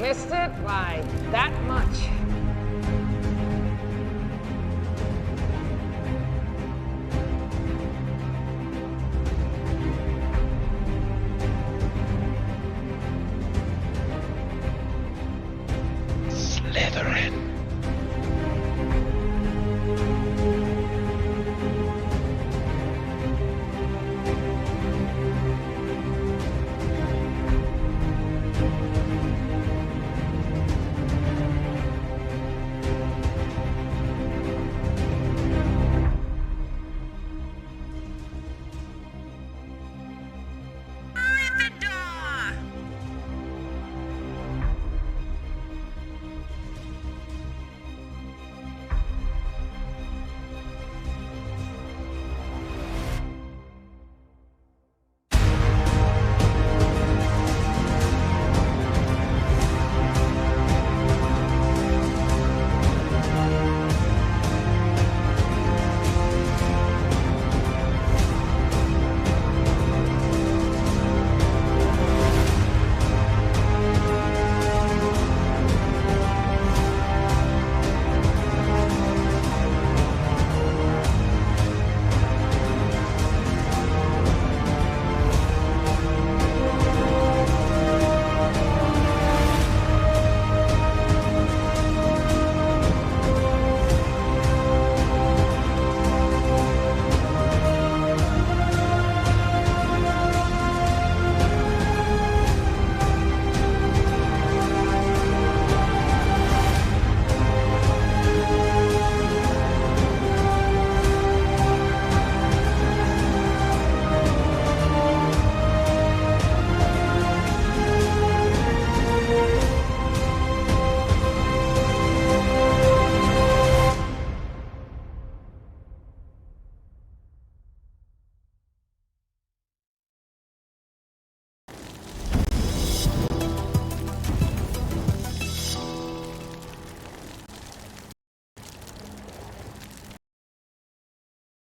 Missed it by that much. Slytherin.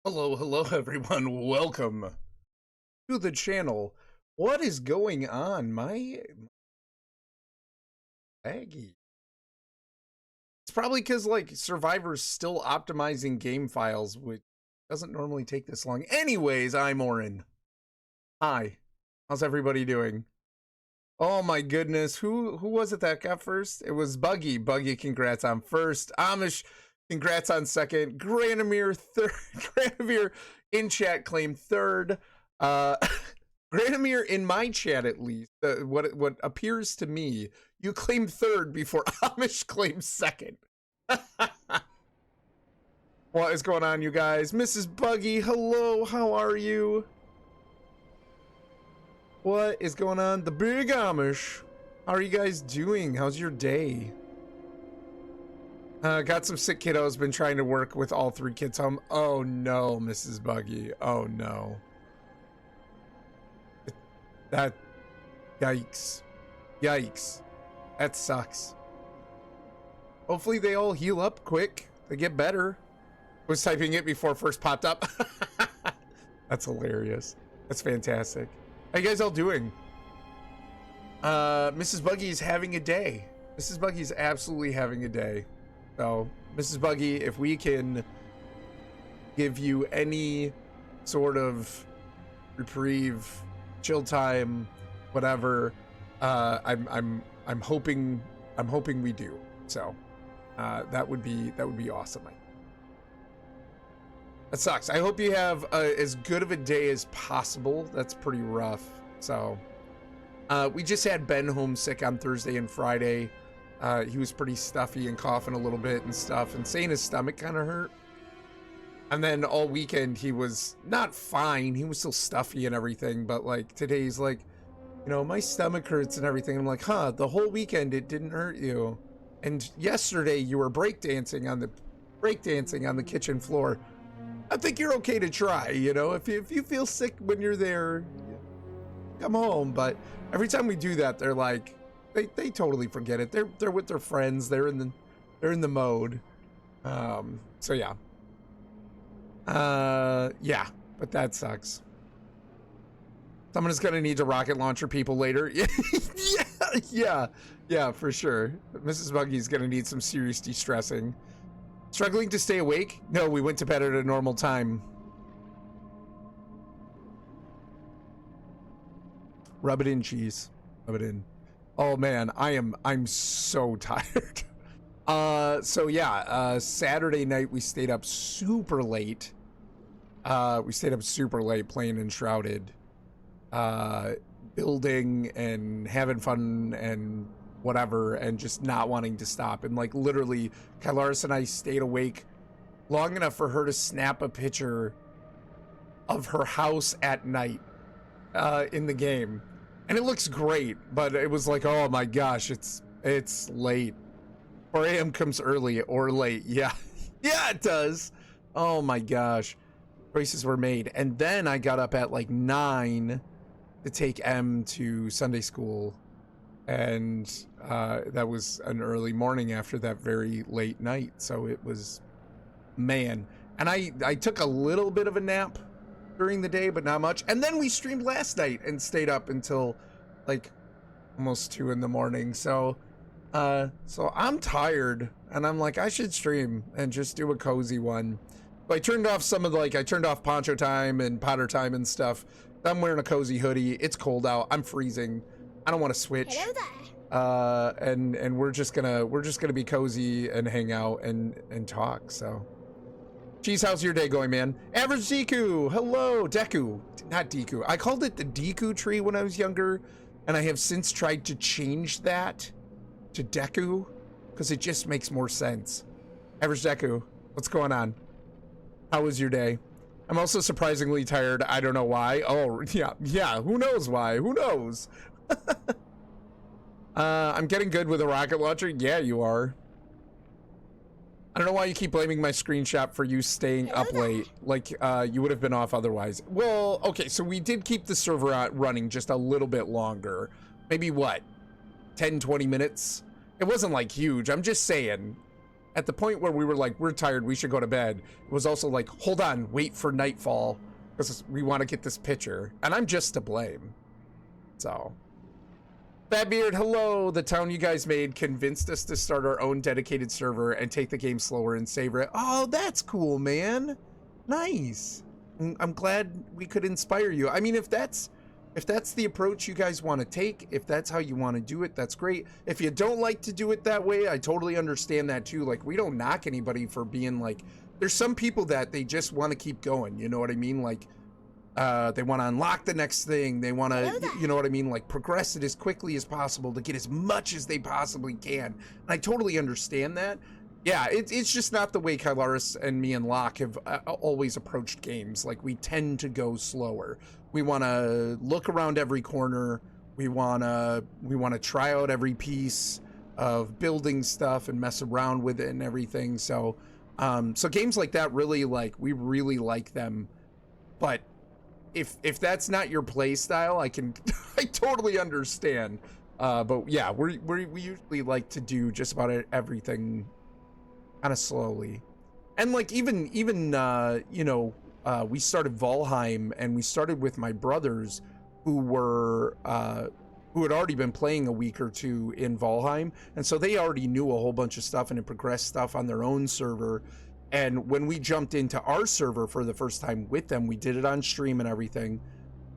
Hello everyone, welcome to the channel. What is going on? My laggy. It's probably because like Survivor's still optimizing game files, which doesn't normally take this long. Anyways, I'm Orrinn. Hi, how's everybody doing? Oh my goodness, who was it that got first? It was Buggy. Buggy, congrats on first. Amish, congrats on second. Granamir third. Granamir in chat claimed third. Granamir in my chat at least, what appears to me, you claimed third before Amish claimed second. What is going on, you guys? Mrs. Buggy, hello, how are you? What is going on? The Big Amish. How are you guys doing? How's your day? Got some sick kiddos. Been trying to work with all three kids home. Oh no, Mrs. Buggy. Oh no. That... Yikes. Yikes. That sucks. Hopefully they all heal up quick. They get better. Was typing it before it first popped up. That's hilarious. That's fantastic. How you guys all doing? Mrs. Buggy is having a day. Mrs. Buggy is absolutely having a day. So, Mrs. Buggy, if we can give you any sort of reprieve, chill time, whatever, I'm hoping we do. So, that would be awesome. That sucks. I hope you have as good of a day as possible. That's pretty rough. So, we just had Ben homesick on Thursday and Friday. He was pretty stuffy and coughing a little bit and stuff, and saying his stomach kind of hurt. And then all weekend he was not fine. He was still stuffy and everything, but like today he's like, you know, my stomach hurts and everything. I'm like, huh, the whole weekend it didn't hurt you. And yesterday you were breakdancing on the kitchen floor. I think you're okay to try, you know, if you feel sick when you're there, come home. But every time we do that, they're like, they totally forget it. They're with their friends. They're in the mode. So yeah. Yeah, but that sucks. Someone is gonna need to rocket launcher people later. Yeah, Yeah, for sure. Mrs. Buggy's gonna need some serious de-stressing. Struggling to stay awake? No, we went to bed at a normal time. Rub it in, cheese. Rub it in. Oh man, I'm so tired. So yeah, Saturday night we stayed up super late. Playing Enshrouded. Building and having fun and whatever, and just not wanting to stop. And like literally, Kylaris and I stayed awake long enough for her to snap a picture of her house at night in the game. And it looks great, but it was like, oh my gosh, it's late. 4 a.m. comes early or late. Yeah. Yeah, it does. Oh my gosh. Choices were made. And then I got up at like 9 to take M to Sunday school. And that was an early morning after that very late night. So it was, man. And I took a little bit of a nap during the day, but not much. And then we streamed last night and stayed up until like almost 2 in the morning. So I'm tired, and I'm like, I should stream and just do a cozy one. So I turned off I turned off Poncho Time and Potter Time and stuff. I'm wearing a cozy hoodie. It's cold out. I'm freezing. I don't want to switch. Hello there. And we're just gonna be cozy and hang out and talk. So, Cheese, how's your day going, man? Average Deku, hello, Deku, not Deku. I called it the Deku tree when I was younger, and I have since tried to change that to Deku because it just makes more sense. Average Deku, what's going on? How was your day? I'm also surprisingly tired. I don't know why. Oh, yeah. Who knows why? Who knows? I'm getting good with a rocket launcher. Yeah, you are. I don't know why you keep blaming my screenshot for you staying up late. Like, you would have been off otherwise. Well, okay, so we did keep the server running just a little bit longer. Maybe what? 10, 20 minutes? It wasn't like huge. I'm just saying. At the point where we were like, we're tired, we should go to bed. It was also like, hold on, wait for nightfall, because we want to get this picture. And I'm just to blame. So. Fatbeard, hello. The town you guys made convinced us to start our own dedicated server and take the game slower and savor it. Oh, that's cool, man. Nice. I'm glad we could inspire you. I mean, if that's the approach you guys want to take, if that's how you want to do it, that's great. If you don't like to do it that way, I totally understand that too. Like, we don't knock anybody for being like, there's some people that they just want to keep going. You know what I mean? Like, they want to unlock the next thing. They want to, you know what I mean? Like, progress it as quickly as possible to get as much as they possibly can. And I totally understand that. Yeah, it's just not the way Kylaris and me and Locke have always approached games. Like, we tend to go slower. We want to look around every corner. We want to try out every piece of building stuff and mess around with it and everything. So, so games like that really, like, we really like them. But if that's not your play style, I totally understand. But yeah, we usually like to do just about everything kind of slowly. And like even you know, we started Valheim, and we started with my brothers who had already been playing a week or two in Valheim, and so they already knew a whole bunch of stuff and had progressed stuff on their own server. And when we jumped into our server for the first time with them, we did it on stream and everything.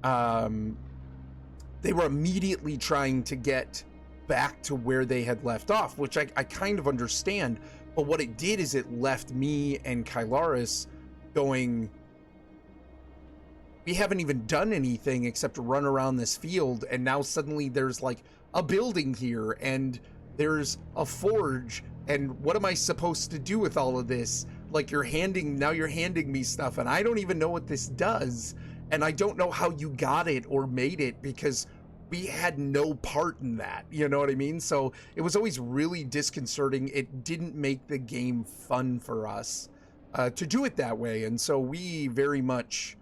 They were immediately trying to get back to where they had left off, which I kind of understand. But what it did is it left me and Kylaris going, we haven't even done anything except run around this field, and now suddenly there's like a building here, and there's a forge, and what am I supposed to do with all of this? Like, you're handing me stuff, and I don't even know what this does, and I don't know how you got it or made it, because we had no part in that, you know what I mean? So it was always really disconcerting. It didn't make the game fun for us to do it that way, and so we very much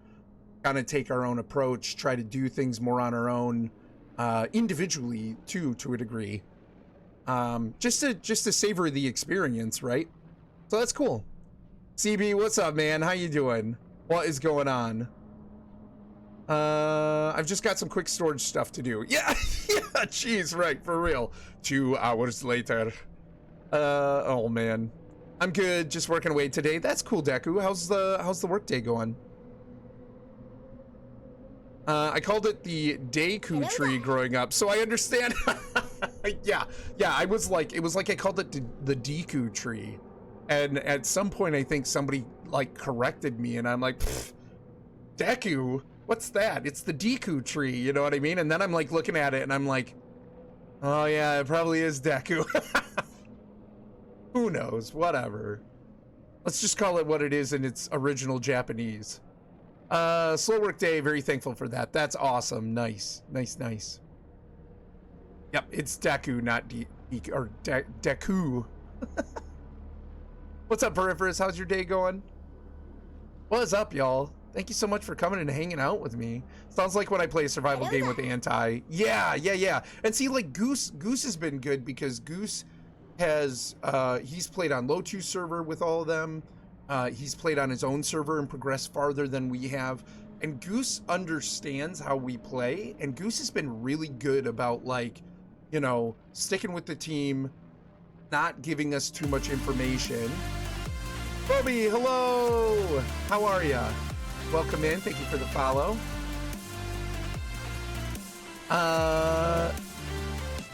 kind of take our own approach, try to do things more on our own, individually too, to a degree, just to savor the experience, right? So that's cool. CB, what's up, man? How you doing? What is going on? I've just got some quick storage stuff to do. Yeah, yeah, jeez, right, for real. 2 hours later. Oh man. I'm good, just working away today. That's cool, Deku. How's the work day going? I called it the Deku tree growing up, so I understand. yeah, it was like I called it the Deku tree. And at some point I think somebody like corrected me and I'm like, Deku? What's that? It's the Deku tree, you know what I mean? And then I'm like looking at it and I'm like, oh yeah, it probably is Deku. Who knows? Whatever. Let's just call it what it is in its original Japanese. Slow work day, very thankful for that. That's awesome. Nice. Yep, it's Deku, not Deku. What's up, Peripherus? How's your day going? What's up, y'all? Thank you so much for coming and hanging out with me. Sounds like when I play a survival game with Anti. Yeah. And see, like Goose has been good because Goose has he's played on Lotu server with all of them. He's played on his own server and progressed farther than we have. And Goose understands how we play. And Goose has been really good about, like, you know, sticking with the team, not giving us too much information. Bobby, hello! How are ya? Welcome in. Thank you for the follow.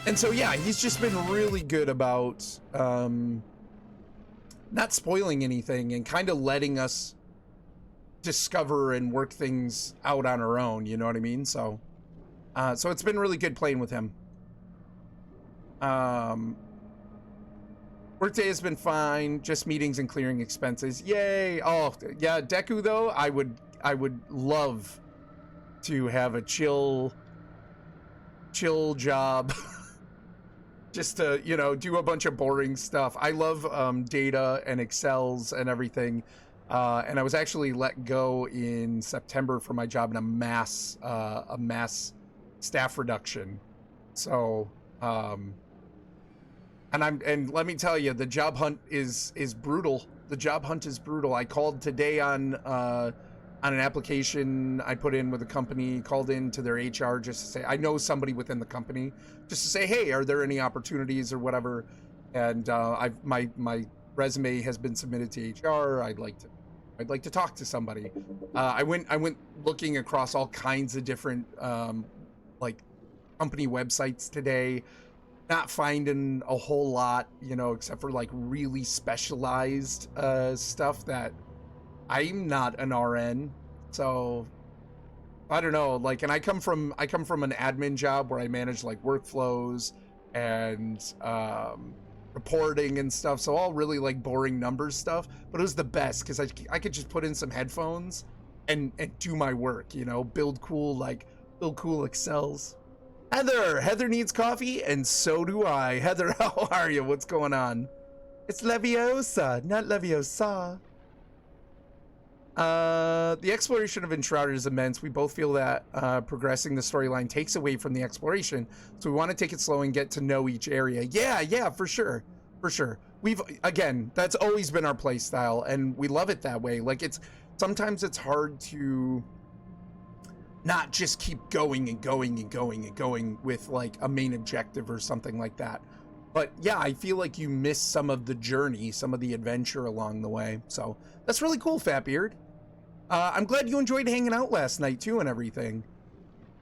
And so, yeah, he's just been really good about not spoiling anything and kind of letting us discover and work things out on our own, you know what I mean? So it's been really good playing with him. Workday has been fine, just meetings and clearing expenses. Yay! Oh, yeah, Deku though, I would love to have a chill job. Just to, you know, do a bunch of boring stuff. I love data and Excels and everything. And I was actually let go in September for my job in a mass staff reduction. So, and let me tell you, the job hunt is brutal. The job hunt is brutal. I called today on an application I put in with a company, called in to their HR just to say, I know somebody within the company, just to say, hey, are there any opportunities or whatever? And my resume has been submitted to HR. I'd like to talk to somebody. I went looking across all kinds of different like company websites today, not finding a whole lot, you know, except for like really specialized stuff that I'm not an RN, so I don't know. Like, and I come from an admin job where I manage like workflows and reporting and stuff. So all really like boring numbers stuff, but it was the best because I could just put in some headphones and do my work, you know, build cool Excels. Heather needs coffee, and so do I. Heather, how are you? What's going on? It's Leviosa, not Leviosa. The exploration of Enshrouded is immense. We both feel that progressing the storyline takes away from the exploration, so we want to take it slow and get to know each area. Yeah, for sure. Again, that's always been our play style, and we love it that way. Like, sometimes it's hard to not just keep going with like a main objective or something like that. But yeah, I feel like you miss some of the journey, some of the adventure along the way. So that's really cool, Fatbeard. I'm glad you enjoyed hanging out last night too and everything.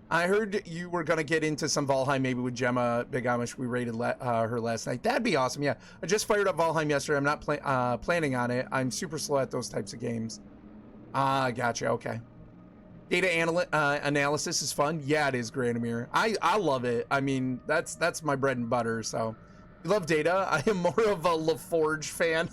I heard you were gonna get into some Valheim, maybe with Gemma Big Amish. We raided her last night. That'd be awesome. Yeah, I just fired up Valheim yesterday. I'm not planning on it. I'm super slow at those types of games. Gotcha. Okay. Data analysis is fun. Yeah, it is, Granamir. I love it. I mean, that's my bread and butter. So, you love data. I am more of a LaForge fan.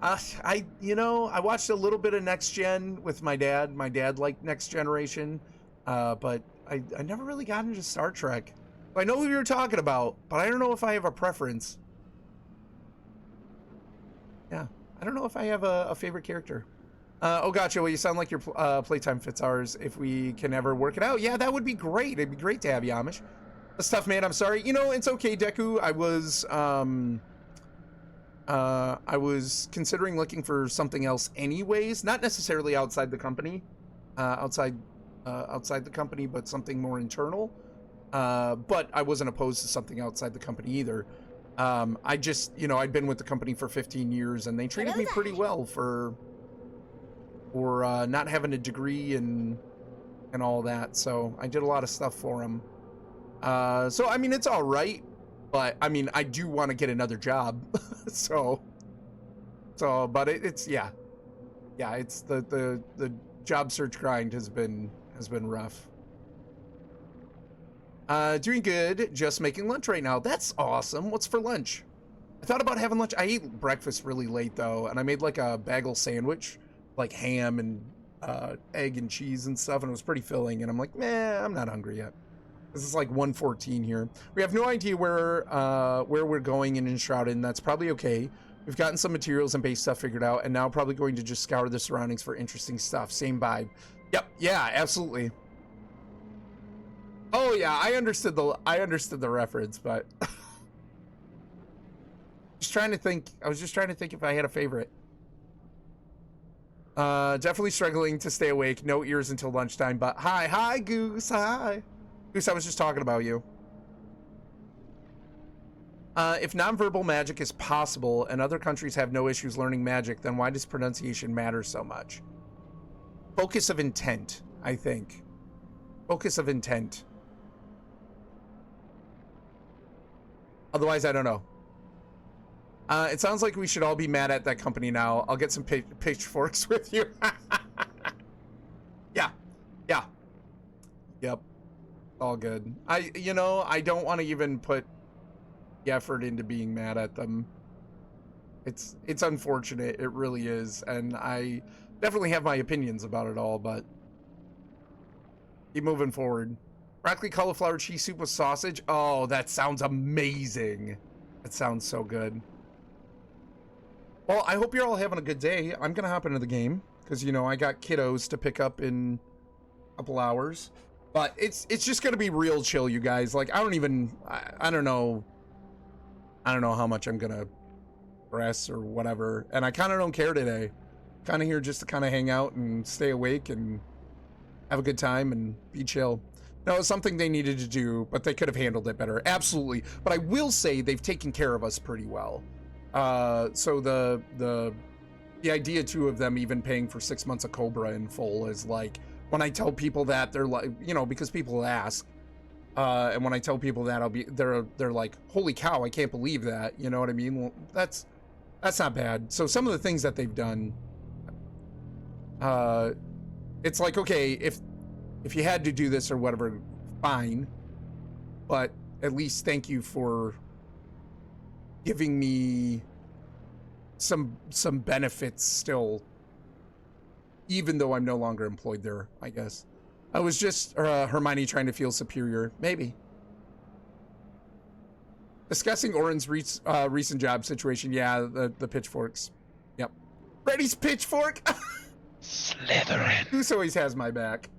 I watched a little bit of Next Gen with my dad. My dad liked Next Generation, but I never really got into Star Trek. I know who you're talking about, but I don't know if I have a preference. Yeah, I don't know if I have a favorite character. Oh, gotcha. Well, you sound like your playtime fits ours. If we can ever work it out, yeah, that would be great. It'd be great to have you, Amish. That's tough, man. I'm sorry. You know, it's okay, Deku. I was considering looking for something else anyways, not necessarily outside the company. outside outside the company, but something more internal. But I wasn't opposed to something outside the company either. I just, you know, I'd been with the company for 15 years, and they treated me pretty well for not having a degree and all that. So I did a lot of stuff for them. So I mean, it's all right, but I mean, I do want to get another job. so, but it's yeah, it's the job search grind has been rough. Doing good. Just making lunch right now. That's awesome. What's for lunch? I thought about having lunch. I ate breakfast really late though, and I made like a bagel sandwich, like ham and egg and cheese and stuff, and it was pretty filling. And I'm like, man, I'm not hungry yet. This is like 1:14 here. We have no idea where we're going in Enshrouded, and that's probably okay. We've gotten some materials and base stuff figured out, and now probably going to just scour the surroundings for interesting stuff. Same vibe. Yep. Yeah. Absolutely. Oh yeah, I understood the reference, but just trying to think. I was just trying to think if I had a favorite. Definitely struggling to stay awake. No ears until lunchtime. But hi, Goose. Hi, Goose. I was just talking about you. If nonverbal magic is possible and other countries have no issues learning magic, then why does pronunciation matter so much? Focus of intent, I think. Focus of intent. Otherwise, I don't know. It sounds like we should all be mad at that company now. I'll get some pitchforks with you. Yeah. Yep. All good. You know, I don't want to even put the effort into being mad at them. It's unfortunate. It really is. And I definitely have my opinions about it all, but keep moving forward. Broccoli cauliflower cheese soup with sausage. Oh, that sounds amazing. That sounds so good. Well, I hope you're all having a good day. I'm going to hop into the game because, you know, I got kiddos to pick up in a couple hours. But it's just going to be real chill, you guys. Like, I don't know. I don't know how much I'm going to press or whatever. And I kind of don't care today. Kind of here just to kind of hang out and stay awake and have a good time and be chill. No, it's something they needed to do, but they could have handled it better. Absolutely. But I will say they've taken care of us pretty well. So the idea too of them even paying for 6 months of Cobra in full is like, when I tell people that, they're like, you know, because people ask, and when I tell people that, they're like, holy cow, I can't believe that. You know what I mean? Well, that's not bad. So some of the things that they've done, it's like, okay, if you had to do this or whatever, fine, but at least thank you for giving me some benefits still, even though I'm no longer employed there, I guess. I was just Hermione trying to feel superior, maybe. Discussing Orrinn's recent job situation. Yeah, the pitchforks. Yep. Freddy's pitchfork. Slytherin. Goose always has my back.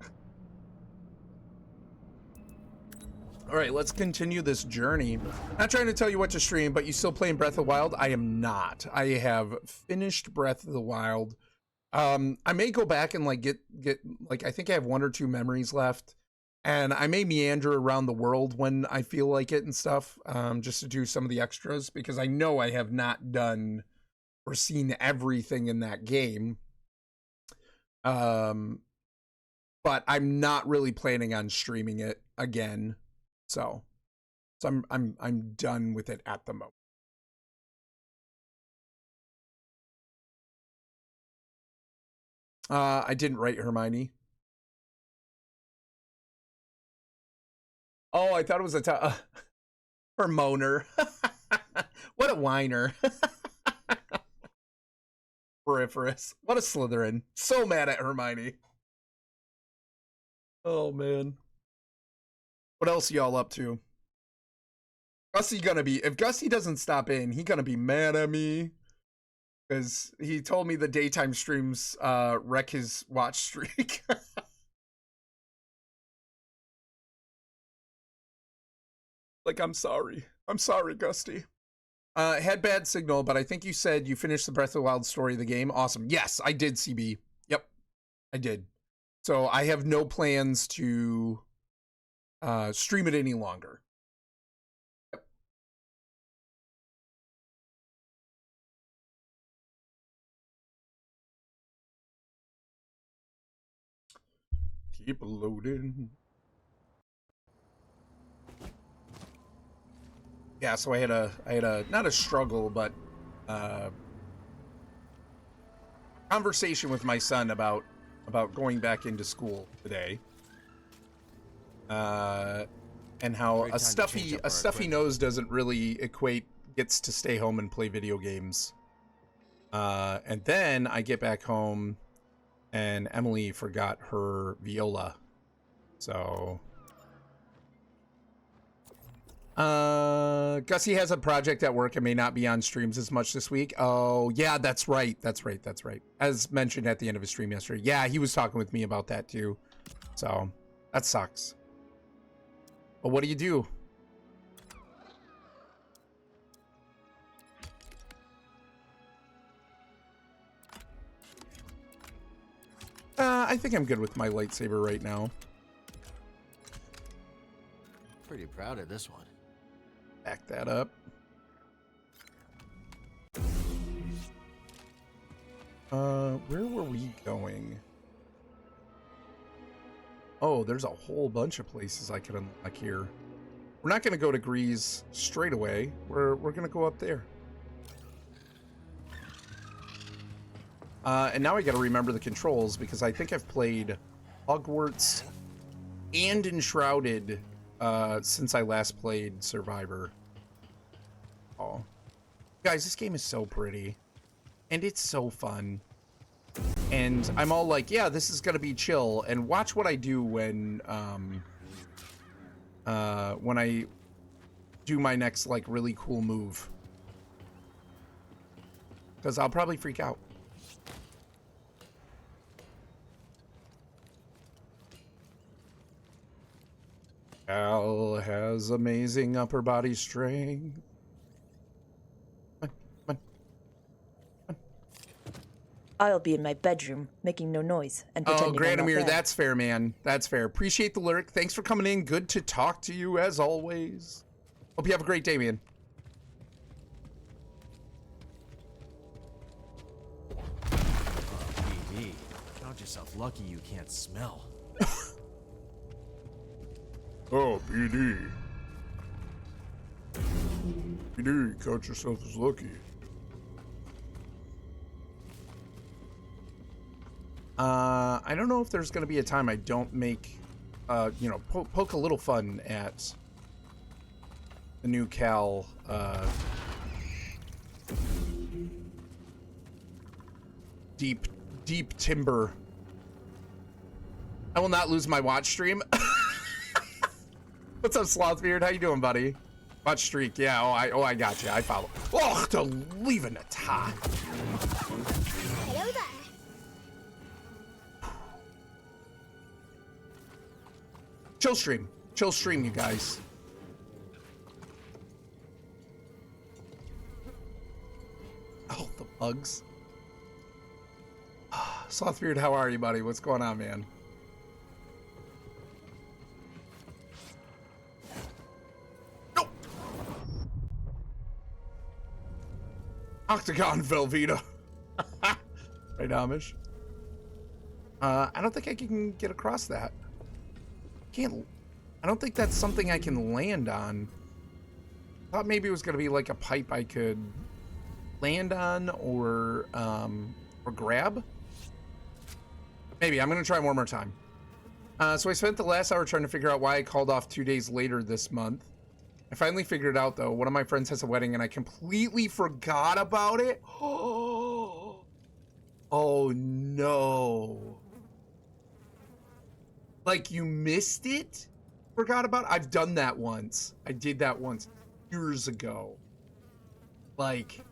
All right, let's continue this journey. Not trying to tell you what to stream, but you still playing Breath of the Wild? I am not. I have finished Breath of the Wild. I may go back and like get like, I think I have 1 or 2 memories left, and I may meander around the world when I feel like it and stuff, just to do some of the extras, because I know I have not done or seen everything in that game. But I'm not really planning on streaming it again. So I'm done with it at the moment. I didn't write Hermione. Oh, I thought it was a Hermoner. What a whiner. Peripherous. What a Slytherin. So mad at Hermione. Oh, man. What else are y'all up to? Gussie gonna be, if Gussie doesn't stop in, he gonna be mad at me. Because he told me the daytime streams wreck his watch streak. Like, I'm sorry. I'm sorry, Gusty. Had bad signal, but I think you said you finished the Breath of the Wild story of the game. Awesome. Yes, I did, CB. Yep, I did. So I have no plans to stream it any longer. Keep loading. Yeah, so I had a not a struggle, but conversation with my son about going back into school today. And how a stuffy nose doesn't really equate gets to stay home and play video games. And then I get back home and Emily forgot her viola. So Gussie has a project at work and may not be on streams as much this week. Oh, yeah, that's right. As mentioned at the end of his stream yesterday. Yeah, he was talking with me about that too. So that sucks. But what do you do? I think I'm good with my lightsaber right now. Pretty proud of this one. Back that up. Where were we going? Oh, there's a whole bunch of places I could unlock here. We're not going to go to Grease straight away. We're going to go up there. And now I got to remember the controls because I think I've played Hogwarts and Enshrouded since I last played Survivor. Oh, guys, this game is so pretty and it's so fun. And I'm all like, yeah, this is gonna be chill. And watch what I do when I do my next like really cool move, because I'll probably freak out. Al has amazing upper body strength. I'll be in my bedroom, making no noise and pretending I'm not Granamir, there. that's fair, man. That's fair. Appreciate the lyric. Thanks for coming in. Good to talk to you, as always. Hope you have a great day, man. BD, count yourself lucky you can't smell. Oh, BD. BD, count yourself as lucky. I don't know if there's going to be a time I don't make, poke a little fun at the new Cal, deep timber. I will not lose my watch stream. What's up, Slothbeard? How you doing, buddy? Watch streak, yeah. I got you. I follow. Oh, to leaving a tie. Hello there. Chill stream, you guys. Oh, the bugs. Slothbeard, how are you, buddy? What's going on, man? No! Octagon Velveeta. Right, Amish? I don't think I can get across that. I don't think that's something I can land on. I thought maybe it was gonna be like a pipe I could land on or grab. Maybe. I'm gonna try one more time. So I spent the last hour trying to figure out why I called off 2 days later this month. I finally figured it out though. One of my friends has a wedding and I completely forgot about it. Oh no. Like, you missed it? Forgot about it? I've done that once. I did that once years ago. Like,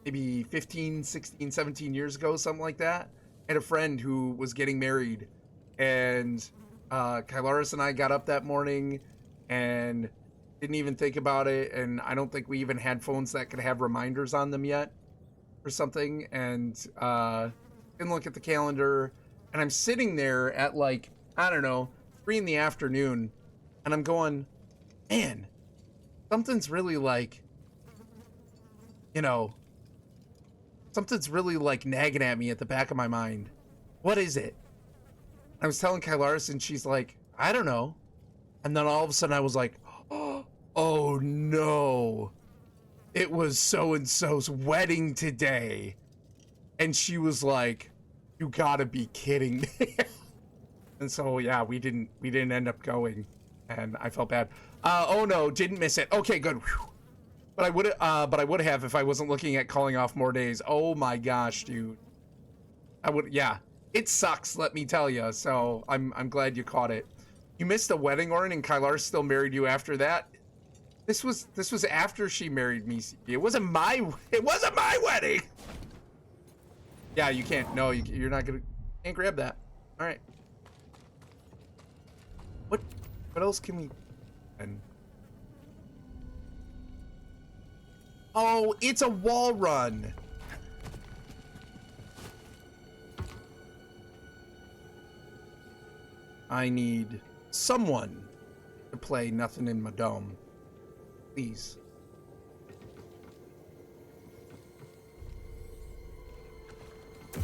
maybe 15, 16, 17 years ago, something like that. I had a friend who was getting married, and Kylaris and I got up that morning and didn't even think about it, and I don't think we even had phones that could have reminders on them yet or something, and didn't look at the calendar. And I'm sitting there at like, I don't know, 3 in the afternoon, and I'm going, man, something's really like, you know, something's really like nagging at me at the back of my mind. What is it? I was telling Kylaris, and she's like, I don't know. And then all of a sudden I was like, oh no, it was so-and-so's wedding today. And she was like, you gotta be kidding me. And so yeah, we didn't end up going, and I felt bad. Oh no, didn't miss it. Okay, good. Whew. But I would have if I wasn't looking at calling off more days. Oh my gosh, dude. Yeah. It sucks, let me tell you. So I'm glad you caught it. You missed a wedding, Orrinn, and Kylar still married you after that. This was after she married me. It wasn't my wedding. Yeah, you can't. No, you're not gonna. Can't grab that. All right. What else can we? And oh, it's a wall run. I need someone to play Nothing in My Dome. Please. I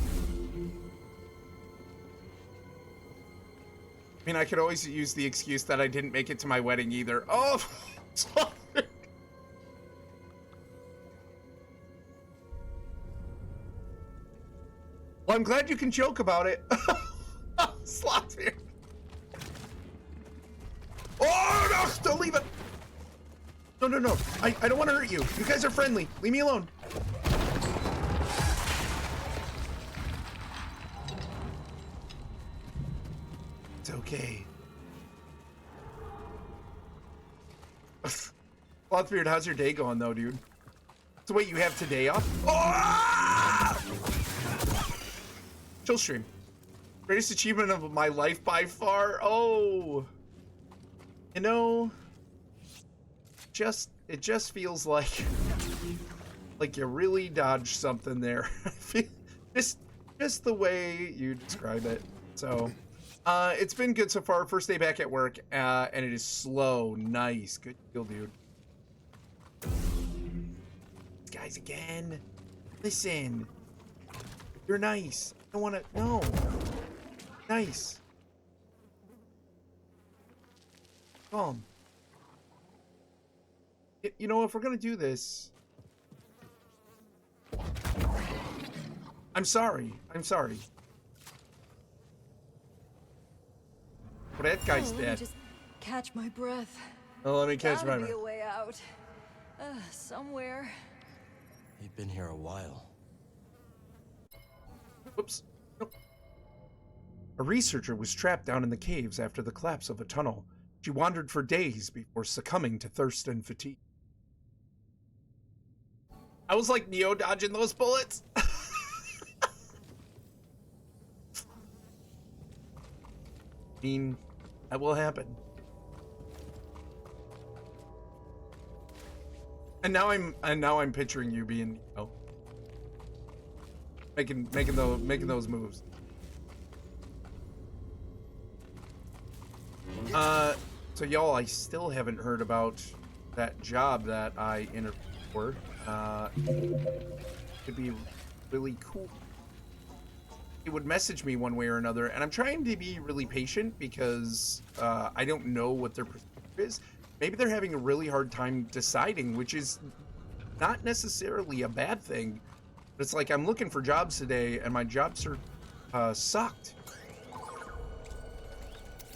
mean, I could always use the excuse that I didn't make it to my wedding either. Oh, sorry. Well, I'm glad you can joke about it. Slots here. Oh, no, don't leave it. No. I don't want to hurt you. You guys are friendly. Leave me alone. It's okay. Clothbeard, how's your day going, though, dude? So wait, you have today off? Oh! Chill stream. Greatest achievement of my life by far. Oh. You know, it just feels like you really dodged something there. just the way you describe it. So, it's been good so far. First day back at work, and it is slow. Nice, good deal, dude. Guys, again, listen. You're nice. I don't want to. No. Nice. Calm. You know, if we're gonna do this, I'm sorry. But that guy's Let me dead. just catch my breath. Oh, let me catch my Gotta be breath. a way out. Somewhere. You've been here a while. Whoops. Nope. A researcher was trapped down in the caves after the collapse of a tunnel. She wandered for days before succumbing to thirst and fatigue. I was like Neo dodging those bullets. I mean, that will happen. And now I'm picturing you being, Neo, making those moves. So y'all, I still haven't heard about that job that I interviewed for. It'd be really cool. It would message me one way or another, and I'm trying to be really patient because I don't know what their perspective is. Maybe they're having a really hard time deciding, which is not necessarily a bad thing. But it's like I'm looking for jobs today, and my job search sucked.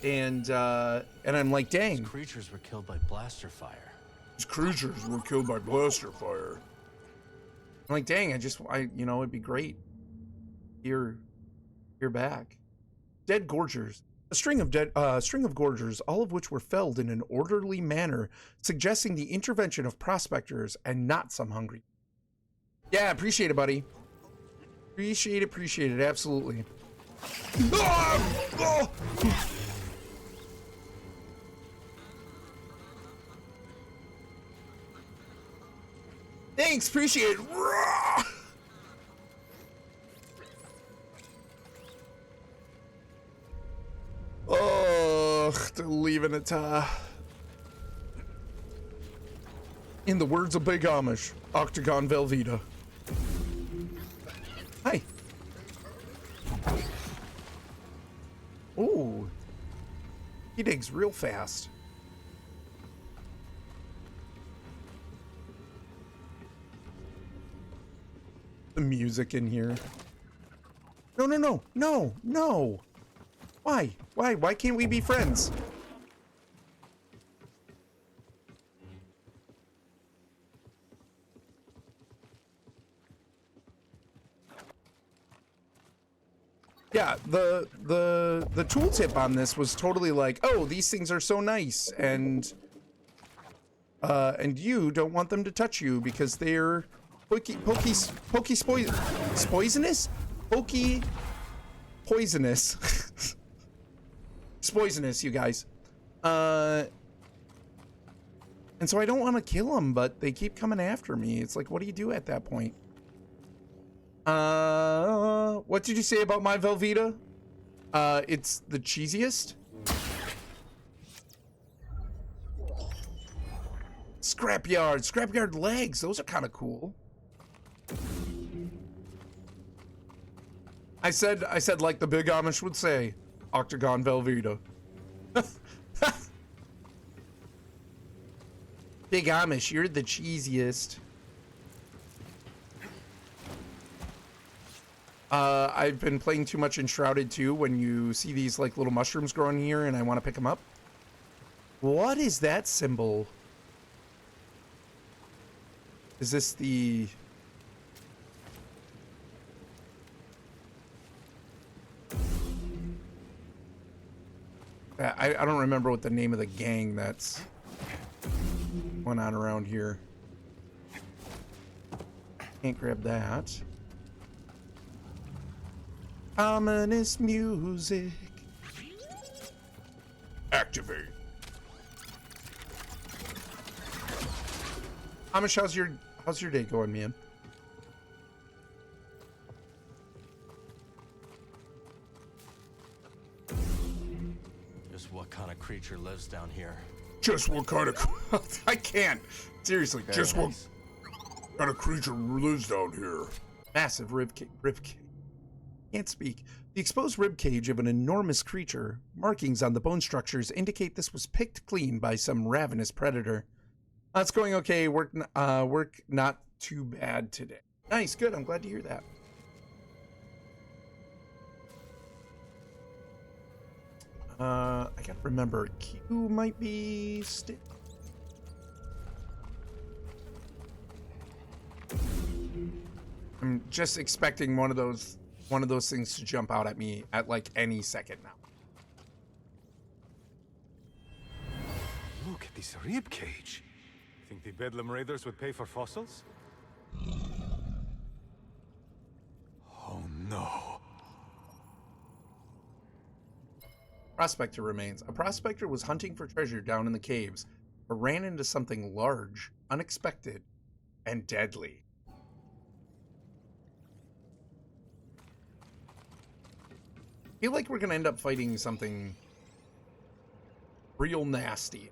And I'm like, dang. These creatures were killed by blaster fire. These creatures were killed by blaster fire. I'm like, dang, you know, it'd be great. You're back. Dead gorgers. A string of gorgers, all of which were felled in an orderly manner, suggesting the intervention of prospectors and not some hungry. Yeah, appreciate it, buddy. Appreciate it, absolutely. Oh! Thanks, appreciate it. leaving it. In the words of Big Amish, Octagon Velveeta. Hi. Ooh. He digs real fast. The music in here. No, no, no, no, no. Why? Why can't we be friends? Yeah, the tooltip on this was totally like, oh, these things are so nice, and you don't want them to touch you because they're poisonous, poisonous, you guys. And so I don't want to kill them, but they keep coming after me. It's like, what do you do at that point? What did you say about my Velveeta? It's the cheesiest. Scrapyard legs. Those are kind of cool. I said like the Big Amish would say, Octagon Velveeta. Big Amish, you're the cheesiest. I've been playing too much Enshrouded too. When you see these like little mushrooms growing here and I want to pick them up. What is that symbol? Is this the... I don't remember what the name of the gang that's going on around here. Can't grab that. Ominous music. Activate. Amish, how's your day going, man? Just what kind of creature lives down here? Just what kind of... I can't. Seriously, Very just nice. what kind of creature lives down here? Massive rib cage. Can't speak. The exposed rib cage of an enormous creature. Markings on the bone structures indicate this was picked clean by some ravenous predator. It's going okay. Work not too bad today. Nice, good. I'm glad to hear that. I gotta remember, Q might be still. I'm just expecting one of those things to jump out at me at like any second now. Look at this rib cage. Think the Bedlam Raiders would pay for fossils? Oh no. Prospector remains. A prospector was hunting for treasure down in the caves, but ran into something large, unexpected, and deadly. I feel like we're gonna end up fighting something real nasty.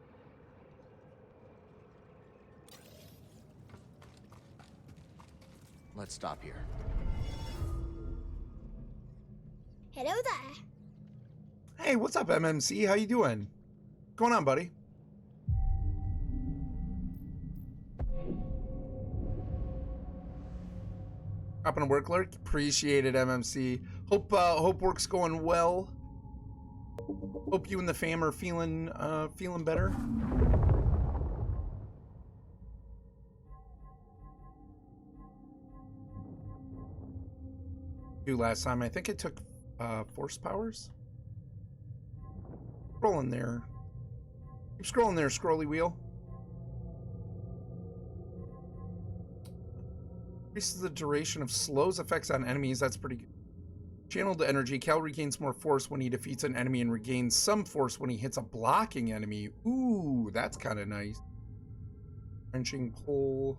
Let's stop here. Hello there. Hey, what's up, MMC? How you doing? What's going on, buddy? Dropping a work lurk. Appreciate it, MMC. Hope work's going well. Hope you and the fam are feeling better. Last time I think it took force powers. Scrolling there. Keep scrolling there, scrolly wheel. Increases the duration of slows effects on enemies. That's pretty good. Channeled energy. Cal regains more force when he defeats an enemy and regains some force when he hits a blocking enemy. Ooh, that's kind of nice. Wrenching pull.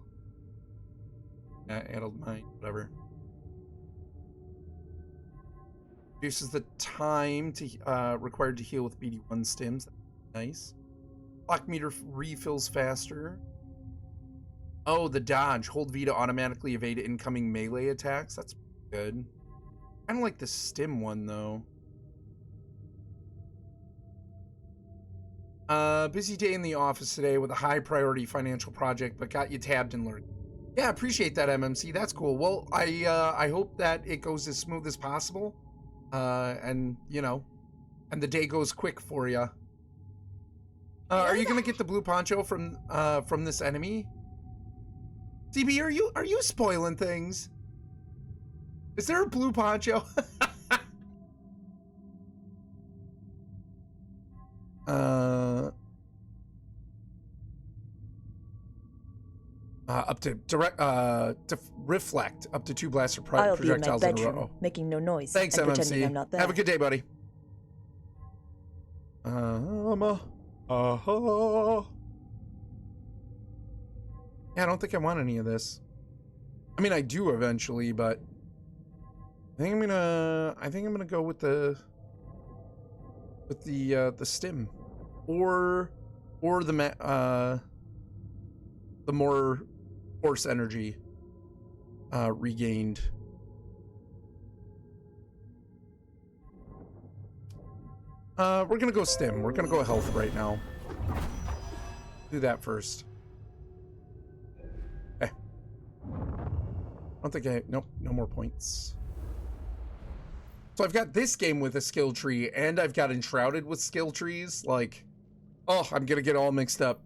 Addled mind, whatever. Reduces the time to required to heal with BD1 stims. Nice. Clock meter refills faster. Oh, the dodge. Hold V to automatically evade incoming melee attacks. That's good. Kind of like the stim one, though. Busy day in the office today with a high priority financial project, but got you tabbed and learned. Yeah, appreciate that, MMC. That's cool. Well, I hope that it goes as smooth as possible. And, you know, and the day goes quick for you. Are you gonna get the blue poncho from this enemy? CB, are you spoiling things? Is there a blue poncho? Up to direct to reflect up to 2 blaster projectiles in a row. Making no noise. Thanks, and MMC. pretending I'm not there. Have a good day, buddy. Yeah, I don't think I want any of this. I mean, I do eventually, but I think I'm gonna go with the stim, or the more force energy regained. We're gonna go stim. We're gonna go health right now. Do that first. Okay. I don't think nope, no more points. So I've got this game with a skill tree, and I've got Enshrouded with skill trees. Like, oh, I'm gonna get all mixed up.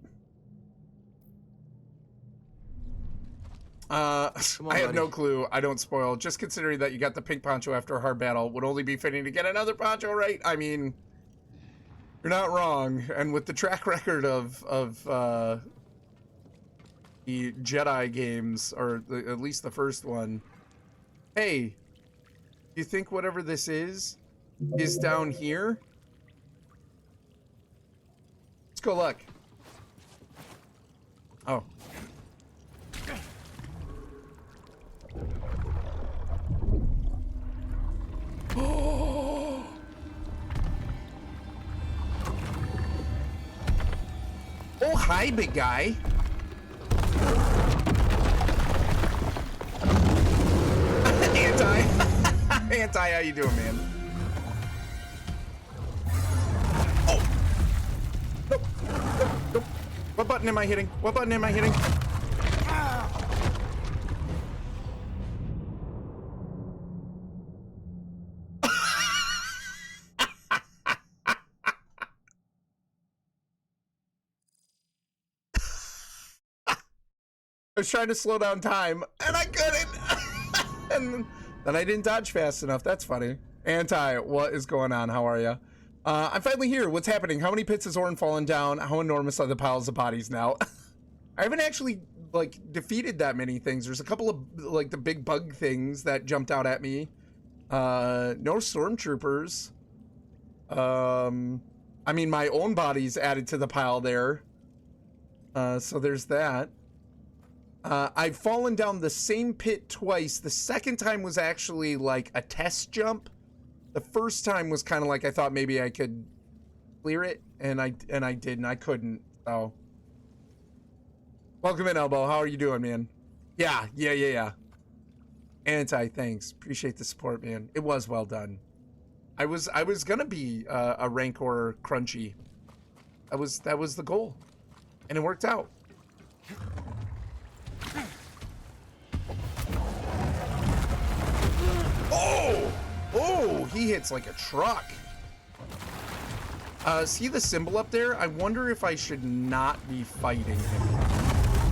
I have no clue. I don't spoil. Just considering that you got the pink poncho after a hard battle, would only be fitting to get another poncho, right? I mean, you're not wrong. And with the track record of the Jedi games, or at least the first one, hey, you think whatever this is down here? Let's go look. Oh. Oh, hi, big guy. Anti, how you doing, man? Oh! Nope, nope, nope. What button am I hitting? What button am I hitting? I was trying to slow down time, and I couldn't. And then I didn't dodge fast enough. That's funny. Anti, what is going on? How are you? I'm finally here. What's happening? How many pits has Orrinn fallen down? How enormous are the piles of bodies now? I haven't actually, like, defeated that many things. There's a couple of, like, the big bug things that jumped out at me. No stormtroopers. I mean, my own body's added to the pile there. So there's that. I've fallen down the same pit twice. The second time was actually like a test jump. The first time was kind of like I thought maybe I could clear it, and I didn't. I couldn't. So, welcome in, Elbow. How are you doing, man? Yeah. Anti, thanks. Appreciate the support, man. It was well done. I was gonna be a Rancor crunchy. That was the goal, and it worked out. Oh, he hits like a truck. See the symbol up there? I wonder if I should not be fighting him.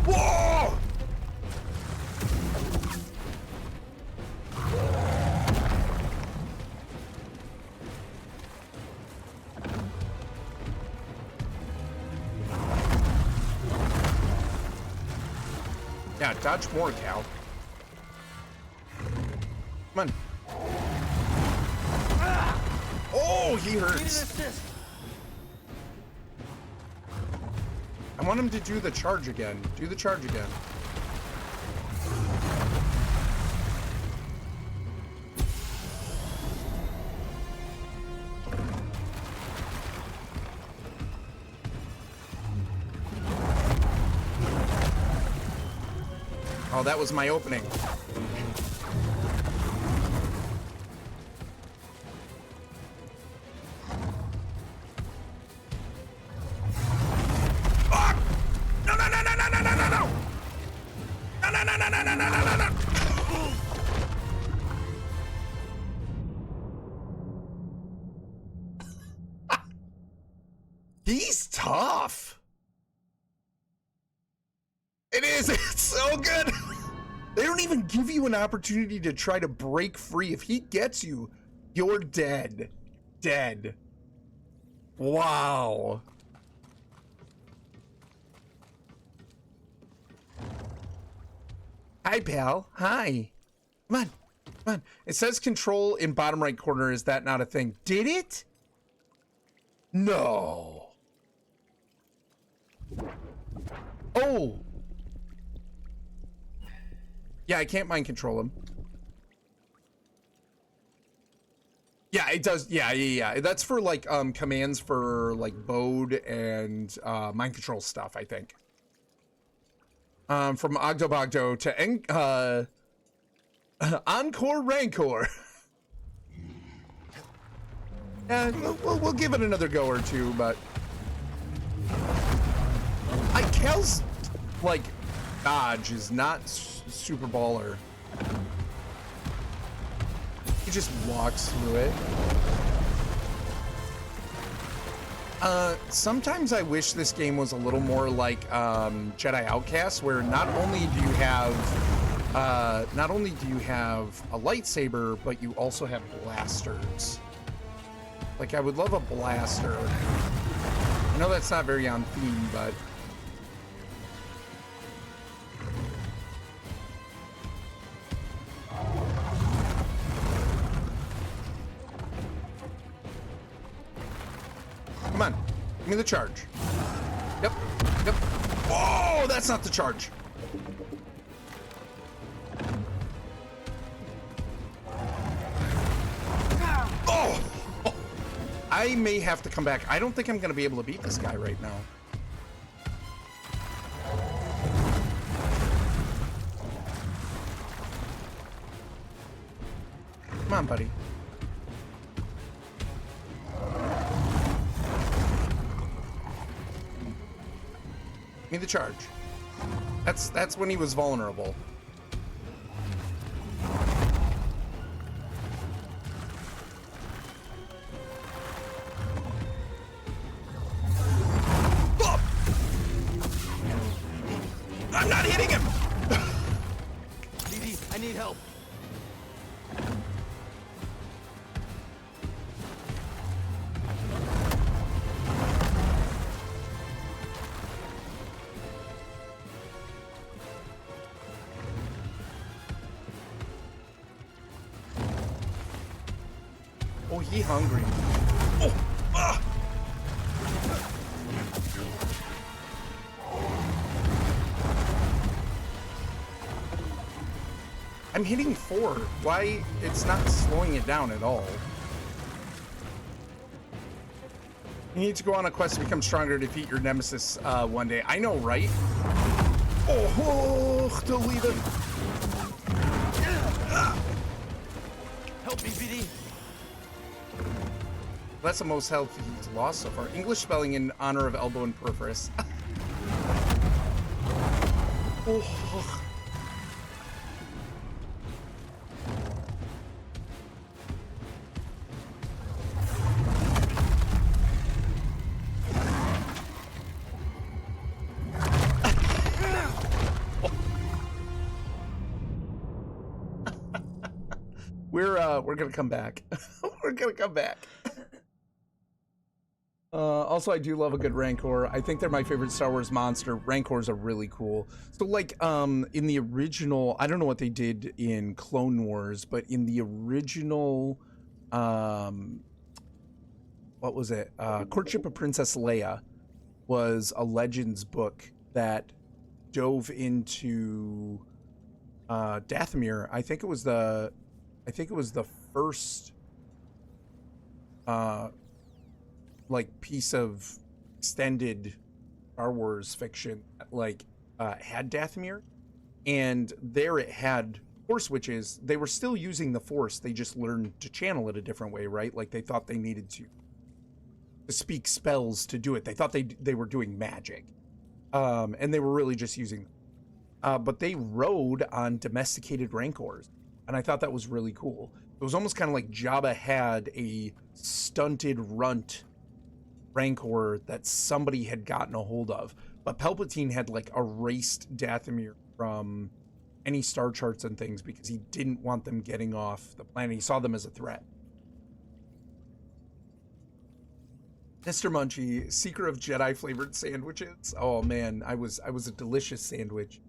Whoa! Yeah, dodge more, Cal. Come on. Oh, he hurts. I want him to do the charge again. Do the charge again. Oh, that was my opening. Oh! No, no, no, no, no, no, no, no, no! No, no, no, no, no, no, no, no, no! He's tough. It is. It's so good. They don't even give you an opportunity to try to break free. If he gets you, you're dead. Dead. Wow. Hi, pal. Hi. Come on. Come on. It says control in bottom right corner. Is that not a thing? Did it? No. Oh. Yeah, I can't mind control him. Yeah, it does. Yeah. That's for like commands for like VOD and mind control stuff, I think. From Ogdo Bogdo to Encore Rancor. We'll give it another go or two, but Kel's like dodge is not super baller. He just walks through it. Sometimes I wish this game was a little more like Jedi Outcast, where not only do you have a lightsaber, but you also have blasters. Like, I would love a blaster. I know that's not very on theme, but come on, give me the charge. Yep. Whoa, that's not the charge. Oh! I may have to come back. I don't think I'm gonna be able to beat this guy right now. Come on, buddy. Give me the charge. That's when he was vulnerable. Oh! I'm not hitting him. DD, I need help. Oh, he hungry. Oh, ah. I'm hitting 4. Why? It's not slowing it down at all. You need to go on a quest to become stronger to defeat your nemesis one day. I know, right? Oh, delete it. Help me, BD. That's the most health he's lost so far. English spelling in honor of elbow and peripherus. Oh. We're gonna come back. We're gonna come back. Also, I do love a good Rancor. I think they're my favorite Star Wars monster. Rancors are really cool. So, like, in the original, I don't know what they did in Clone Wars, but in the original, what was it? Courtship of Princess Leia was a Legends book that dove into Dathomir. I think it was the first like piece of extended Star Wars fiction that, like had Dathomir. And there it had force switches. They were still using the force. They just learned to channel it a different way, right? Like they thought they needed to speak spells to do it. They thought they were doing magic. And they were really just using but they rode on domesticated rancors. And I thought that was really cool. It was almost kind of like Jabba had a stunted runt rancor that somebody had gotten a hold of. But Palpatine had like erased Dathomir from any star charts and things because he didn't want them getting off the planet. He saw them as a threat. Mr. Munchie, seeker of Jedi flavored sandwiches. Oh man, I was a delicious sandwich.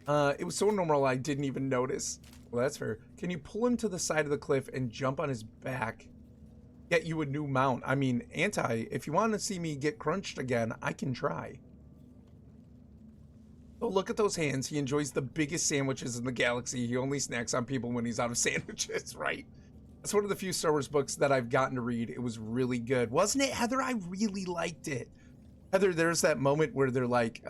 It was so normal I didn't even notice. Well, that's fair. Can you pull him to the side of the cliff and jump on his back? Get you a new mount. I mean, if you want to see me get crunched again, I can try. Oh, look at those hands. He enjoys the biggest sandwiches in the galaxy. He only snacks on people when he's out of sandwiches, right? That's one of the few Star Wars books that I've gotten to read. It was really good. Wasn't it, Heather? I really liked it. Heather, there's that moment where they're like,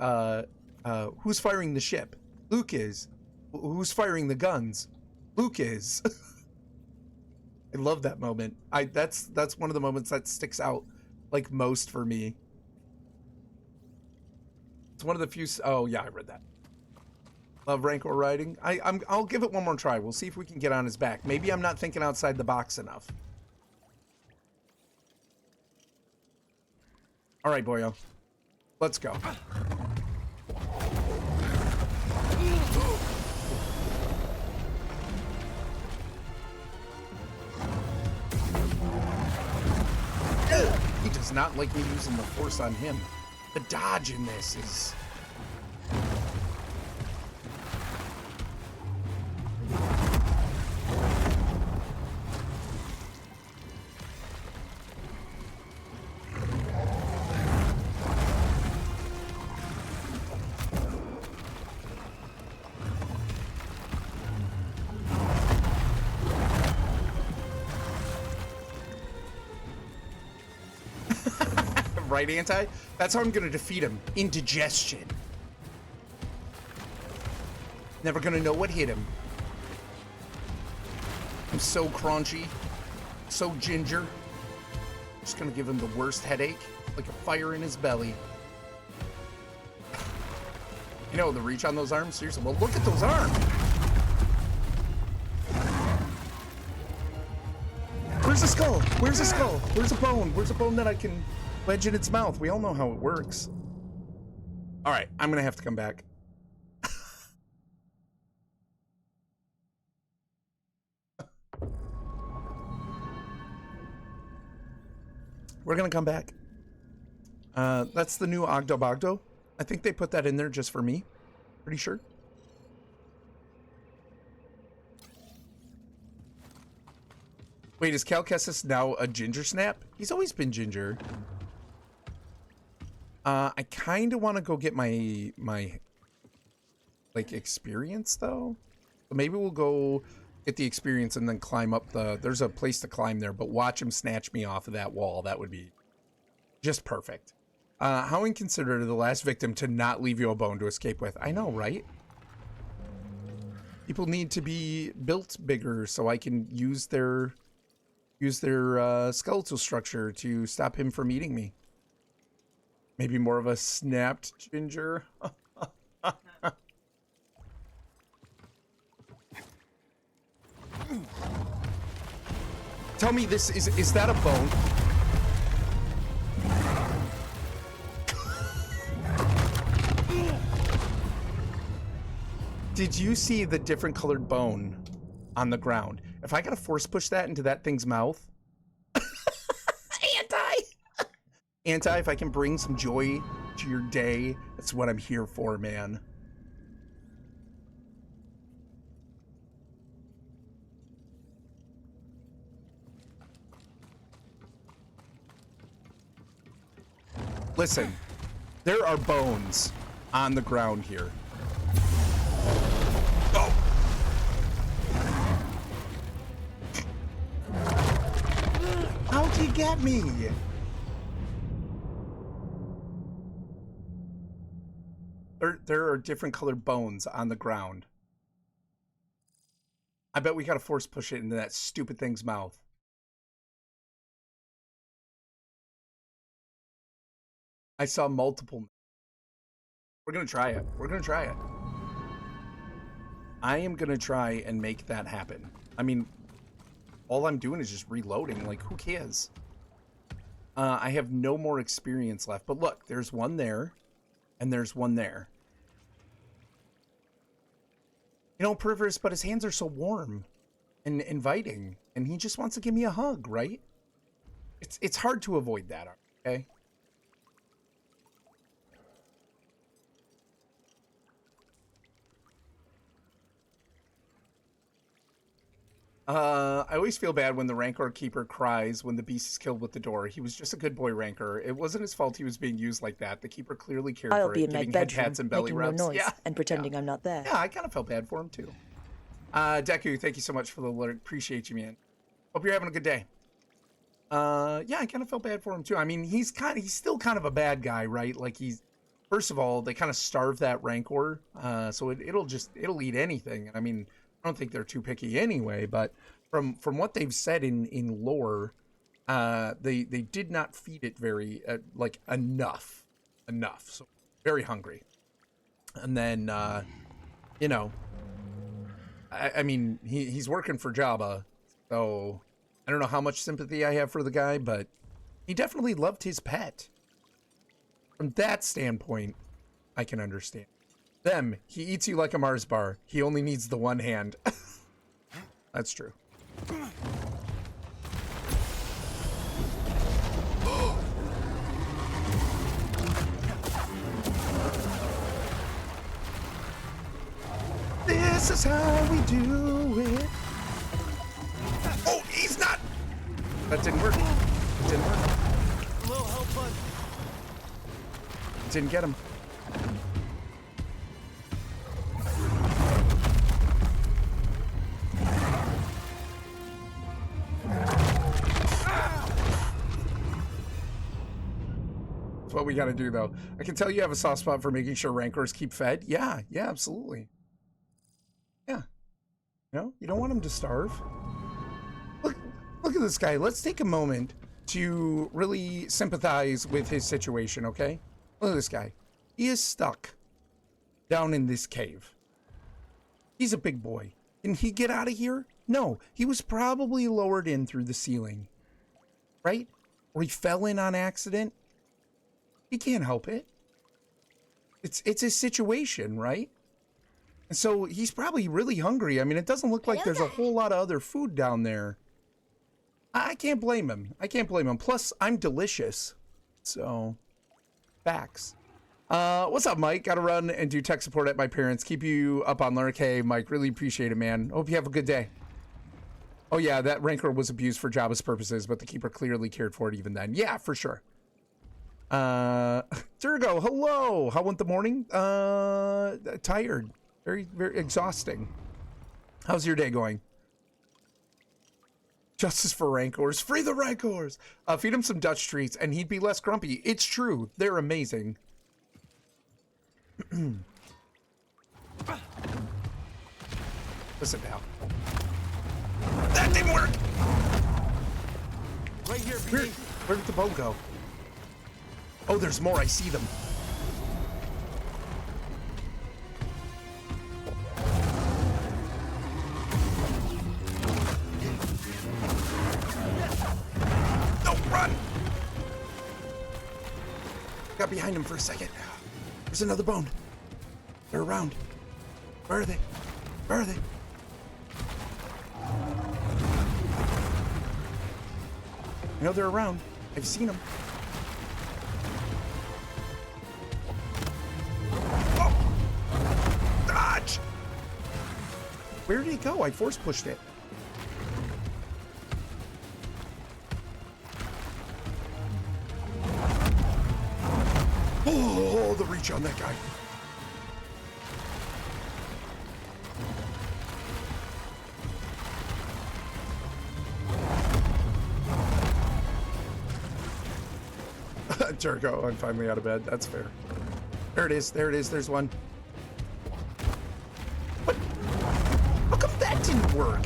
who's firing the ship? Luke is. Who's firing the guns? Luke is. I love that moment. That's one of the moments that sticks out like most for me. It's one of the few. Oh yeah, I read that. Love Rancor riding. I'll give it one more try. We'll see if we can get on his back. Maybe I'm not thinking outside the box enough. All right, boyo. Let's go. He does not like me using the force on him. The dodge in this is... Right, Anti? That's how I'm gonna defeat him. Indigestion. Never gonna know what hit him. I'm so crunchy. So ginger. Just gonna give him the worst headache. Like a fire in his belly. You know, the reach on those arms? Seriously, well, look at those arms. Where's the skull? Where's the skull? Where's a bone? Where's a bone that I can... wedge in its mouth? We all know how it works. All right, I'm gonna have to come back. We're gonna come back. That's the new Ogdo Bogdo. I think they put that in there just for me. Pretty sure. Wait, is Cal Kestis now a ginger snap? He's always been ginger. I kind of want to go get my like experience though. So maybe we'll go get the experience and then climb up there's a place to climb there, but watch him snatch me off of that wall. That would be just perfect. How inconsiderate of the last victim to not leave you a bone to escape with. I know, right? People need to be built bigger so I can use their skeletal structure to stop him from eating me. Maybe more of a snapped ginger. Tell me this is that a bone? Did you see the different colored bone on the ground? If I gotta force push that into that thing's mouth. Anti, if I can bring some joy to your day, that's what I'm here for, man. Listen, there are bones on the ground here. Oh! How'd you get me? There are different colored bones on the ground. I bet we gotta force push it into that stupid thing's mouth. I saw multiple. We're gonna try it. We're gonna try it. I am gonna try and make that happen. I mean, all I'm doing is just reloading. Like, who cares? I have no more experience left. But look, there's one there, and there's one there. You know, Perverse, but his hands are so warm and inviting, and he just wants to give me a hug, right? It's hard to avoid that, okay? I always feel bad when the Rancor Keeper cries when the beast is killed with the door. He was just a good boy, Rancor. It wasn't his fault he was being used like that. The Keeper clearly cared I'll for be it, in my giving head bedroom, pats and belly making no rubs. noise Yeah, and pretending I'm not there. yeah, I kind of felt bad for him too. Deku, thank you so much for the alert. Appreciate you, man. Hope you're having a good day. Yeah, I kind of felt bad for him too. I mean, he's still kind of a bad guy, right? Like first of all, they kind of starve that Rancor, so it'll eat anything. I mean, I don't think they're too picky anyway, but from what they've said in lore, they did not feed it very like enough, so very hungry. And then you know, I mean, he's working for Jabba, so I don't know how much sympathy I have for the guy, but he definitely loved his pet. From that standpoint, I can understand. He eats you like a Mars bar. He only needs the one hand. That's true. This is how we do it. Oh, he's not. That didn't work. It didn't work. Little help, bud. Didn't get him. That's what we got to do, though. I can tell you have a soft spot for making sure Rancors keep fed. Yeah, absolutely. Yeah. You know, you don't want them to starve. Look at this guy. Let's take a moment to really sympathize with his situation, okay? Look at this guy. He is stuck down in this cave. He's a big boy. Can he get out of here? No, he was probably lowered in through the ceiling, right? Or he fell in on accident. He can't help it. It's his situation, right? And so he's probably really hungry. I mean, it doesn't look like there's a whole lot of other food down there. I can't blame him. I can't blame him. Plus, I'm delicious. So, facts. What's up, Mike? Gotta run and do tech support at my parents. Keep you up on Lurk. Hey, Mike, really appreciate it, man. Hope you have a good day. Oh, yeah, that Rancor was abused for Jabba's purposes, but the Keeper clearly cared for it even then. Yeah, for sure. Durgo, hello. How went the morning? Tired. Very, very exhausting. How's your day going? Justice for Rancors. Free the Rancors! Feed him some Dutch treats and he'd be less grumpy. It's true. They're amazing. Listen now. That didn't work! Right here, BD. Where did the bow go? Oh, there's more. I see them. No, run! Got behind him for a second. There's another bone. They're around. Where are they? Where are they? I know they're around. I've seen them. Oh! Dodge! Where did he go? I force pushed it. Oh, the reach on that guy. Jericho, I'm finally out of bed. That's fair. There it is. There it is. There's one. What? How come that didn't work?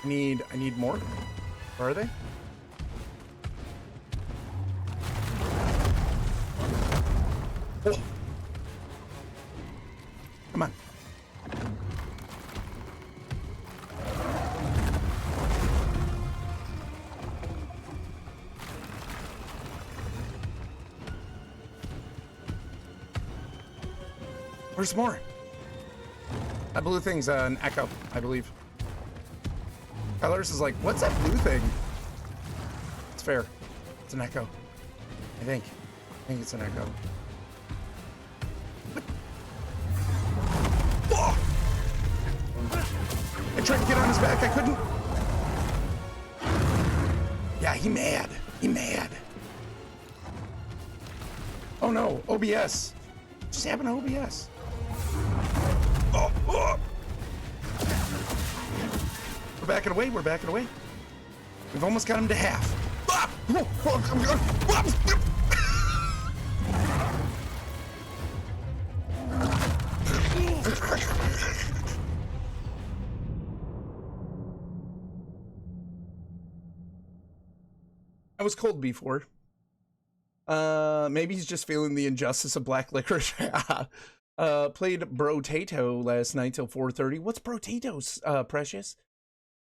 I need more. Where are they? Oh. Come on. Where's more? That blue thing's an echo, I believe. Colors is like, what's that blue thing? It's fair. It's an echo. I think it's an echo. What? I tried to get on his back. I couldn't. Yeah, he mad. He mad. Oh no, OBS. Just happened to OBS. Oh. We're backing away. We're backing away. We've almost got him to half. I was cold before. Maybe he's just feeling the injustice of black licorice. Played Brotato last night till 4:30. What's Brotatoes, Precious?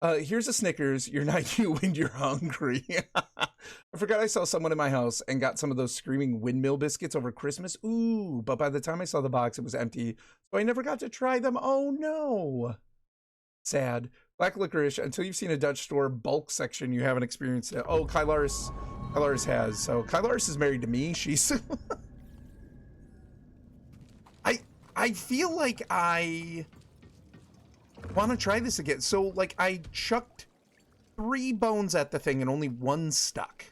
Here's a Snickers. You're not you when you're hungry. I forgot I saw someone in my house and got some of those screaming windmill biscuits over Christmas. Ooh, but by the time I saw the box, it was empty. So I never got to try them. Oh no. Sad. Black licorice, until you've seen a Dutch store bulk section, you haven't experienced it. Oh, Kylaris has. So Kylaris is married to me. She's... I feel like I want to try this again. So, like, I chucked 3 bones at the thing and only 1 stuck.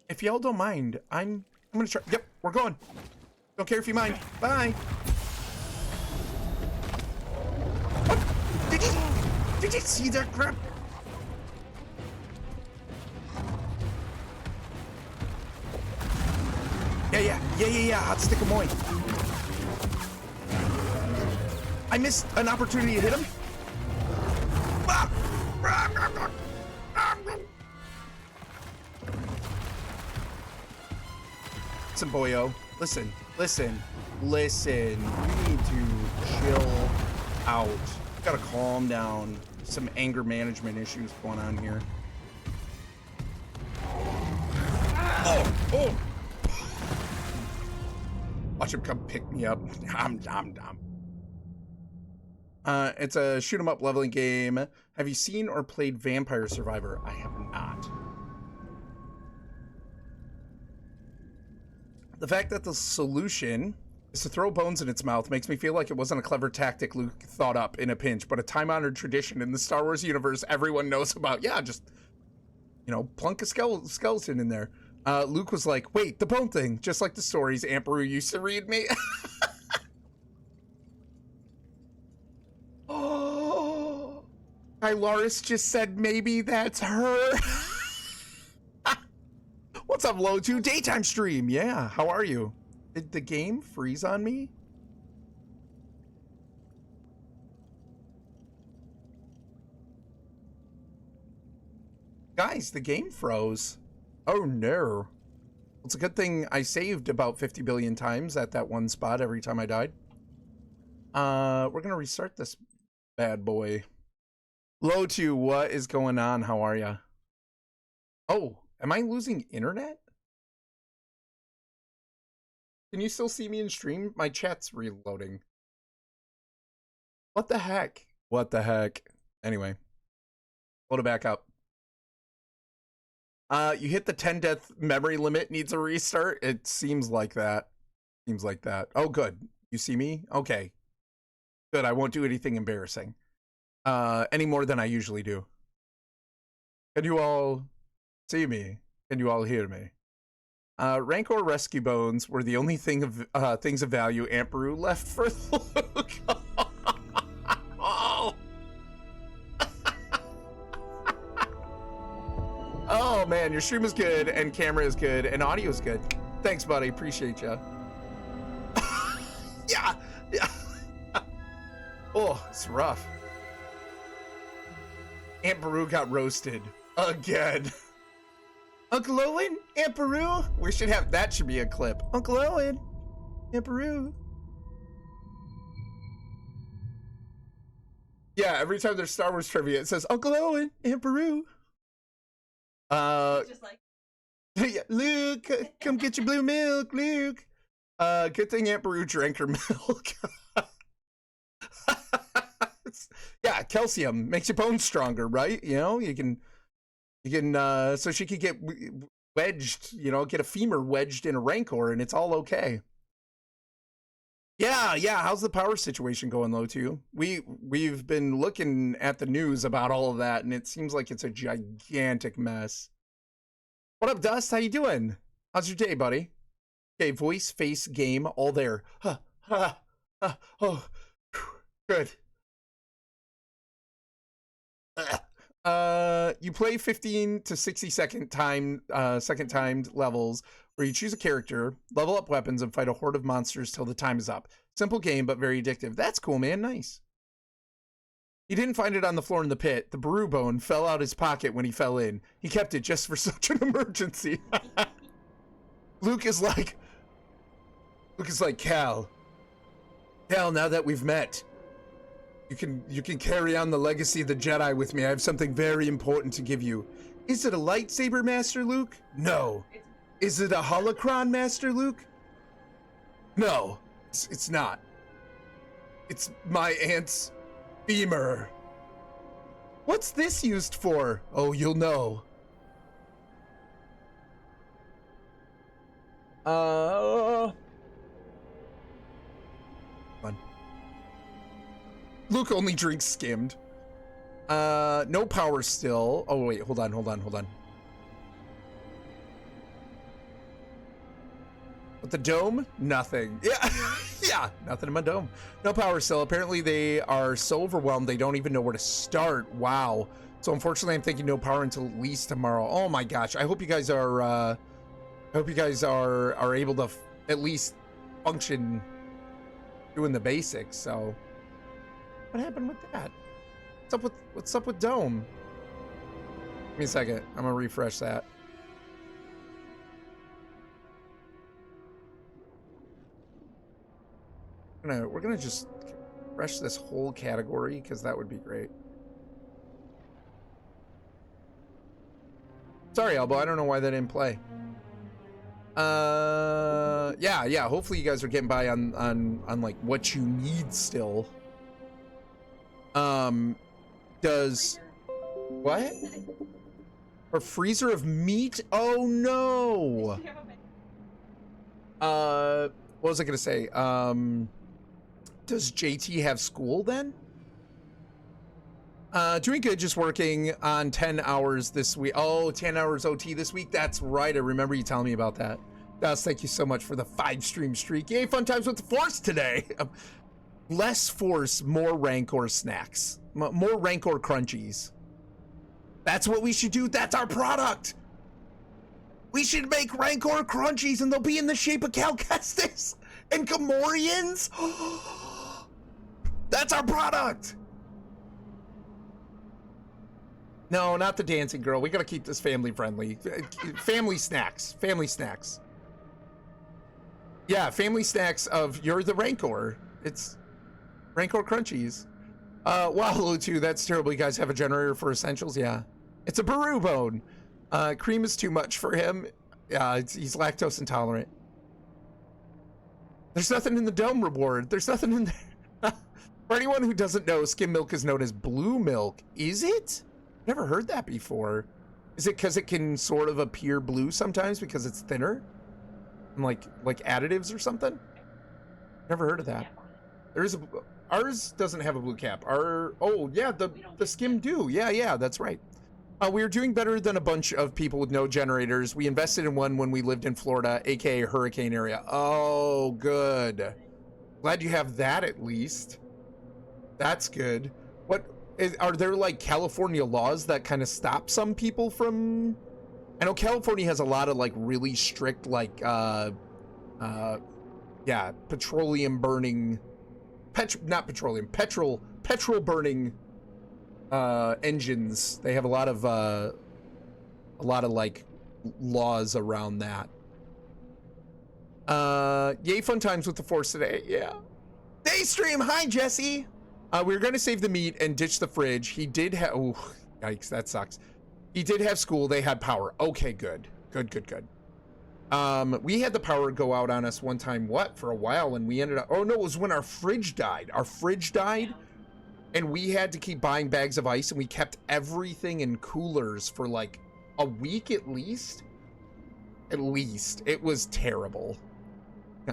If y'all don't mind, I'm gonna try. Yep, we're going. Don't care if you mind. Bye. Oh, did you see that crap? Yeah. Hot stick of Moy. I missed an opportunity to hit him. Listen, boyo. Listen. You need to chill out. You gotta calm down. Some anger management issues going on here. Oh! Watch him come pick me up. I'm dumb. It's a shoot 'em up leveling game. Have you seen or played Vampire Survivor? I have not. The fact that the solution is to throw bones in its mouth makes me feel like it wasn't a clever tactic Luke thought up in a pinch, but a time-honored tradition in the Star Wars universe everyone knows about. Yeah, just, plunk a skeleton in there. Luke was like, wait, the bone thing, just like the stories Aunt Beru used to read me. Oh, Kylaris just said maybe that's her. What's up, Lo2? Daytime stream. Yeah, how are you? Did the game freeze on me? Guys, the game froze. Oh no. It's a good thing I saved about 50 billion times at that one spot every time I died. We're gonna restart this bad boy. Lo2, what is going on? How are ya? Oh, am I losing internet? Can you still see me in stream? My chat's reloading. What the heck? What the heck? Anyway. Load it back up. You hit the 10 death memory limit, needs a restart. It seems like that. Oh, good. You see me? Okay. Good, I won't do anything embarrassing. Any more than I usually do. Can you all see me? Can you all hear me? Rancor rescue bones were the only things of value Aunt Beru left for Luke. Oh. Oh man, your stream is good and camera is good and audio is good. Thanks, buddy. Appreciate you. Yeah. Oh, it's rough. Aunt Beru got roasted again. Uncle Owen, Aunt Beru. We should have that. Should be a clip. Uncle Owen, Aunt Beru. Yeah, every time there's Star Wars trivia, it says Uncle Owen, Aunt Beru. Just like, yeah, Luke, come get your blue milk, Luke. Good thing Aunt Beru drank her milk. Yeah, calcium makes your bones stronger, right? You know, you can, so she could get wedged, you know, get a femur wedged in a Rancor, and it's all okay. Yeah. How's the power situation going, low too? We've been looking at the news about all of that, and it seems like it's a gigantic mess. What up, Dust? How you doing? How's your day, buddy? Okay, voice, face, game, all there. Oh, good. You play 15 to 60 second timed levels where you choose a character, level up weapons, and fight a horde of monsters till the time is up. Simple game, but very addictive. That's cool, man. Nice. He didn't find it on the floor in the pit. The Beru bone fell out his pocket when he fell in. He kept it just for such an emergency. Luke is like, Cal, now that we've met, you can carry on the legacy of the Jedi with me. I have something very important to give you. Is it a lightsaber, Master Luke? No. Is it a holocron, Master Luke? No, it's not. It's my aunt's femur. What's this used for? Oh, you'll know. Fun. Luke only drinks skimmed. No power still. Oh wait, hold on. With the dome, nothing. Yeah, nothing in my dome. No power still. Apparently they are so overwhelmed they don't even know where to start. Wow. So unfortunately, I'm thinking no power until at least tomorrow. Oh my gosh. I hope you guys are. Able to at least function doing the basics. So, what happened with that? What's up with dome? Give me a second. I'm gonna refresh that. We're gonna just refresh this whole category because that would be great. Sorry, Elbow. I don't know why that didn't play. Yeah. Hopefully you guys are getting by on like what you need still. Does what? A freezer of meat? Oh no. What was I gonna say? Does JT have school then? Doing good, just working on 10 hours this week. Oh, 10 hours OT this week. That's right. I remember you telling me about that. Das, thank you so much for the 5-stream streak. Yay, fun times with the Force today. Less Force, more Rancor snacks. More Rancor crunchies. That's what we should do. That's our product. We should make Rancor crunchies and they'll be in the shape of Cal Kestis and Gamorreans. That's our product. No, not the dancing girl. We gotta keep this family friendly. Family snacks. Yeah, family snacks of you're the Rancor. It's Rancor crunchies. Wow, Lutu, that's terrible. You guys have a generator for essentials? Yeah. It's a Beru bone. Cream is too much for him. Yeah, he's lactose intolerant. There's nothing in the dome reward. There's nothing in there. For anyone who doesn't know, skim milk is known as blue milk. Is it? Never heard that before. Is it because it can sort of appear blue sometimes because it's thinner? And like additives or something? Never heard of that. There's ours doesn't have a blue cap. Oh yeah, the skim do. Yeah, that's right. We were doing better than a bunch of people with no generators. We invested in one when we lived in Florida, aka hurricane area. Oh, good. Glad you have that at least. That's good. Are there like California laws that kind of stop some people from? I know California has a lot of like really strict like petroleum burning, petrol burning engines. They have a lot of like laws around that. Yay, fun times with the Force today. Yeah. Daystream, hi Jesse. We were gonna save the meat and ditch the fridge. He did have, oh, yikes, that sucks. He did have school, they had power. Okay, good. Good. We had the power go out on us one time, for a while, and we ended up, oh no, it was when our fridge died. Our fridge died, and we had to keep buying bags of ice, and we kept everything in coolers for like a week at least. At least. It was terrible.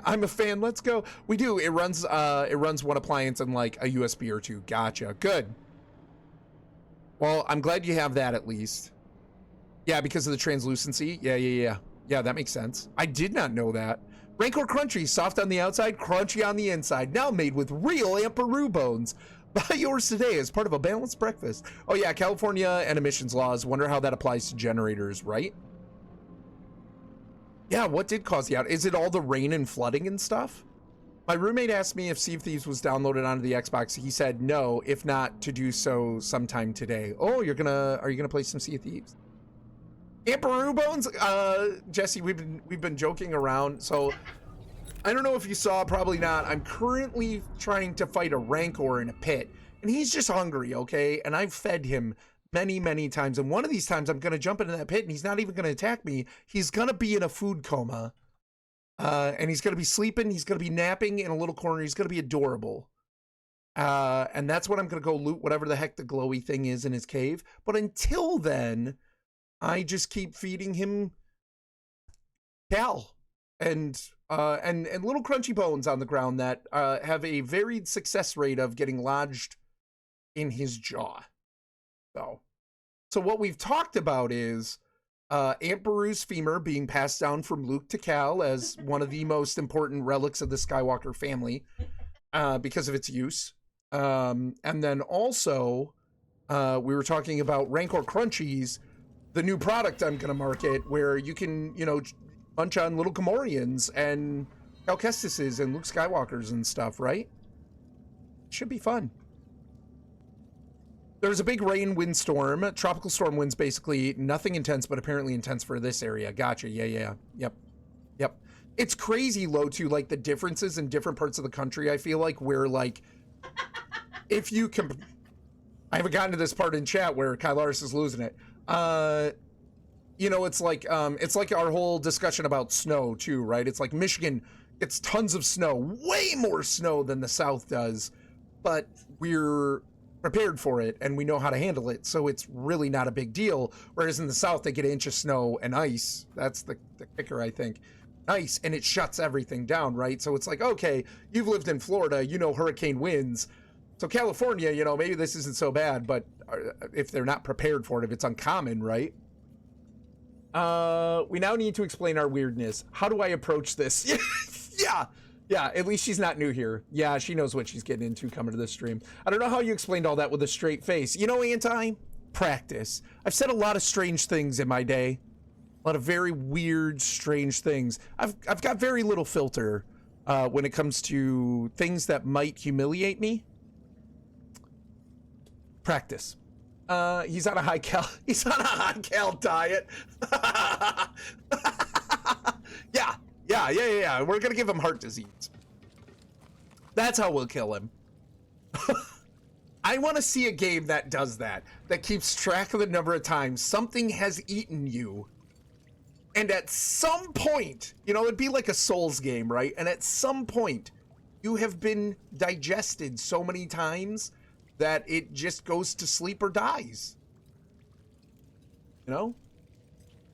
I'm a fan, let's go. We do, it runs one appliance and like a USB or two. Gotcha, good. Well, I'm glad you have that at least. Yeah, because of the translucency. Yeah, that makes sense. I did not know that. Rancor Crunchy, soft on the outside, crunchy on the inside. Now made with real Amperu bones. Buy yours today as part of a balanced breakfast. Oh yeah, California and emissions laws. Wonder how that applies to generators, right? Yeah, what did cause the out? Is it all the rain and flooding and stuff? My roommate asked me if Sea of Thieves was downloaded onto the Xbox. He said no, if not, to do so sometime today. Oh, are you gonna play some Sea of Thieves? Amperu bones? Jesse, we've been joking around. So I don't know if you saw, probably not. I'm currently trying to fight a Rancor in a pit, and he's just hungry, okay? And I've fed him many times, and one of these times I'm gonna jump into that pit and he's not even gonna attack me. He's gonna be in a food coma, and he's gonna be sleeping, he's gonna be napping in a little corner, he's gonna be adorable, and that's when I'm gonna go loot whatever the heck the glowy thing is in his cave. But until then, I just keep feeding him Cal and little crunchy bones on the ground that have a varied success rate of getting lodged in his jaw. So what we've talked about is Amperu's femur being passed down from Luke to Cal as one of the most important relics of the Skywalker family because of its use. And then also we were talking about Rancor Crunchies, the new product I'm going to market, where you can, munch on little Gamorreans and Cal Kestises and Luke Skywalkers and stuff, right? Should be fun. There was a big rain windstorm, tropical storm winds, basically nothing intense, but apparently intense for this area. Gotcha. Yeah. Yep. It's crazy low too, like the differences in different parts of the country. I feel like where like, if you can, I haven't gotten to this part in chat where Kylaris is losing it. It's like our whole discussion about snow too, right? It's like Michigan gets tons of snow, way more snow than the South does, but we're prepared for it and we know how to handle it, so it's really not a big deal. Whereas in the South, they get an inch of snow and ice. That's the kicker, I think. Ice, and it shuts everything down, right? So it's like, okay, you've lived in Florida, hurricane winds. So California, maybe this isn't so bad, but if they're not prepared for it, if it's uncommon, right? We now need to explain our weirdness. How do I approach this? Yeah, at least she's not new here. Yeah, she knows what she's getting into coming to this stream. I don't know how you explained all that with a straight face. Anti? Practice. I've said a lot of strange things in my day. A lot of very weird, strange things. I've got very little filter when it comes to things that might humiliate me. Practice. He's on a high cal diet. Yeah. We're gonna give him heart disease. That's how we'll kill him. I want to see a game that does that keeps track of the number of times something has eaten you. And at some point, it'd be like a Souls game, right? And at some point, you have been digested so many times that it just goes to sleep or dies.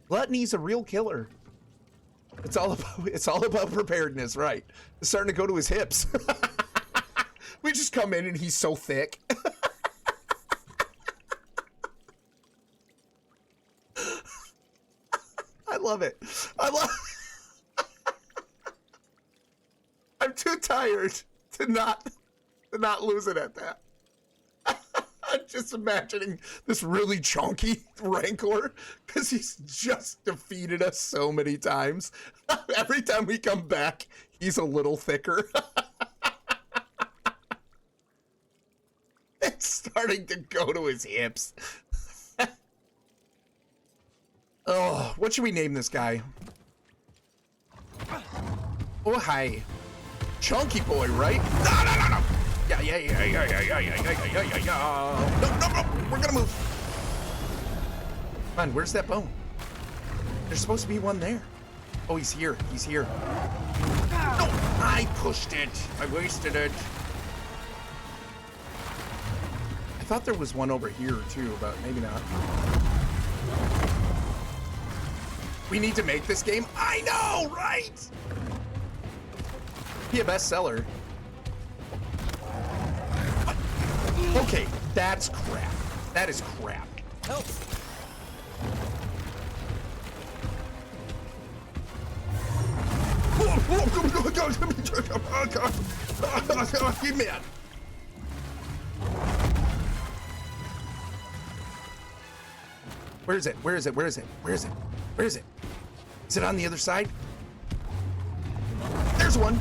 Gluttony's a real killer. It's all about preparedness, right? It's starting to go to his hips. We just come in and he's so thick. love it. I love. I'm too tired to not lose it at that. I'm just imagining this really chunky Rancor because he's just defeated us so many times. Every time we come back, he's a little thicker. It's starting to go to his hips. Oh, what should we name this guy? Oh, hi. Chunky boy, right? No. Yeah. No. We're gonna move. Come on, where's that bone? There's supposed to be one there. Oh, he's here. No, I pushed it. I wasted it. I thought there was one over here too, but maybe not. We need to make this game. I know, right? Be a bestseller. Okay, that's crap. That is crap. Help! Give me that. Where is it? Is it on the other side? There's one.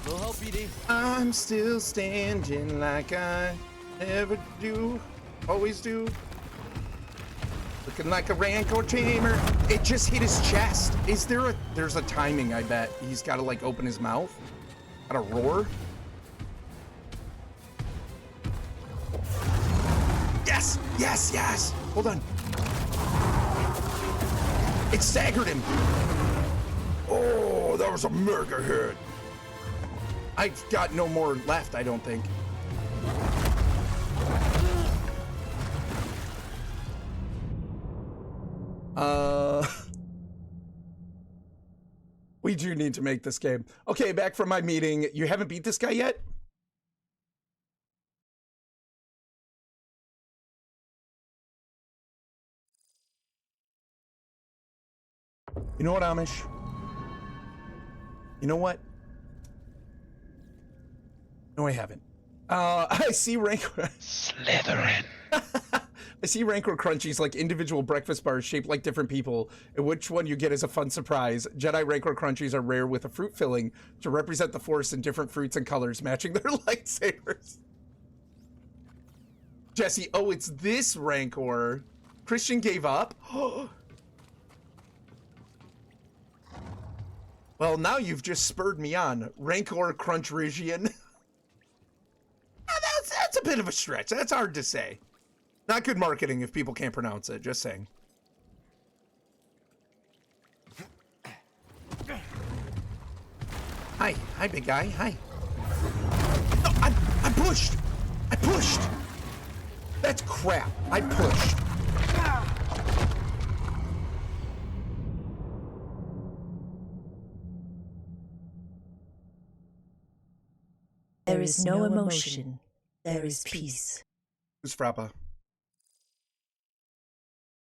We'll help, BD. I'm still standing like I never do, always do. Looking like a Rancor tamer. It just hit his chest. There's a timing, I bet. He's got to like open his mouth. Gotta roar. Yes. Hold on. It staggered him. Oh, that was a mega hit. I've got no more left, I don't think. We do need to make this game. Okay, back from my meeting. You haven't beat this guy yet? You know what, Amish? You know what? No, I haven't. I see Rancor. Slytherin. I see Rancor Crunchies like individual breakfast bars shaped like different people, and which one you get is a fun surprise. Jedi Rancor Crunchies are rare with a fruit filling to represent the Force in different fruits and colors, matching their lightsabers. Jesse, oh, it's this Rancor. Christian gave up? Well, now you've just spurred me on. Rancor Crunchrigian. That's a bit of a stretch. That's hard to say. Not good marketing if people can't pronounce it. Just saying. Hi, big guy. Hi. No, I pushed. That's crap. I pushed. There is no emotion. There is peace. Who's Frappa?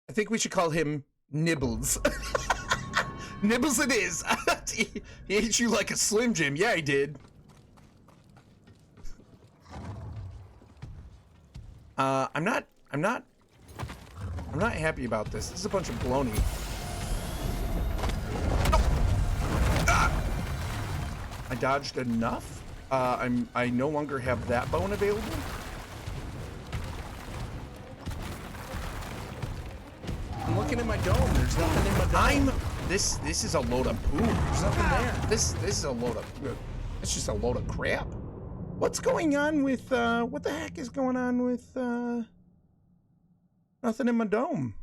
I think we should call him Nibbles. Nibbles it is. He ate you like a Slim Jim. Yeah, he did. I'm not happy about this. This is a bunch of baloney. No. Ah! I dodged enough. I no longer have that bone available. I'm looking at my dome. There's nothing in my dome. This is a load of poo. There's nothing there. This is a load of. It's just a load of crap. What's going on with what the heck is going on with nothing in my dome?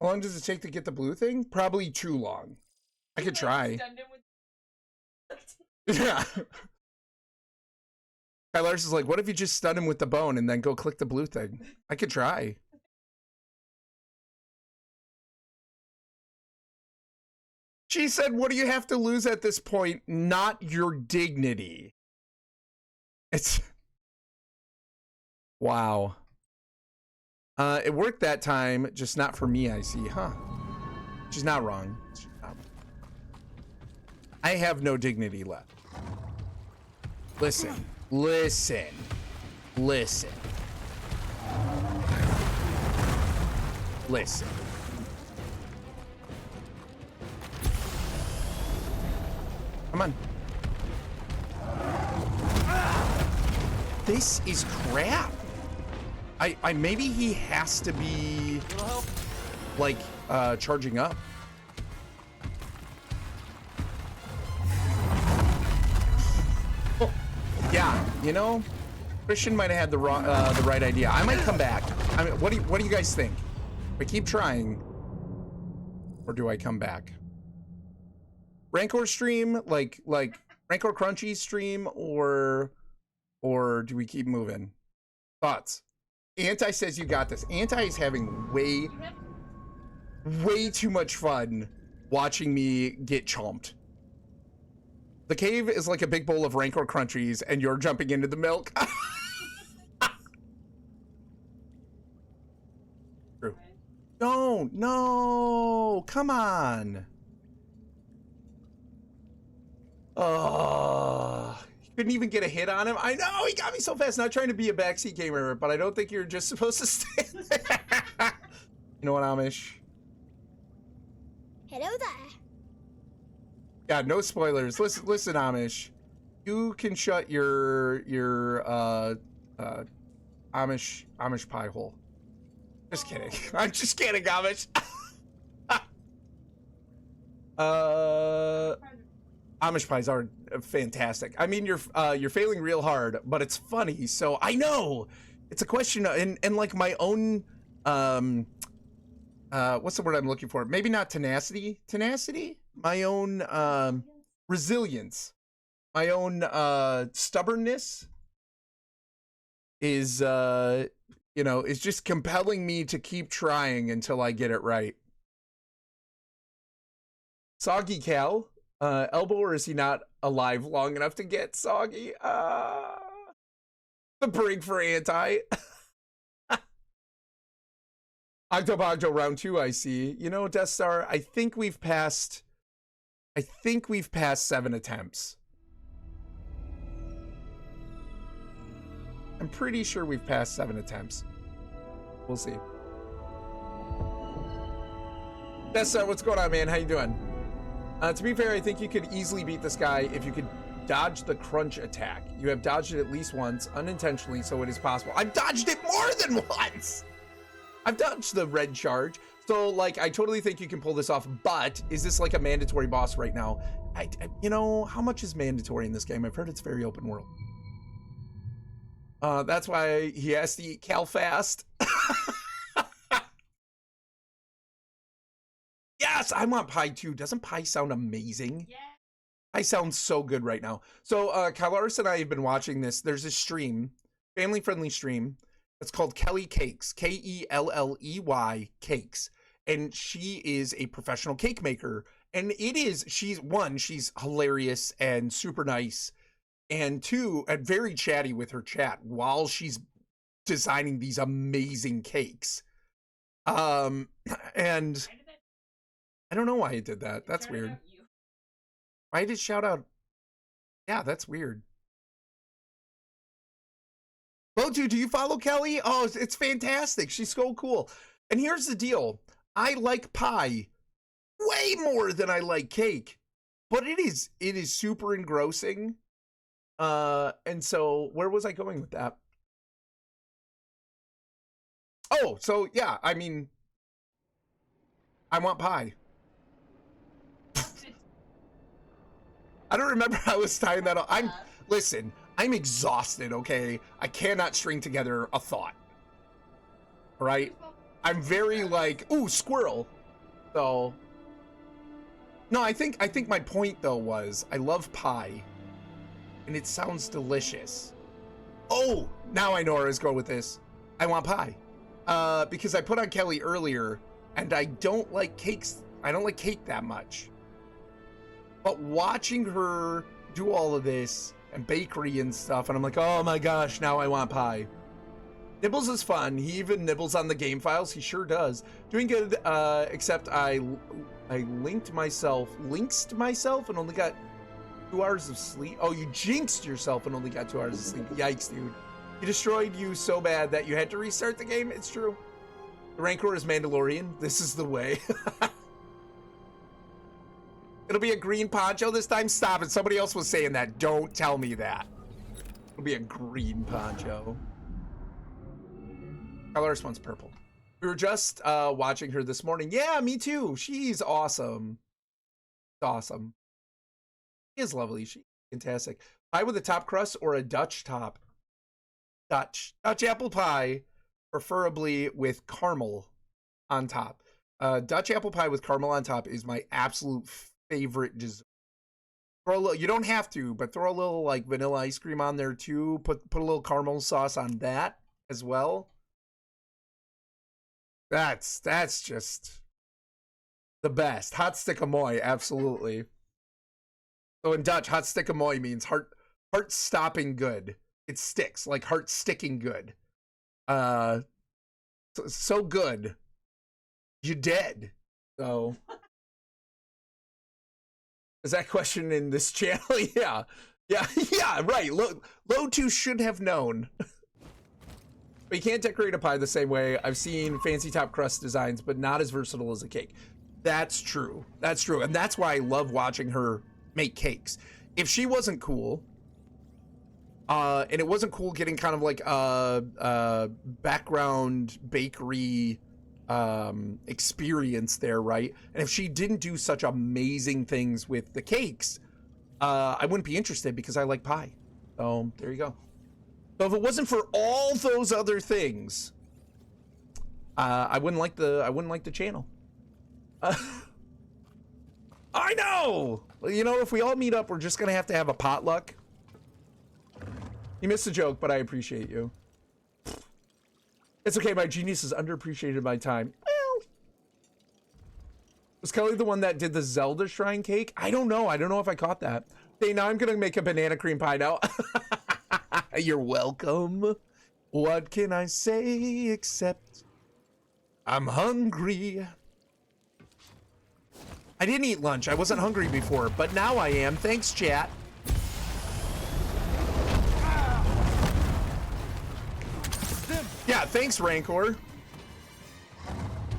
How long does it take to get the blue thing? Probably too long. I could try. Yeah. Lars is like, what if you just stun him with the bone and then go click the blue thing? I could try. She said, what do you have to lose at this point? Not your dignity. It's... Wow. It worked that time, just not for me, I see. Huh. She's not wrong. She's not wrong. I have no dignity left. Listen. Listen. Listen. Listen. Come on. This is crap. I maybe he has to be like charging up. Oh, yeah, you know, Christian might have had the right idea. I might come back. I mean, what do you guys think? I keep trying, or do I come back? Rancor stream, like Rancor Crunchy stream, or do we keep moving? Thoughts? Anti says you got this. Anti is having way too much fun watching me get chomped. The cave is like a big bowl of Rancor Crunchies, and you're jumping into the milk. True. Don't. No. Come on. Oh, you couldn't even get a hit on him. I know, he got me so fast. Not trying to be a backseat gamer, but I don't think you're just supposed to stand there. You know what, Amish? Hello there. God, no spoilers. Listen, Amish. You can shut your Amish pie hole. Just kidding. I'm just kidding, Amish. Amish pies are fantastic. I mean, you're failing real hard, but it's funny. So I know it's a question of, and like my own what's the word I'm looking for? Maybe not tenacity. My own resilience. My own stubbornness is you know, is just compelling me to keep trying until I get it right. Soggy Cal. Elbow, or is he not alive long enough to get soggy? The break for Anti. Octobogdo round 2, I see. You know, Death Star, I think we've passed 7 attempts. I'm pretty sure we've passed 7 attempts. We'll see. Death Star, what's going on, man? How you doing? To be fair, I think you could easily beat this guy if you could dodge the crunch attack. You have dodged it at least once, unintentionally, so it is possible. I've dodged it more than once! I've dodged the red charge. So, like, I totally think you can pull this off, but is this like a mandatory boss right now? You know, how much is mandatory in this game? I've heard it's very open world. That's why he has to eat Cal fast. Yes, I want pie too. Doesn't pie sound amazing? Yeah. Pie sounds so good right now. So, Kylaris and I have been watching this. There's a stream, family-friendly stream. It's called Kelly Cakes, K-E-L-L-E-Y Cakes. And she is a professional cake maker. And she's hilarious and super nice. And 2, and very chatty with her chat while she's designing these amazing cakes. And I don't know why he did that. That's weird. Why did it shout out? Yeah, that's weird. Botu, do you follow Kelly? Oh, it's fantastic. She's so cool. And here's the deal. I like pie way more than I like cake, but it is super engrossing. And so where was I going with that? Oh, so yeah, I mean, I want pie. I don't remember how I was tying that up. Listen, I'm exhausted, okay? I cannot string together a thought. All right? I'm very like, ooh, squirrel. So, no, I think my point though was I love pie and it sounds delicious. Oh, now I know where I was going with this. I want pie. Because I put on Kelly earlier and I don't like cakes. I don't like cake that much. But watching her do all of this and bakery and stuff, and I'm like, oh my gosh, now I want pie. Nibbles is fun. He even nibbles on the game files. He sure does. Doing good, except I linked myself and only got 2 hours of sleep. Oh, you jinxed yourself and only got 2 hours of sleep. Yikes, dude. He destroyed you so bad that you had to restart the game. It's true. The Rancor is Mandalorian. This is the way. It'll be a green poncho this time. Stop it. Somebody else was saying that. Don't tell me that. It'll be a green poncho. Colorist wants purple. We were just watching her this morning. Yeah, me too. She's awesome. Awesome. She is lovely. She's fantastic. Pie with a top crust or a Dutch top? Dutch apple pie, preferably with caramel on top. Dutch apple pie with caramel on top is my absolute favorite dessert. Throw a little, you don't have to, but throw a little like vanilla ice cream on there too. Put a little caramel sauce on that as well. That's just the best. Hot stick amoy, absolutely. So in Dutch, hot stick amoy means heart stopping good. It sticks, like heart sticking good. So good. You're dead. So is that question in this channel? Yeah, right. Low2 should have known. But you can't decorate a pie the same way. I've seen fancy top crust designs, but not as versatile as a cake. That's true. That's true. And that's why I love watching her make cakes. If she wasn't cool, and it wasn't cool getting kind of like a background bakery experience there, right? And if she didn't do such amazing things with the cakes, I wouldn't be interested because I like pie. So there you go. So if it wasn't for all those other things, I wouldn't like the channel. I know. You know, if we all meet up, we're just gonna have to have a potluck. You missed the joke, but I appreciate you. It's okay. My genius is underappreciated by time. Well, was Kelly the one that did the Zelda shrine cake? I don't know. I don't know if I caught that. Okay, now I'm gonna make a banana cream pie now. You're welcome. What can I say except I'm hungry? I didn't eat lunch. I wasn't hungry before, but now I am. Thanks, chat. Yeah, thanks, Rancor.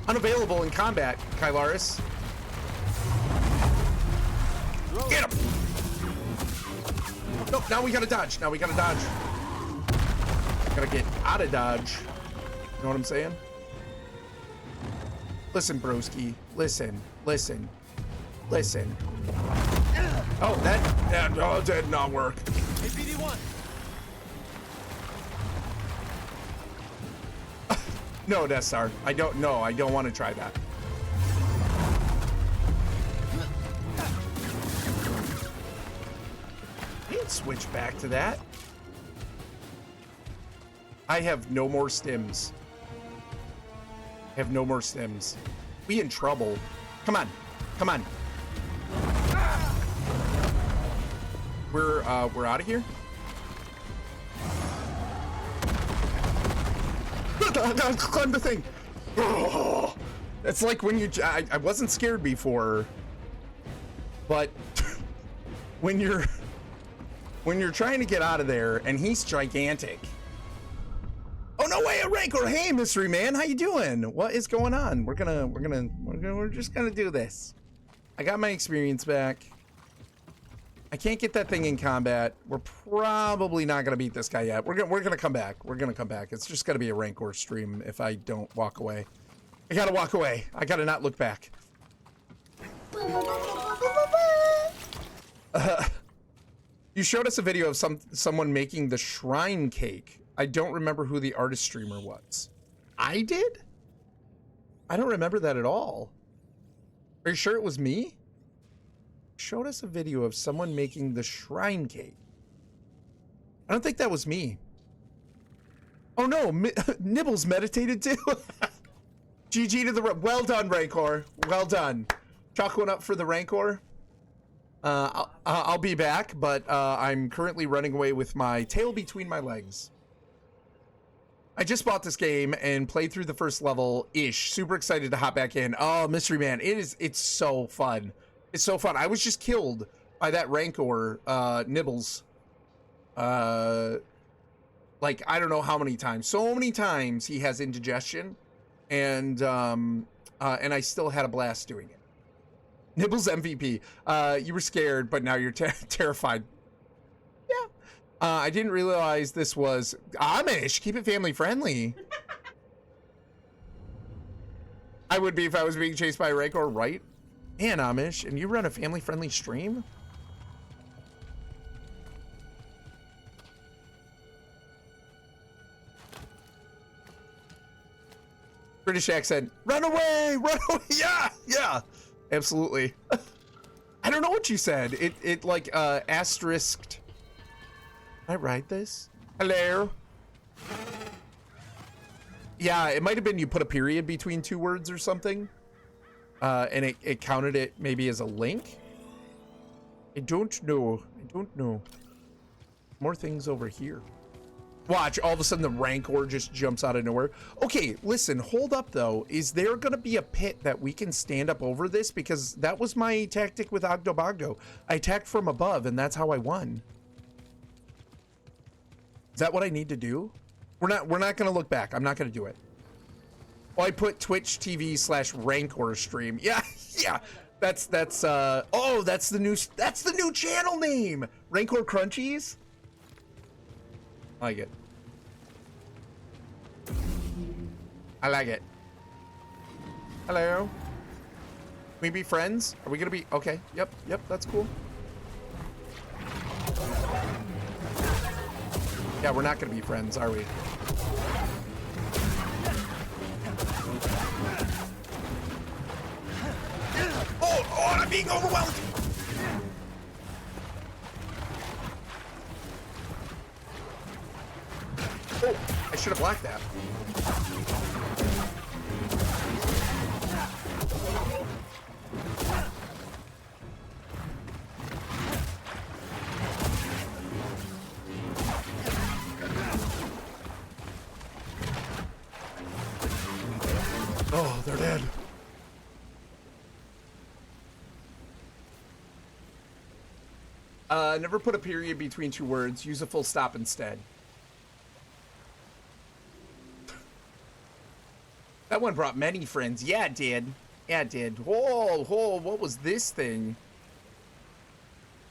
Unavailable in combat, Kylaris. Get him! Nope, now we gotta dodge. Now we gotta dodge. Gotta get out of dodge. You know what I'm saying? Listen, broski. Listen. Listen. Listen. Oh, that did not work. Hey, PD1. No, Death Star. I don't want to try that. I didn't switch back to that. I have no more stims. I have no more stims. We in trouble. Come on. Come on. We're out of here. Climb the thing. Oh, it's like when you I wasn't scared before, but when you're trying to get out of there and he's gigantic. Oh no way, a Rancor. Hey, mystery man, how you doing? What is going on? We're just gonna do this. I got my experience back. I can't get that thing in combat. We're probably not gonna beat this guy yet. We're gonna come back. We're gonna come back. It's just gonna be a Rancor stream if I don't walk away. I gotta walk away. I gotta not look back. You showed us a video of someone making the shrine cake. I don't remember who the artist streamer was. I did? I don't remember that at all. Are you sure it was me? Showed us a video of someone making the shrine cake. I don't think that was me. Oh no, Nibbles meditated too. GG to the well done, Rancor. Well done. Chalk one up for the Rancor. I'll be back, but I'm currently running away with my tail between my legs. I just bought this game and played through the first level ish. Super excited to hop back in. Oh, Mystery Man, it's so fun. It's so fun. I was just killed by that Rancor, Nibbles. Like I don't know how many times. So many times he has indigestion, and I still had a blast doing it. Nibbles MVP. You were scared, but now you're terrified. Yeah. I didn't realize this was Amish. Keep it family friendly. I would be if I was being chased by a Rancor, right? Man, Amish, and you run a family friendly stream? British accent. Run away! Run away! Yeah! Yeah! Absolutely. I don't know what you said. It like asterisked. Can I ride this? Hello? Yeah, it might have been you put a period between two words or something. And it counted it maybe as a link? I don't know. I don't know. More things over here. Watch, all of a sudden the Rancor just jumps out of nowhere. Okay, listen, hold up though. Is there gonna be a pit that we can stand up over this? Because that was my tactic with Ogdo Bogdo. I attacked from above and that's how I won. Is that what I need to do? We're not gonna look back. I'm not gonna do it. Oh, I put Twitch TV/Rancor stream. Yeah, yeah. That's oh, that's the new channel name. Rancor Crunchies. I like it. I like it. Hello. Can we be friends? Are we gonna be okay? Yep, that's cool. Yeah, we're not gonna be friends, are we? Oh, I'm being overwhelmed. Oh, I should have blocked that. Oh, they're dead. Never put a period between two words. Use a full stop instead. That one brought many friends. Yeah, it did. Yeah, it did. Whoa, whoa, what was this thing?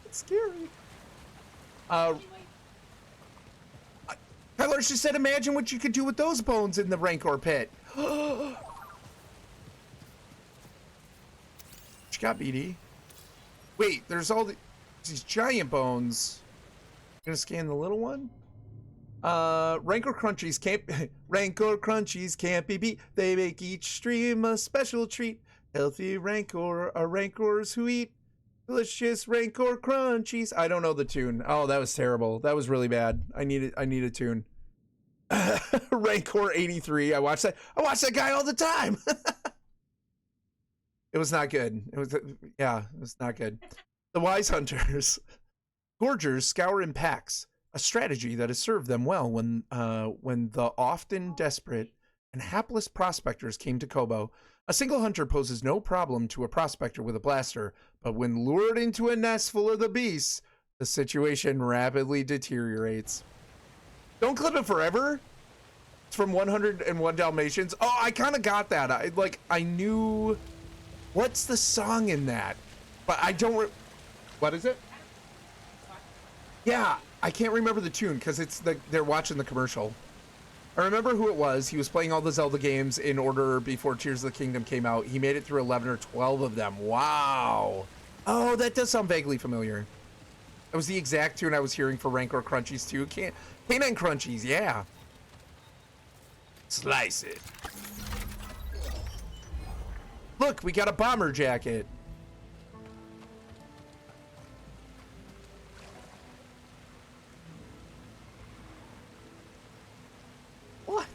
It's scary. Tyler just said, imagine what you could do with those bones in the Rancor pit. What you got, BD? Wait, there's all these giant bones. Gonna scan the little one? Rancor Crunchies can't be beat. They make each stream a special treat. Healthy Rancor are Rancors who eat delicious Rancor Crunchies. I don't know the tune. Oh, that was terrible. That was really bad. I need a tune. Rancor 83. I watch that guy all the time. It was not good. It was not good. The wise hunters. Gorgers scour in packs. A strategy that has served them well when the often desperate and hapless prospectors came to Kobo. A single hunter poses no problem to a prospector with a blaster, but when lured into a nest full of the beasts, the situation rapidly deteriorates. Don't clip it forever. It's from 101 Dalmatians. Oh, I kind of got that. I knew what's the song in that, but I don't. What is it? Yeah. I can't remember the tune because they're watching the commercial. I remember who it was. He was playing all the Zelda games in order before Tears of the Kingdom came out. He made it through 11 or 12 of them. Wow. Oh, that does sound vaguely familiar. That was the exact tune I was hearing for Rancor Crunchies too. Canine Crunchies, yeah. Slice it. Look, we got a bomber jacket. What?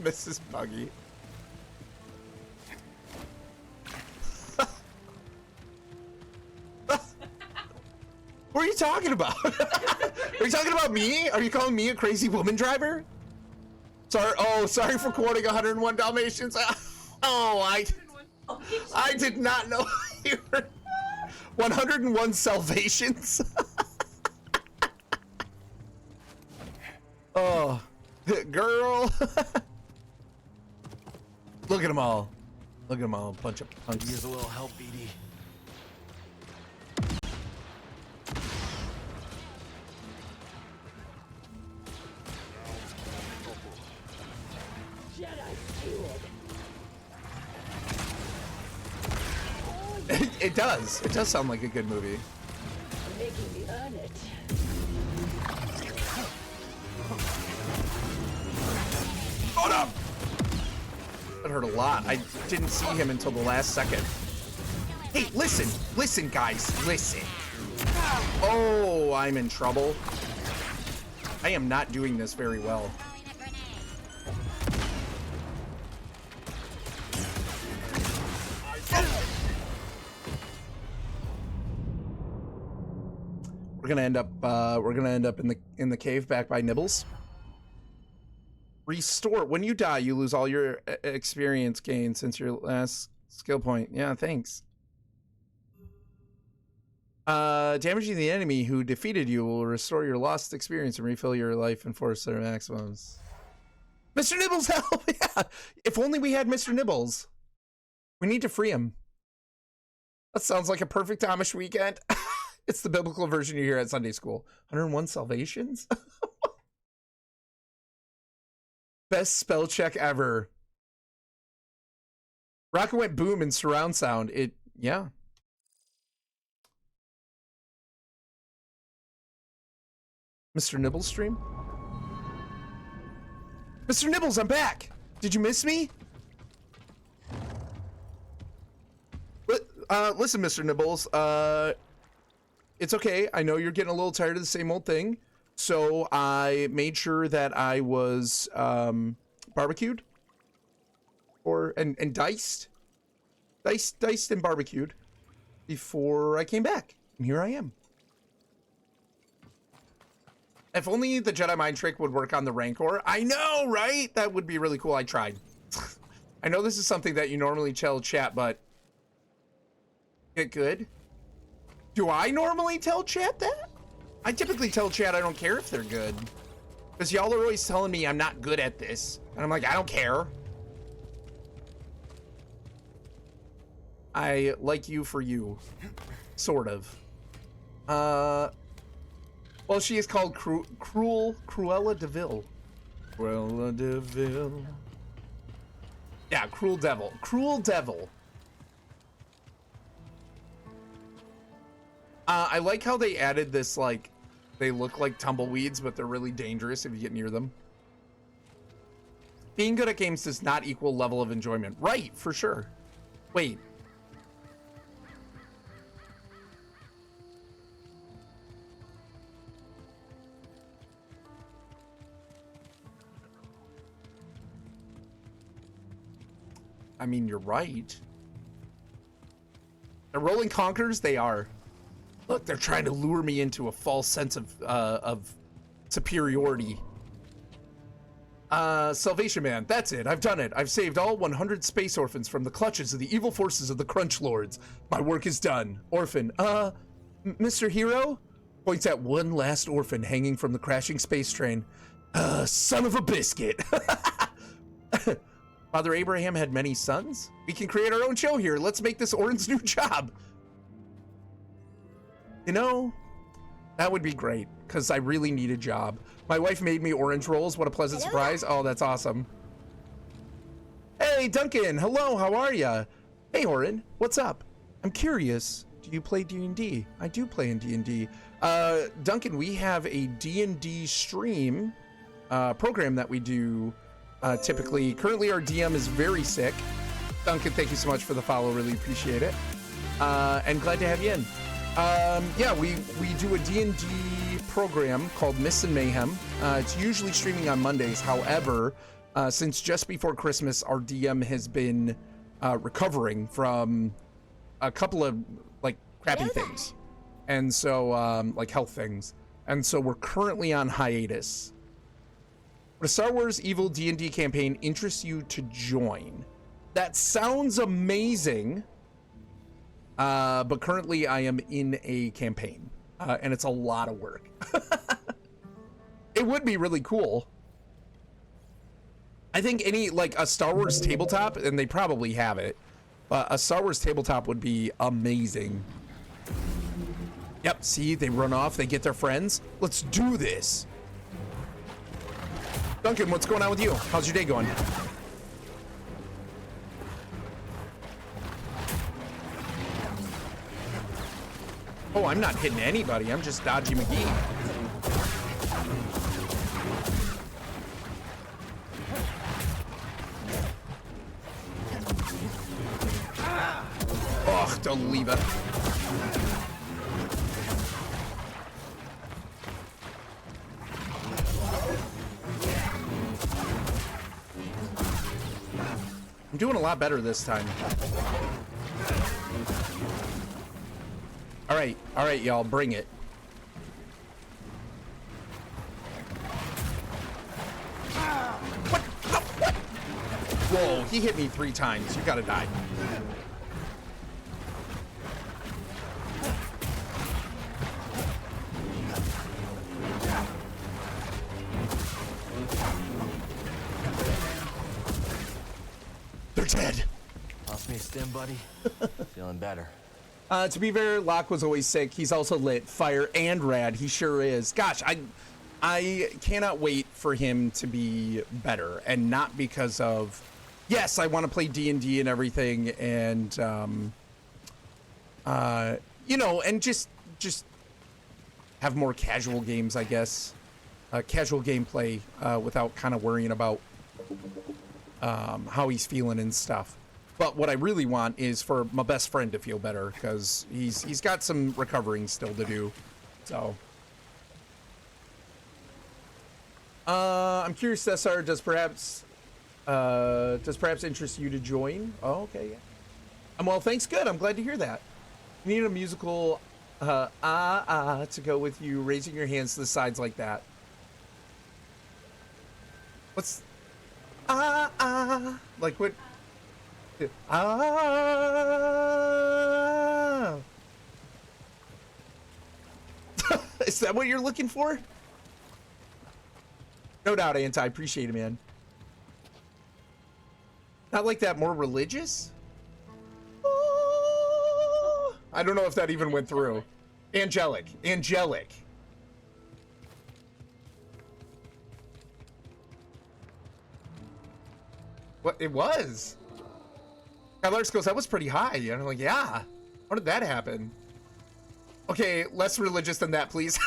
Mrs. Buggy. What are you talking about? Are you talking about me? Are you calling me a crazy woman driver? Sorry. Oh, sorry for quoting 101 Dalmatians. Oh, I did not know you were 101 Salvations. Oh, girl. Look at them all. Look at them all. A bunch of punks. Use a little help, BD. It does. It does sound like a good movie. Making me earn it. Oh no! That hurt a lot. I didn't see him until the last second. Hey, listen! Listen, guys. Listen. Oh, I'm in trouble. I am not doing this very well. We're gonna end up in the cave back by Nibbles. Restore. When you die, you lose all your experience gain since your last skill point. Yeah, thanks. Damaging the enemy who defeated you will restore your lost experience and refill your life and force their maximums. Mr. Nibbles, help! Yeah, if only we had Mr. Nibbles. We need to free him. That sounds like a perfect Amish weekend. It's the biblical version you hear at Sunday school. 101 Salvations? Best spell check ever. Rocket went boom in surround sound. Yeah. Mr. Nibbles stream? Mr. Nibbles, I'm back! Did you miss me? Listen, Mr. Nibbles, it's okay. I know you're getting a little tired of the same old thing. So I made sure that I was barbecued and diced and barbecued before I came back. And here I am. If only the Jedi mind trick would work on the Rancor. I know, right? That would be really cool. I tried. I know this is something that you normally tell chat, but get good. Do I normally tell chat that? I typically tell chat I don't care if they're good. Because y'all are always telling me I'm not good at this. And I'm like, I don't care. I like you for you. Sort of. Well, she is called Cruella de Vil. Cruella de Vil. Yeah, Cruel Devil. Cruel Devil. I like how they added this, like, they look like tumbleweeds, but they're really dangerous if you get near them. Being good at games does not equal level of enjoyment. Right, for sure. Wait. I mean, you're right. The Rolling Conquerors, they are. Look, they're trying to lure me into a false sense of superiority. Salvation Man, that's it. I've done it. I've saved all 100 space orphans from the clutches of the evil forces of the Crunch Lords. My work is done. Orphan, Mr. Hero? Points at one last orphan hanging from the crashing space train. Son of a biscuit. Father Abraham had many sons. We can create our own show here. Let's make this Orrinn's new job. You know, that would be great, because I really need a job. My wife made me orange rolls. What a pleasant surprise. Oh, that's awesome. Hey, Duncan. Hello, how are ya? Hey, Orrinn. What's up? I'm curious. Do you play D&D? I do play in D&D. Duncan, we have a D&D stream program that we do typically. Currently, our DM is very sick. Duncan, thank you so much for the follow. Really appreciate it. And glad to have you in. Yeah, we do a D&D program called Myths and Mayhem. It's usually streaming on Mondays. However, since just before Christmas, our DM has been recovering from a couple of like crappy things. And so, like health things. And so we're currently on hiatus. Would a Star Wars Evil D&D campaign interest you to join? That sounds amazing. But currently I am in a campaign. And it's a lot of work. It would be really cool. I think any, like, a Star Wars tabletop, and they probably have it, but a Star Wars tabletop would be amazing. Yep, see, they run off, they get their friends. Let's do this. Duncan, what's going on with you? How's your day going? Oh, I'm not hitting anybody. I'm just dodging McGee. Oh, don't leave it. I'm doing a lot better this time. All right, y'all, bring it. What? What? Whoa, he hit me 3 times. You gotta die. They're dead. Lost me a stim, buddy. Feeling better. To be fair, Locke was always sick. He's also lit, fire, and rad. He sure is. Gosh, I cannot wait for him to be better, and not because of, yes, I want to play D&D and everything, and you know, and just have more casual games, I guess, casual gameplay without kind of worrying about how he's feeling and stuff. But what I really want is for my best friend to feel better, because he's got some recovering still to do. So I'm curious, SR, does perhaps interest you to join? Oh, okay, yeah. Well, thanks. Good. I'm glad to hear that. You need a musical to go with you raising your hands to the sides like that. What's like what? Is that what you're looking for? No doubt, Anti. Appreciate it, man. Not like that, more religious? I don't know if that even went through. Angelic. What? It was. Lars goes, that was pretty high. And I'm like, yeah. How did that happen? Okay, less religious than that, please.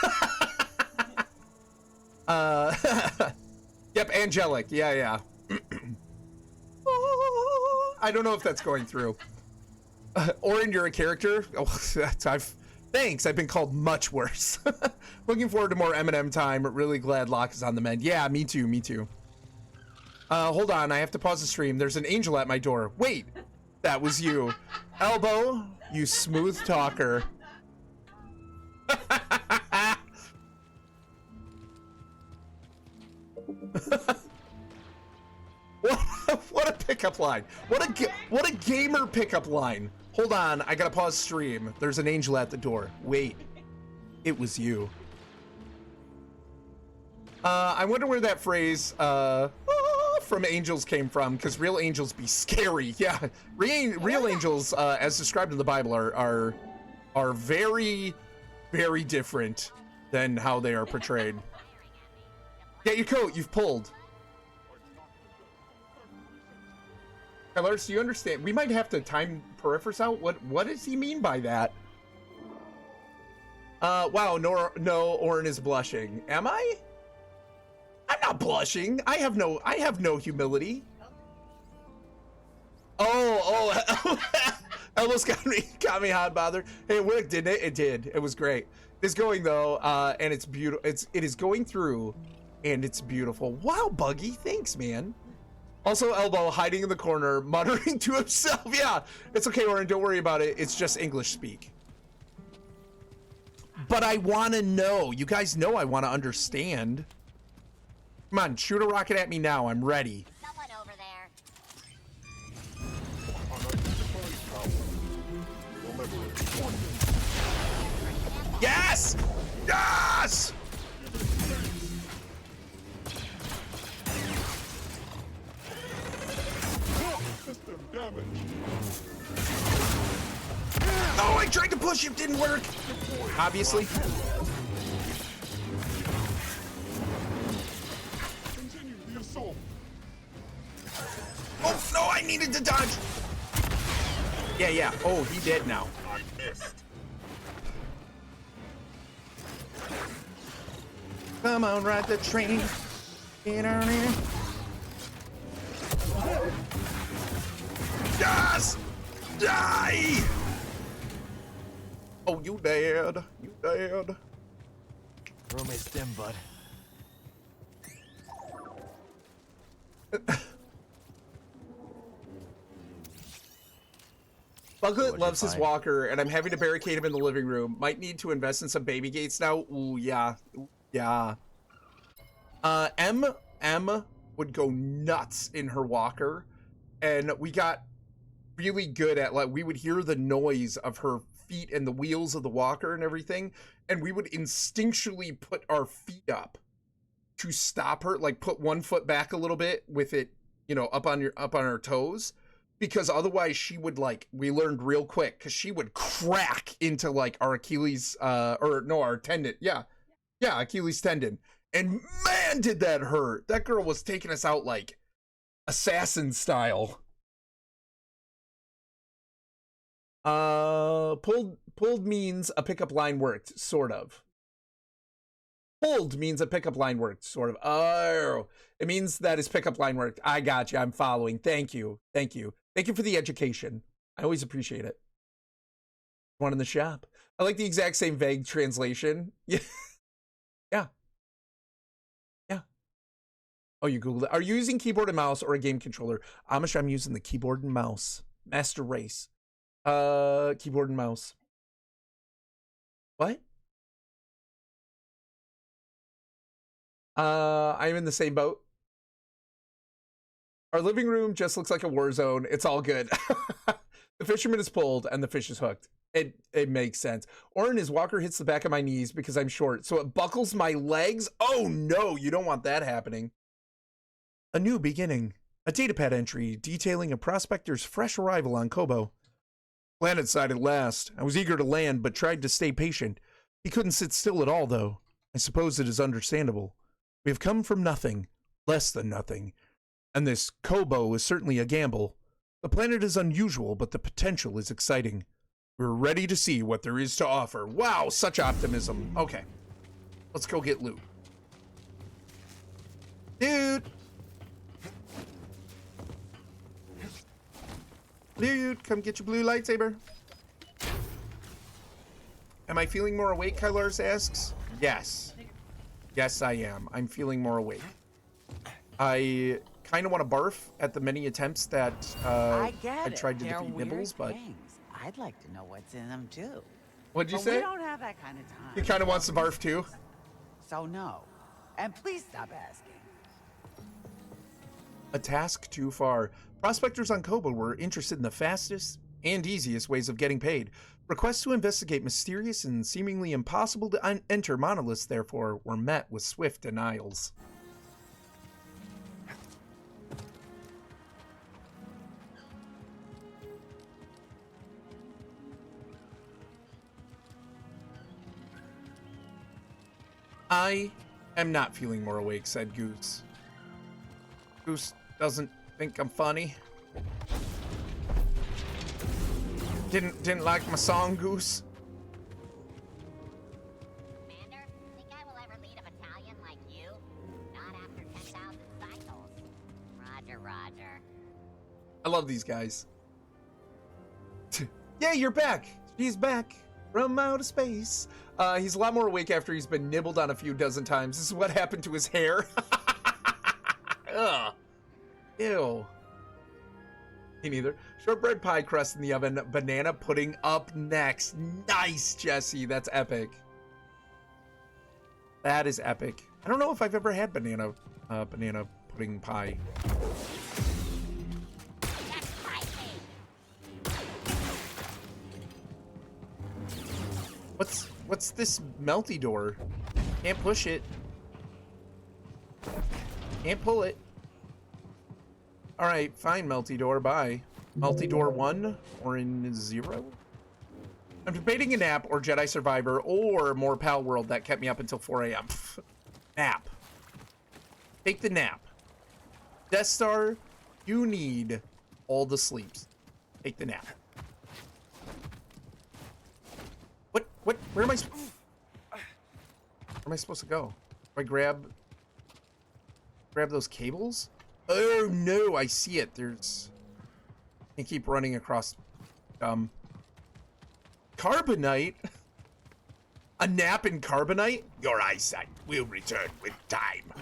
Yep, angelic. Yeah. I don't know if that's going through. Orrinn, you're a character? Oh, thanks. I've been called much worse. Looking forward to more Eminem time. Really glad Locke is on the mend. Yeah, me too. Hold on. I have to pause the stream. There's an angel at my door. Wait. That was you. Elbow, you smooth talker. What a pickup line. What a gamer pickup line. Hold on, I gotta pause stream. There's an angel at the door. Wait. It was you. I wonder where that phrase from angels came from, because real angels be scary. Yeah, real angels, as described in the Bible, are very, very different than how they are portrayed. Get your coat, you've pulled. Lars, do you understand? We might have to time Periphers out. What does he mean by that? Wow, no, Orrinn is blushing. Am I? I'm not blushing. I have no humility. Oh, Elbows got me hot bothered. Hey, it worked, didn't it? It did. It was great. It's going though, and it's beautiful. It is going through, and it's beautiful. Wow, Buggy, thanks, man. Also, Elbow hiding in the corner, muttering to himself. Yeah, it's okay, Orrinn. Don't worry about it. It's just English speak. but I want to know. You guys know I want to understand. Come on, shoot a rocket at me now. I'm ready. Someone over there. Yes! Yes! Oh, I tried to push it, didn't work. Obviously. Oh, no, I needed to dodge. Yeah. Oh, he dead now. Come on, ride the train. Get on in. Yes! Die! Oh, you dead. You dead. Roommate's dim, bud. Bucket loves his walker, and I'm having to barricade him in the living room. Might need to invest in some baby gates now. Ooh, yeah. Yeah. M would go nuts in her walker, and we got really good at, like, we would hear the noise of her feet and the wheels of the walker and everything, and we would instinctually put our feet up to stop her, like put one foot back a little bit with it, you know, up on her toes, because otherwise she would, like, we learned real quick, because she would crack into, like, our Achilles, our tendon. Yeah, Achilles tendon. And man, did that hurt. That girl was taking us out like assassin style. Pulled means a pickup line worked, sort of. Pulled means a pickup line worked, sort of. Oh, it means that his pickup line worked. I got you. I'm following. Thank you. Thank you for the education. I always appreciate it. One in the shop. I like the exact same vague translation. Yeah. Yeah. Oh, you Googled it. Are you using keyboard and mouse or a game controller? Amish, I'm using the keyboard and mouse. Master Race. Keyboard and mouse. What? I'm in the same boat. Our living room just looks like a war zone. It's all good. The fisherman is pulled and the fish is hooked. It makes sense. Orrinn, his walker hits the back of my knees because I'm short, so it buckles my legs. Oh no, you don't want that happening. A new beginning. A datapad entry detailing a prospector's fresh arrival on Kobo. Planet side at last. I was eager to land, but tried to stay patient. He couldn't sit still at all, though. I suppose it is understandable. We have come from nothing, less than nothing, and this Kobo is certainly a gamble. The planet is unusual, but the potential is exciting. We're ready to see what there is to offer. Wow, such optimism. Okay, let's go get loot. Dude! Dude, come get your blue lightsaber. Am I feeling more awake, Kylars asks. Yes. Yes, I am. I'm feeling more awake. I kind of want to barf at the many attempts that I tried to defeat Nibbles, but... I'd like to know what's in them, too. What'd you But say? we don't have that kind of time. He kind of wants to barf, too. So no. And please stop asking. A task too far. Prospectors on Kobo were interested in the fastest and easiest ways of getting paid. Requests to investigate mysterious and seemingly impossible to enter monoliths, therefore, were met with swift denials. I am not feeling more awake, said Goose. Goose doesn't think I'm funny. Didn't like my song, Goose? Commander, think I will ever lead a battalion like you? Not after 10,000 cycles. Roger, Roger. I love these guys. Yeah, you're back. He's back from outer space. He's a lot more awake after he's been nibbled on a few dozen times. This is what happened to his hair. Ugh. Ew. Me neither. Shortbread pie crust in the oven. Banana pudding up next. Nice, Jesse. That's epic. That is epic. I don't know if I've ever had banana pudding pie. What's this melty door? Can't push it. Can't pull it. All right, fine, melty door. Bye. Melty door 1 or in 0. I'm debating a nap or Jedi Survivor or more Pal World that kept me up until 4 a.m. Nap. Take the nap. Death Star, you need all the sleeps. Take the nap. Where am I supposed to go? Do I grab those cables? Oh no, I see it. There's... I keep running across... Carbonite? A nap in carbonite? Your eyesight will return with time.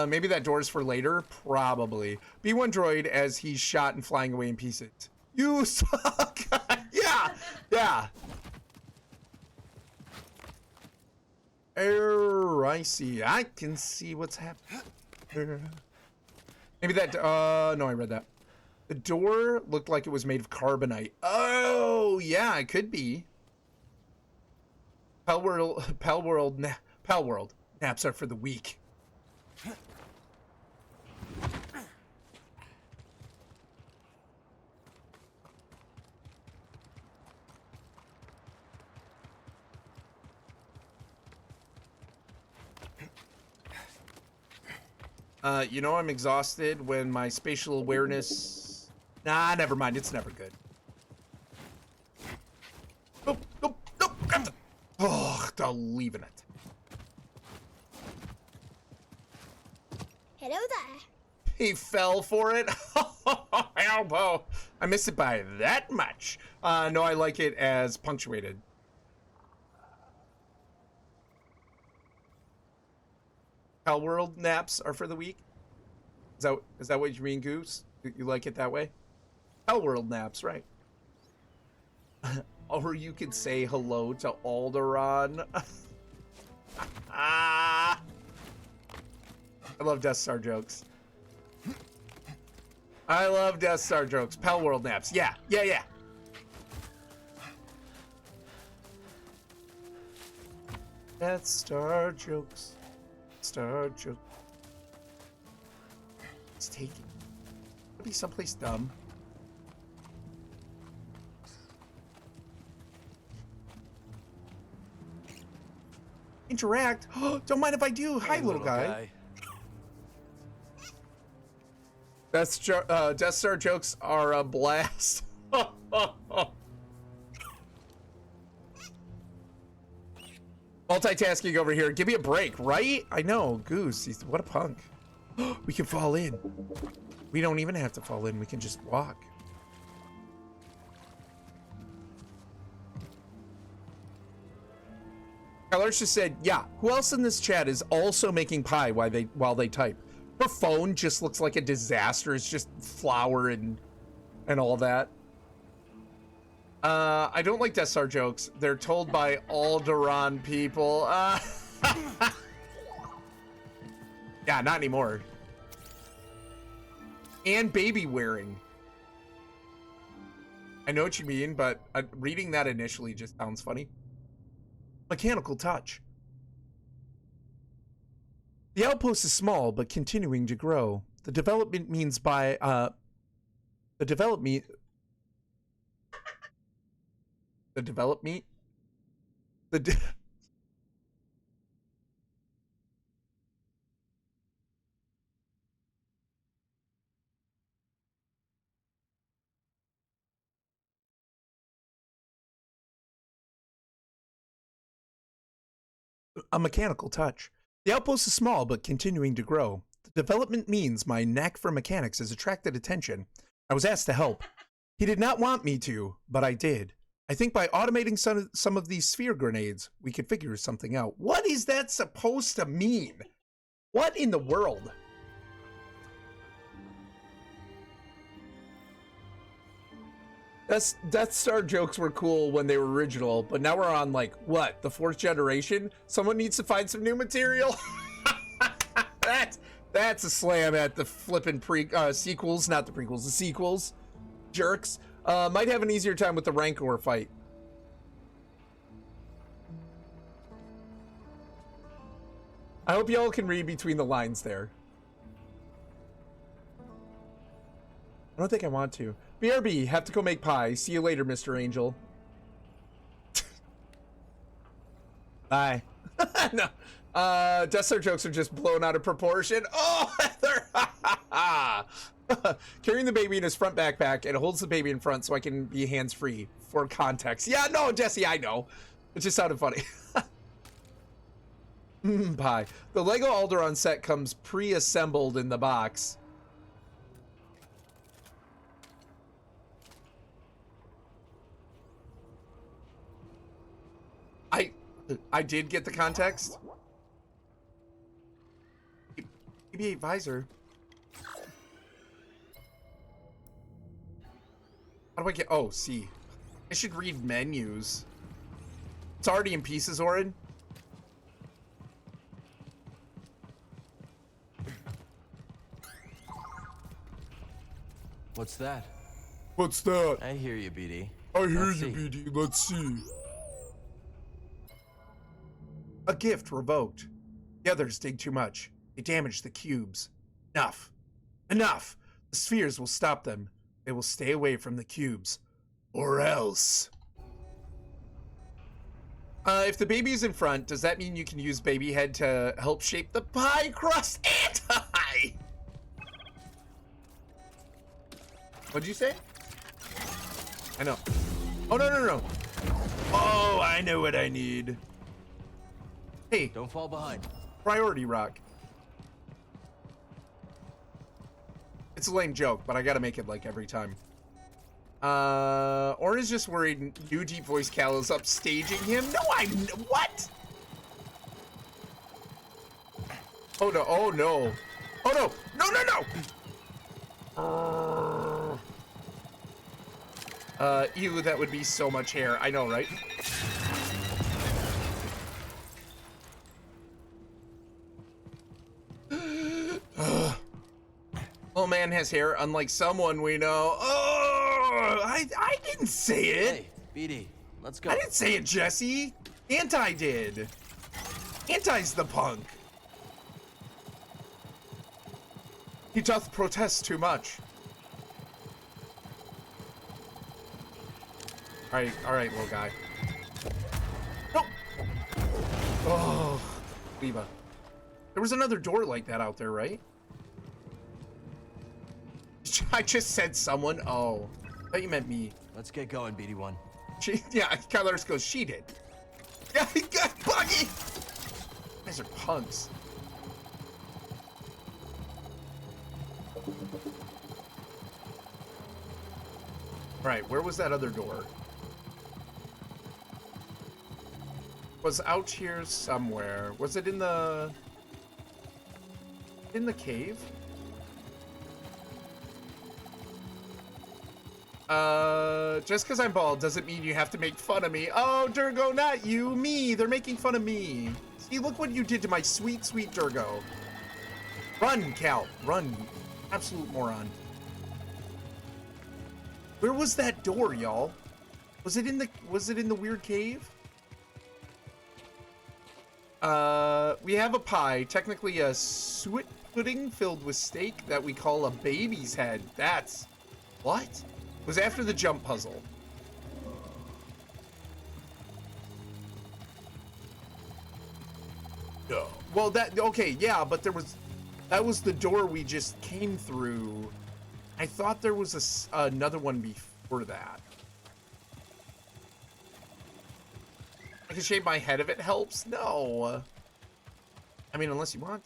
Maybe that door's for later? Probably. B1 droid as he's shot and flying away in pieces. You suck! Yeah. Oh, I see. I can see what's happening. Maybe that... no, I read that. The door looked like it was made of carbonite. Oh, yeah, it could be. Pal World. Naps are for the weak. You know I'm exhausted when my spatial awareness... Nah, never mind. It's never good. Nope. Grab the... Oh, they're leaving it. Hello there. He fell for it. Elbow. I miss it by that much. No, I like it as punctuated. Pal World naps are for the weak. Is that what you mean, Goose? You like it that way? Pal World naps, right? Or you could say hello to Alderaan. I love Death Star jokes. I love Death Star jokes. Pal World naps. Yeah. Death Star jokes. Star joke. It's taking. Could be someplace dumb. Interact. Don't mind if I do. Hi, little guy. Death Star jokes are a blast. Multitasking over here. Give me a break, right? I know, Goose. What a punk. We can fall in. We don't even have to fall in. We can just walk. Kylarch just said, yeah, who else in this chat is also making pie while they type? Her phone just looks like a disaster. It's just flour and all that. I don't like Death Star jokes. They're told by Alderaan people. Yeah, not anymore. And baby wearing. I know what you mean, but reading that initially just sounds funny. Mechanical touch. The outpost is small, but continuing to grow. The development means by, The development... A mechanical touch. The outpost is small, but continuing to grow. The development means my knack for mechanics has attracted attention. I was asked to help. He did not want me to, but I did. I think by automating some of these sphere grenades, we could figure something out. What is that supposed to mean? What in the world? Death Star jokes were cool when they were original, but now we're on like what, the 4th generation? Someone needs to find some new material. That's a slam at the flippin' sequels, not the prequels, the sequels. Jerks. Might have an easier time with the Rancor fight. I hope y'all can read between the lines there. I don't think I want to. BRB, have to go make pie. See you later, Mr. Angel. Bye. No. Death Star jokes are just blown out of proportion. Oh, Heather! Carrying the baby in his front backpack and holds the baby in front so I can be hands-free for context. Yeah, no, Jesse, I know. It just sounded funny. Pie. The Lego Alderaan set comes pre-assembled in the box. I did get the context. BB-8 visor. How do I get? Oh, see. I should read menus. It's already in pieces, Orrinn. What's that? What's that? I hear you, BD. I hear Let's you, see. BD. Let's see. A gift revoked. The others dig too much. They damage the cubes. Enough. Enough! The spheres will stop them. They will stay away from the cubes. Or else. If the baby is in front, does that mean you can use baby head to help shape the pie crust? Anti! What'd you say? I know. Oh, no. Oh, I know what I need. Hey, Don't fall behind. priority rock. It's a lame joke, but I gotta make it like every time. Orrinn is just worried new deep voice Cal is upstaging him. No, what? Oh no, oh no. Oh no, no. Ew, that would be so much hair. I know, right? Little man has hair, unlike someone we know. Oh, I didn't say it. Hey, BD, let's go. I didn't say it, Jesse. Anti did. Anti's the punk. He doth protest too much. All right, little guy. No. Oh, Leva. There was another door like that out there, right? I just said someone. Oh, I thought you meant me. Let's get going, BD1. Yeah, Kyler goes, she did. Yeah, he got Buggy. You guys are punks. Right, where was that other door? Was out here somewhere. Was it in the cave? Just because I'm bald doesn't mean you have to make fun of me. Oh, Durgo, not you, me. They're making fun of me. See, look what you did to my sweet, sweet Durgo. Run, Cal, run, you absolute moron. Where was that door, y'all? Was it in the weird cave? We have a pie, technically a suet pudding filled with steak that we call a baby's head. That's what? It was after the jump puzzle. No. Well, okay, yeah, but that was the door we just came through. I thought there was another one before that. I can shave my head if it helps. No. I mean, unless you want.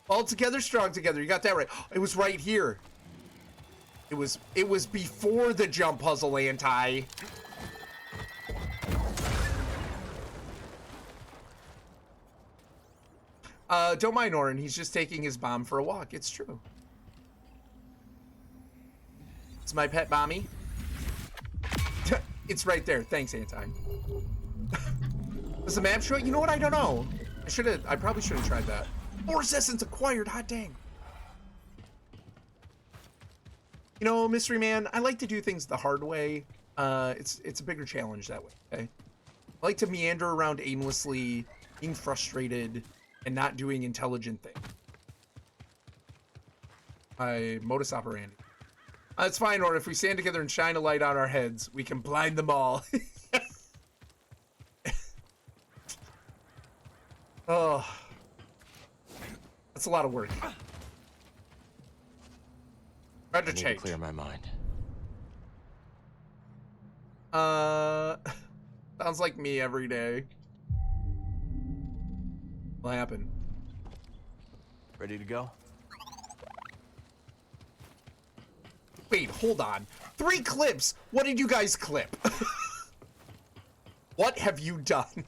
All together, strong together. You got that right. It was right here. It was before the jump puzzle, Anti. Don't mind Orrinn. He's just taking his bomb for a walk. It's true. It's my pet Bommy. It's right there. Thanks, Anti. Does the map show it? You know what? I don't know. I probably should have tried that. Force essence acquired. Hot dang. You know, Mystery Man, I like to do things the hard way. It's a bigger challenge that way, okay? I like to meander around aimlessly, being frustrated, and not doing intelligent things. My modus operandi. It's fine, or if we stand together and shine a light on our heads, we can blind them all. Oh. That's a lot of work. I need to clear my mind. Sounds like me every day. What happened? Ready to go? Wait, hold on. 3 clips? What did you guys clip? What have you done?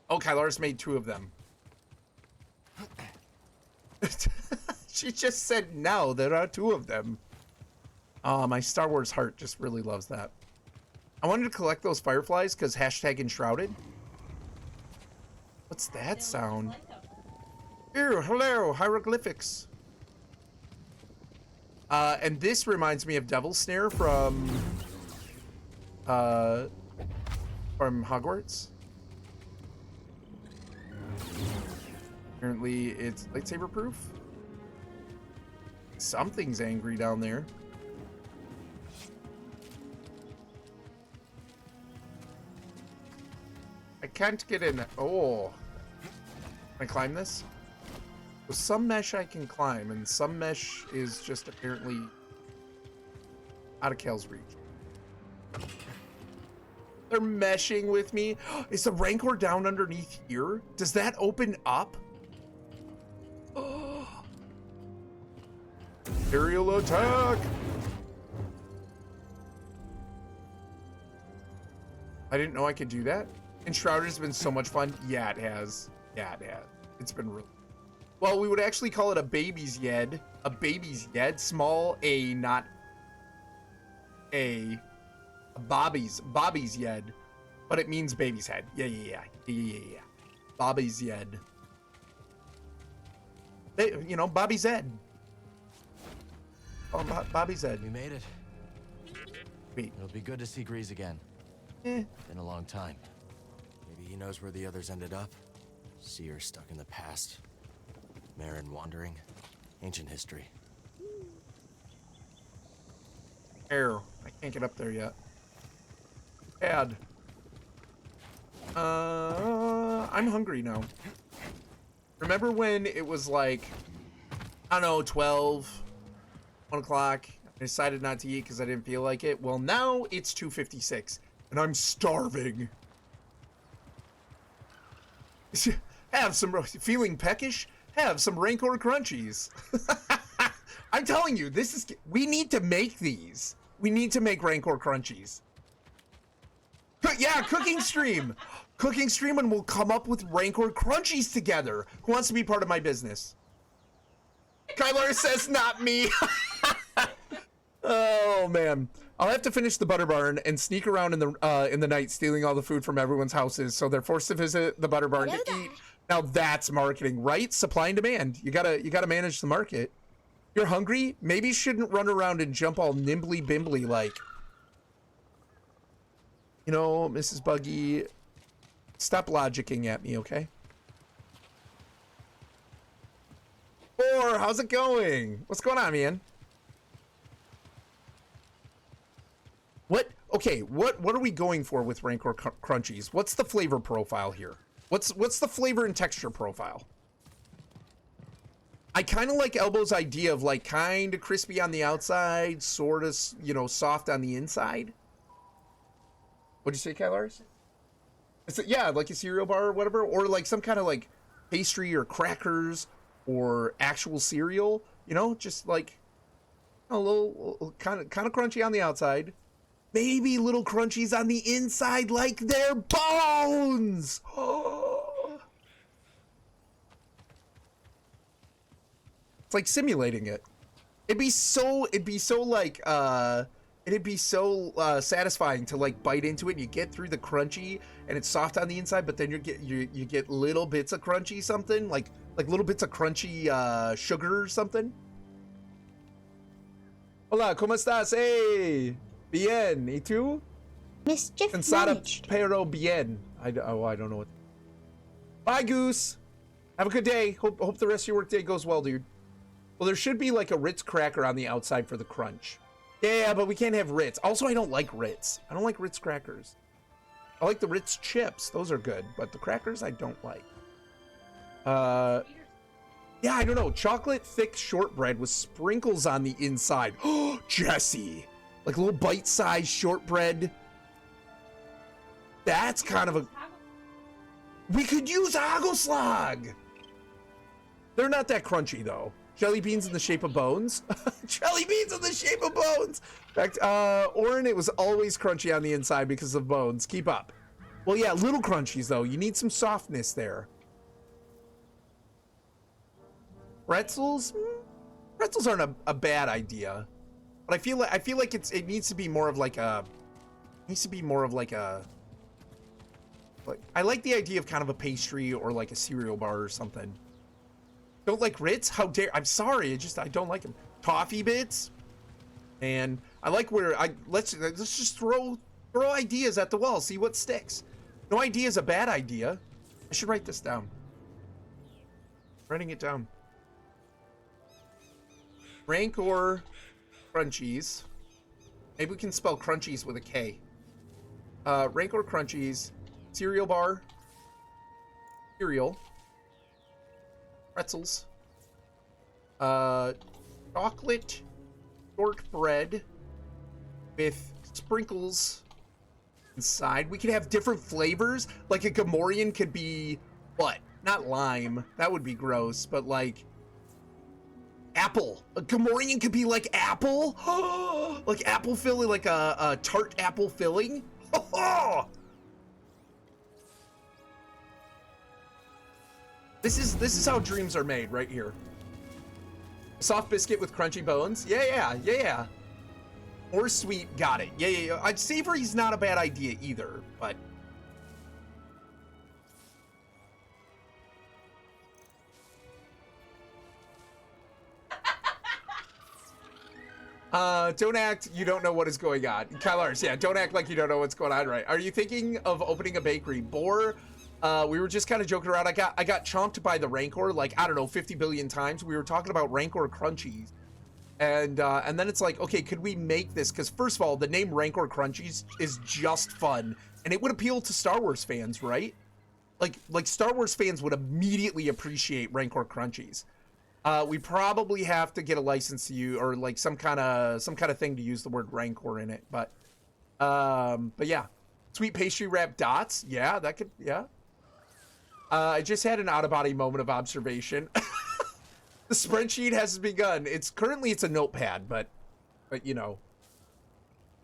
Oh, Kylar's made 2 of them. She just said no, there are 2 of them. Oh, my Star Wars heart just really loves that. I wanted to collect those fireflies because hashtag enshrouded. What's that sound? Ew, hello, hieroglyphics. And this reminds me of Devil's Snare from Hogwarts. Apparently it's lightsaber proof. Something's angry down there. I can't get in. Oh. Can I climb this? Well, some mesh I can climb, and some mesh is just apparently out of Kel's reach. They're meshing with me. Is the Rancor down underneath here? Does that open up? Oh. Aerial attack! I didn't know I could do that. Enshrouded has been so much fun. Yeah, it has. Yeah, it has. It's been really... Well, we would actually call it a baby's yed. A baby's yed. Small A, not A. Bobby's yed. But it means baby's head. Yeah. Bobby's yed. You know, Bobby's head. Oh, Bobby's head. We made it. Wait. It'll be good to see Grease again. Been a long time. Maybe he knows where the others ended up. Seer stuck in the past. Marin wandering. Ancient history. Air. I can't get up there yet. Bad. I'm hungry now. Remember when it was like, I don't know, 12, 1 o'clock? I decided not to eat because I didn't feel like it. Well, now it's 2:56 and I'm starving. Have some, feeling peckish? Have some Rancor crunchies. I'm telling you, we need to make these. We need to make Rancor crunchies. Yeah, cooking stream. Cooking stream, and we'll come up with Rancor crunchies together. Who wants to be part of my business? Kylar says not me. Oh man, I'll have to finish the butter barn and sneak around in the night, stealing all the food from everyone's houses, so they're forced to visit the butter barn to eat. Now that's marketing, right? Supply and demand. You gotta manage the market. You're hungry? Maybe you shouldn't run around and jump all nimbly bimbly like. You know, Mrs. Buggy, stop logicking at me, okay? Or how's it going? What's going on, man? What? Okay, what are we going for with Rancor crunchies? What's the flavor profile here? What's the flavor and texture profile? I kind of like Elbow's idea of like kind of crispy on the outside, sort of, you know, soft on the inside. What'd you say, Kylars? Yeah, like a cereal bar or whatever, or like some kind of like pastry or crackers or actual cereal, you know, just like a little kind of crunchy on the outside. Maybe little crunchies on the inside like their bones. It's like simulating it. It'd be so like It'd be so satisfying to like bite into it and you get through the crunchy and it's soft on the inside, but then you get little bits of crunchy something, like little bits of crunchy sugar or something. Hola, ¿cómo estás? Hey, bien. ¿Y tú? Mischief Cansada managed. pero bien. I don't know what. Bye, Goose. Have a good day. Hope the rest of your work day goes well, dude. Well, there should be like a Ritz cracker on the outside for the crunch. Yeah, but we can't have Ritz. Also, I don't like Ritz. I don't like Ritz crackers. I like the Ritz chips. Those are good, but the crackers I don't like. Yeah, I don't know. Chocolate thick shortbread with sprinkles on the inside. Oh, Jesse. Like a little bite-sized shortbread. That's kind of a... We could use Hagelslag. They're not that crunchy, though. Jelly beans in the shape of bones. Jelly beans in the shape of bones. Back to, Orrinn, it was always crunchy on the inside because of bones. Keep up. Well, yeah, little crunchies, though. You need some softness there. Pretzels? Pretzels aren't a bad idea. But I feel like it needs to be more of like a... Like, I like the idea of kind of a pastry or like a cereal bar or something. Don't like Ritz? How dare... I'm sorry, I don't like them. Toffee bits? And I like where... Let's just throw ideas at the wall, see what sticks. No idea is a bad idea. I should write this down. Writing it down. Rancor Crunchies. Maybe we can spell Crunchies with a K. Rancor Crunchies. Cereal bar. Cereal. Pretzels. Chocolate shortbread with sprinkles inside. We could have different flavors. Like a Gamorrean could be what? Not lime. That would be gross, but like apple. A Gamorrean could be like apple. Like apple filling, like a tart apple filling. This is how dreams are made right here. Soft biscuit with crunchy bones. Yeah. Or sweet, got it. Yeah. I'd savory's not a bad idea either, but don't act you don't know what is going on. Kylars, yeah, don't act like you don't know what's going on, right? Are you thinking of opening a bakery? Boar, we were just kind of joking around. I got chomped by the Rancor, like, I don't know, 50 billion times. We were talking about Rancor Crunchies. And then it's like, okay, could we make this? Because first of all, the name Rancor Crunchies is just fun. And it would appeal to Star Wars fans, right? Like Star Wars fans would immediately appreciate Rancor Crunchies. We probably have to get a license to use, or like some kind of thing to use the word Rancor in it. But yeah, sweet pastry wrap dots. Yeah, that could, yeah. I just had an out-of-body moment of observation. The spreadsheet has begun. Currently it's a notepad, but you know,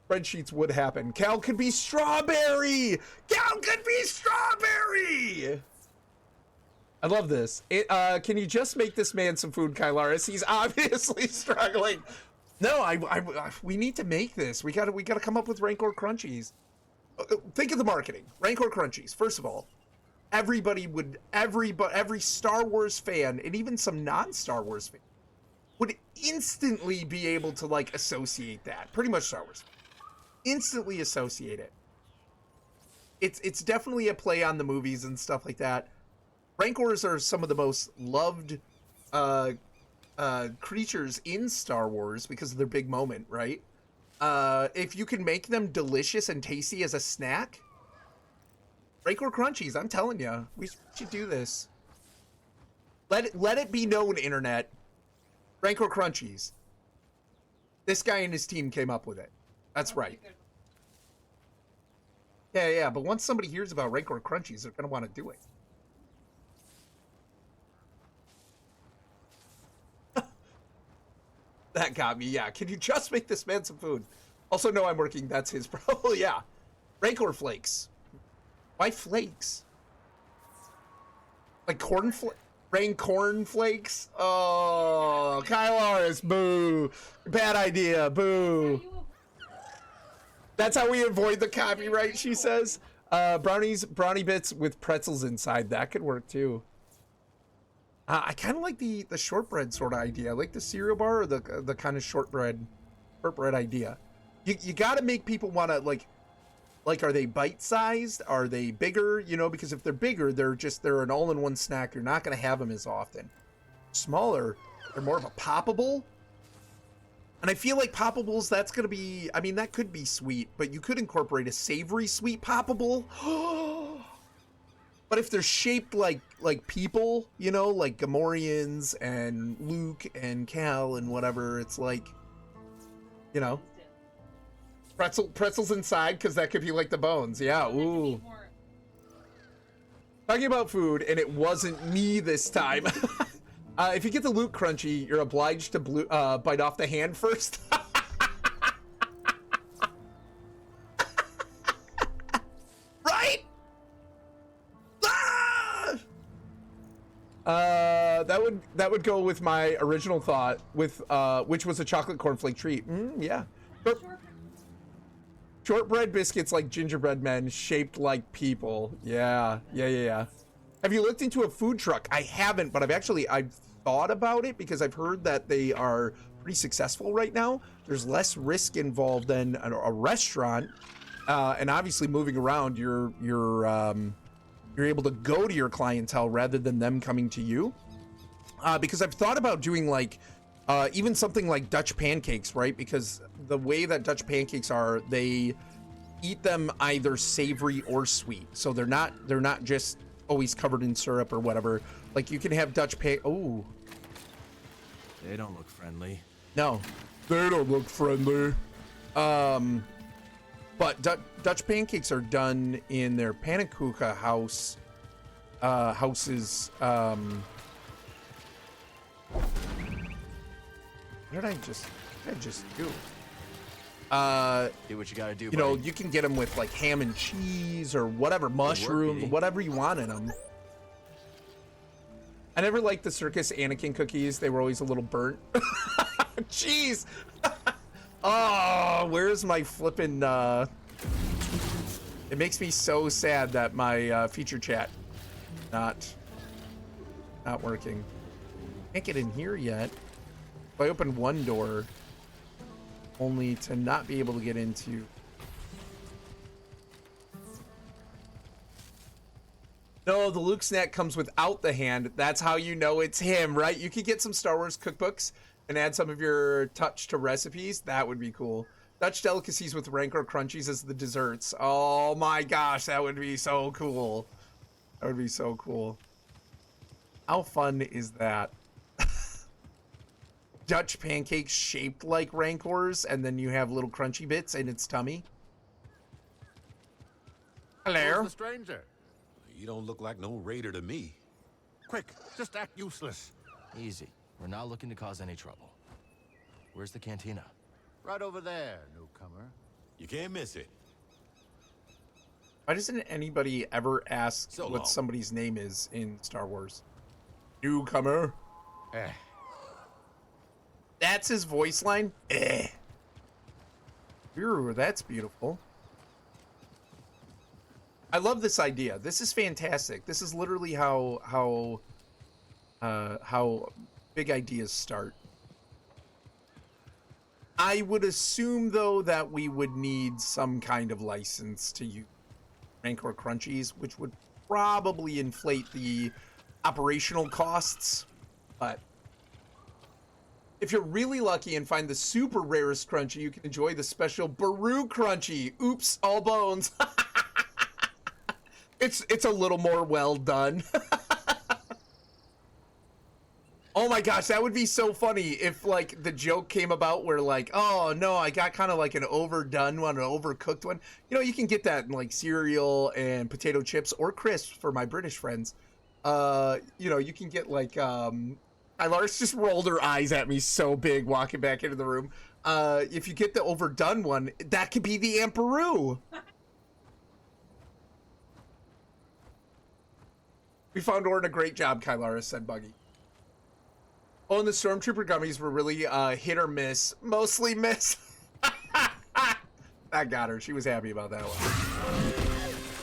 spreadsheets would happen. Cal could be strawberry. Cal could be strawberry. I love this. Can you just make this man some food, Kylaris? He's obviously struggling. No, we need to make this. We gotta come up with Rancor Crunchies. Think of the marketing. Rancor Crunchies. First of all, every Star Wars fan, and even some non-Star Wars fans, would instantly be able to like associate that. Pretty much Star Wars. Instantly associate it. It's definitely a play on the movies and stuff like that. Rancors are some of the most loved creatures in Star Wars because of their big moment, right? If you can make them delicious and tasty as a snack, Rancor Crunchies, I'm telling you, we should do this. Let it be known, internet. Rancor Crunchies. This guy and his team came up with it. That's right. Yeah, but once somebody hears about Rancor Crunchies, they're gonna want to do it. That got me, yeah. Can you just make this man some food? Also, no, I'm working. That's his problem. Yeah. Rancor flakes. Why flakes? Like corn flakes? Oh, Kylaris, boo. Bad idea, boo. That's how we avoid the copyright, she says. Brownie bits with pretzels inside. That could work too. I kind of like the shortbread sort of idea. I like the cereal bar or the kind of shortbread idea. You got to make people want to like, are they bite-sized? Are they bigger? You know, because if they're bigger, they're an all-in-one snack. You're not going to have them as often. Smaller, they're more of a poppable. And I feel like poppables, that's going to be, I mean, that could be sweet, but you could incorporate a savory sweet poppable. But if they're shaped like people, you know, like Gamorreans and Luke and Cal and whatever, it's like, you know, pretzels inside, because that could be like the bones. Yeah, ooh. Talking about food, and it wasn't me this time. If you get the Luke Crunchy, you're obliged to bite off the hand first. Right? Ah! That would go with my original thought, with which was a chocolate cornflake treat. Yeah. Shortbread biscuits like gingerbread men shaped like people. Yeah. Have you looked into a food truck? I haven't, but I've thought about it because I've heard that they are pretty successful right now. There's less risk involved than a restaurant, and obviously moving around, you're able to go to your clientele rather than them coming to you. Because I've thought about doing like even something like Dutch pancakes, right? Because the way that Dutch pancakes are, they eat them either savory or sweet, so they're not just always covered in syrup or whatever. Like you can have Dutch oh, they don't look friendly. No, they don't look friendly. But Dutch pancakes are done in their pannenkoeken houses. What did I just do? Do what you gotta do. You know, you can get them with like ham and cheese or whatever, mushrooms, whatever you want in them. I never liked the Circus Anakin cookies. They were always a little burnt. Jeez. Oh, where's my flippin', it makes me so sad that my feature chat not working. Can't get in here yet. If I open one door, only to not be able to get into. No, the Luke snack comes without the hand. That's how you know it's him, right? You could get some Star Wars cookbooks and add some of your touch to recipes. That would be cool. Dutch delicacies with Rancor Crunchies as the desserts. Oh my gosh, that would be so cool. That would be so cool. How fun is that? Dutch pancakes shaped like Rancors, and then you have little crunchy bits in its tummy. Hello? Who's the stranger? You don't look like no raider to me. Quick, just act useless. Easy. We're not looking to cause any trouble. Where's the cantina? Right over there, newcomer. You can't miss it. Why doesn't anybody ever ask what somebody's name is in Star Wars? Newcomer. That's his voice line? Ooh, that's beautiful. I love this idea. This is fantastic. This is literally how big ideas start. I would assume, though, that we would need some kind of license to use Rancor Crunchies, which would probably inflate the operational costs. But if you're really lucky and find the super rarest Crunchy, you can enjoy the special Baru Crunchy. Oops, all bones. It's a little more well done. Oh my gosh, that would be so funny if like the joke came about where like, oh no, I got kind of like an overdone one, an overcooked one. You know, you can get that in like cereal and potato chips or crisps for my British friends. You know, you can get like Lars just rolled her eyes at me so big walking back into the room. If you get the overdone one, that could be the Emperor. We found Orrinn a great job, Kylara, said Buggy. Oh, and the Stormtrooper gummies were really hit or miss. Mostly miss. That got her. She was happy about that one.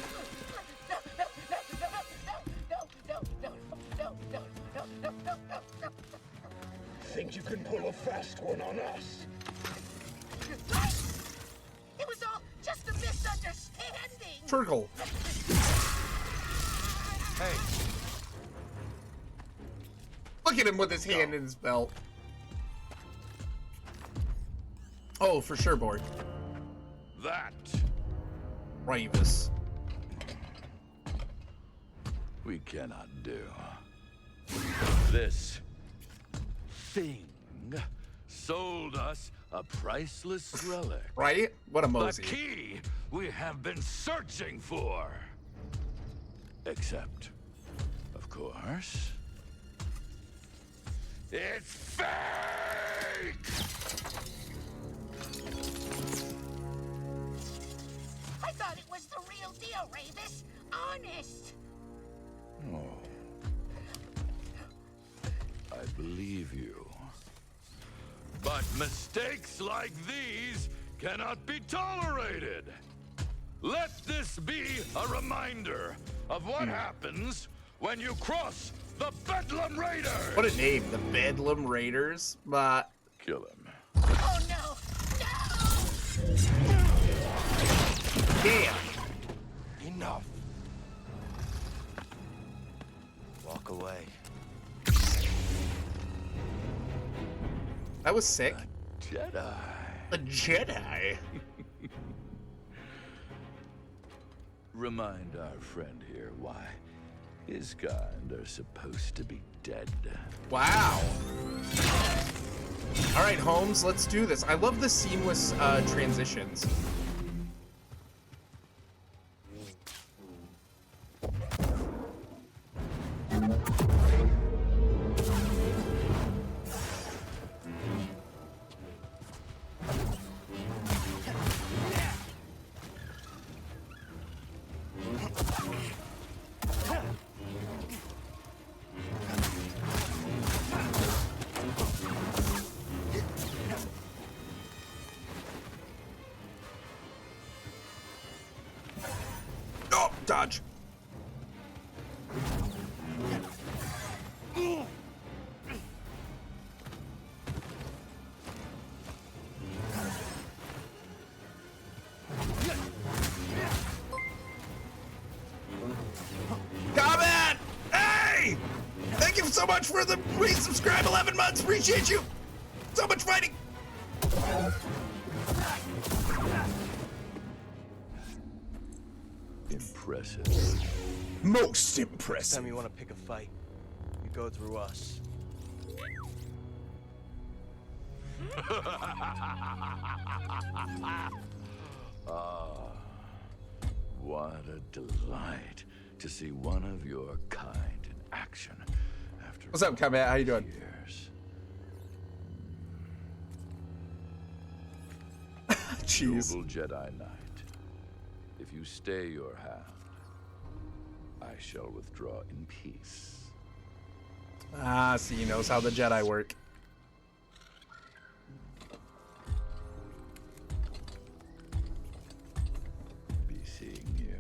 Think you can pull a fast one on us? It was all just a misunderstanding. Turtle. Hey, Look at him with his hand in his belt. Oh, for sure, Borg. That Ravis. we cannot do. This thing sold us a priceless relic. Right? What a The mosey. key we have been searching for. Except, of course, it's fake! I thought it was the real deal, Ravis. Honest. Oh. I believe you. But mistakes like these cannot be tolerated. Let this be a reminder of what happens when you cross the Bedlam Raiders. What a name. The Bedlam Raiders. But Kill him. Oh no! No! damn. enough. Walk away. That was sick. Jedi. A Jedi. Remind our friend here why his kind are supposed to be dead. Wow. All right, Holmes, let's do this. I love the seamless transitions. Oh, dodge. Comment! Hey! Thank you so much for the please subscribe 11 months. Appreciate you. So much fighting. Impressive. Most Next impressive. time you want to pick a fight, you go through us. What a delight to see one of your kind in action after What's up, Combat? How you doing? years. Jeez. Noble Jedi Knight, if you stay your hand, I shall withdraw in peace. Ah, see, he knows how the Jedi work. Be seeing you.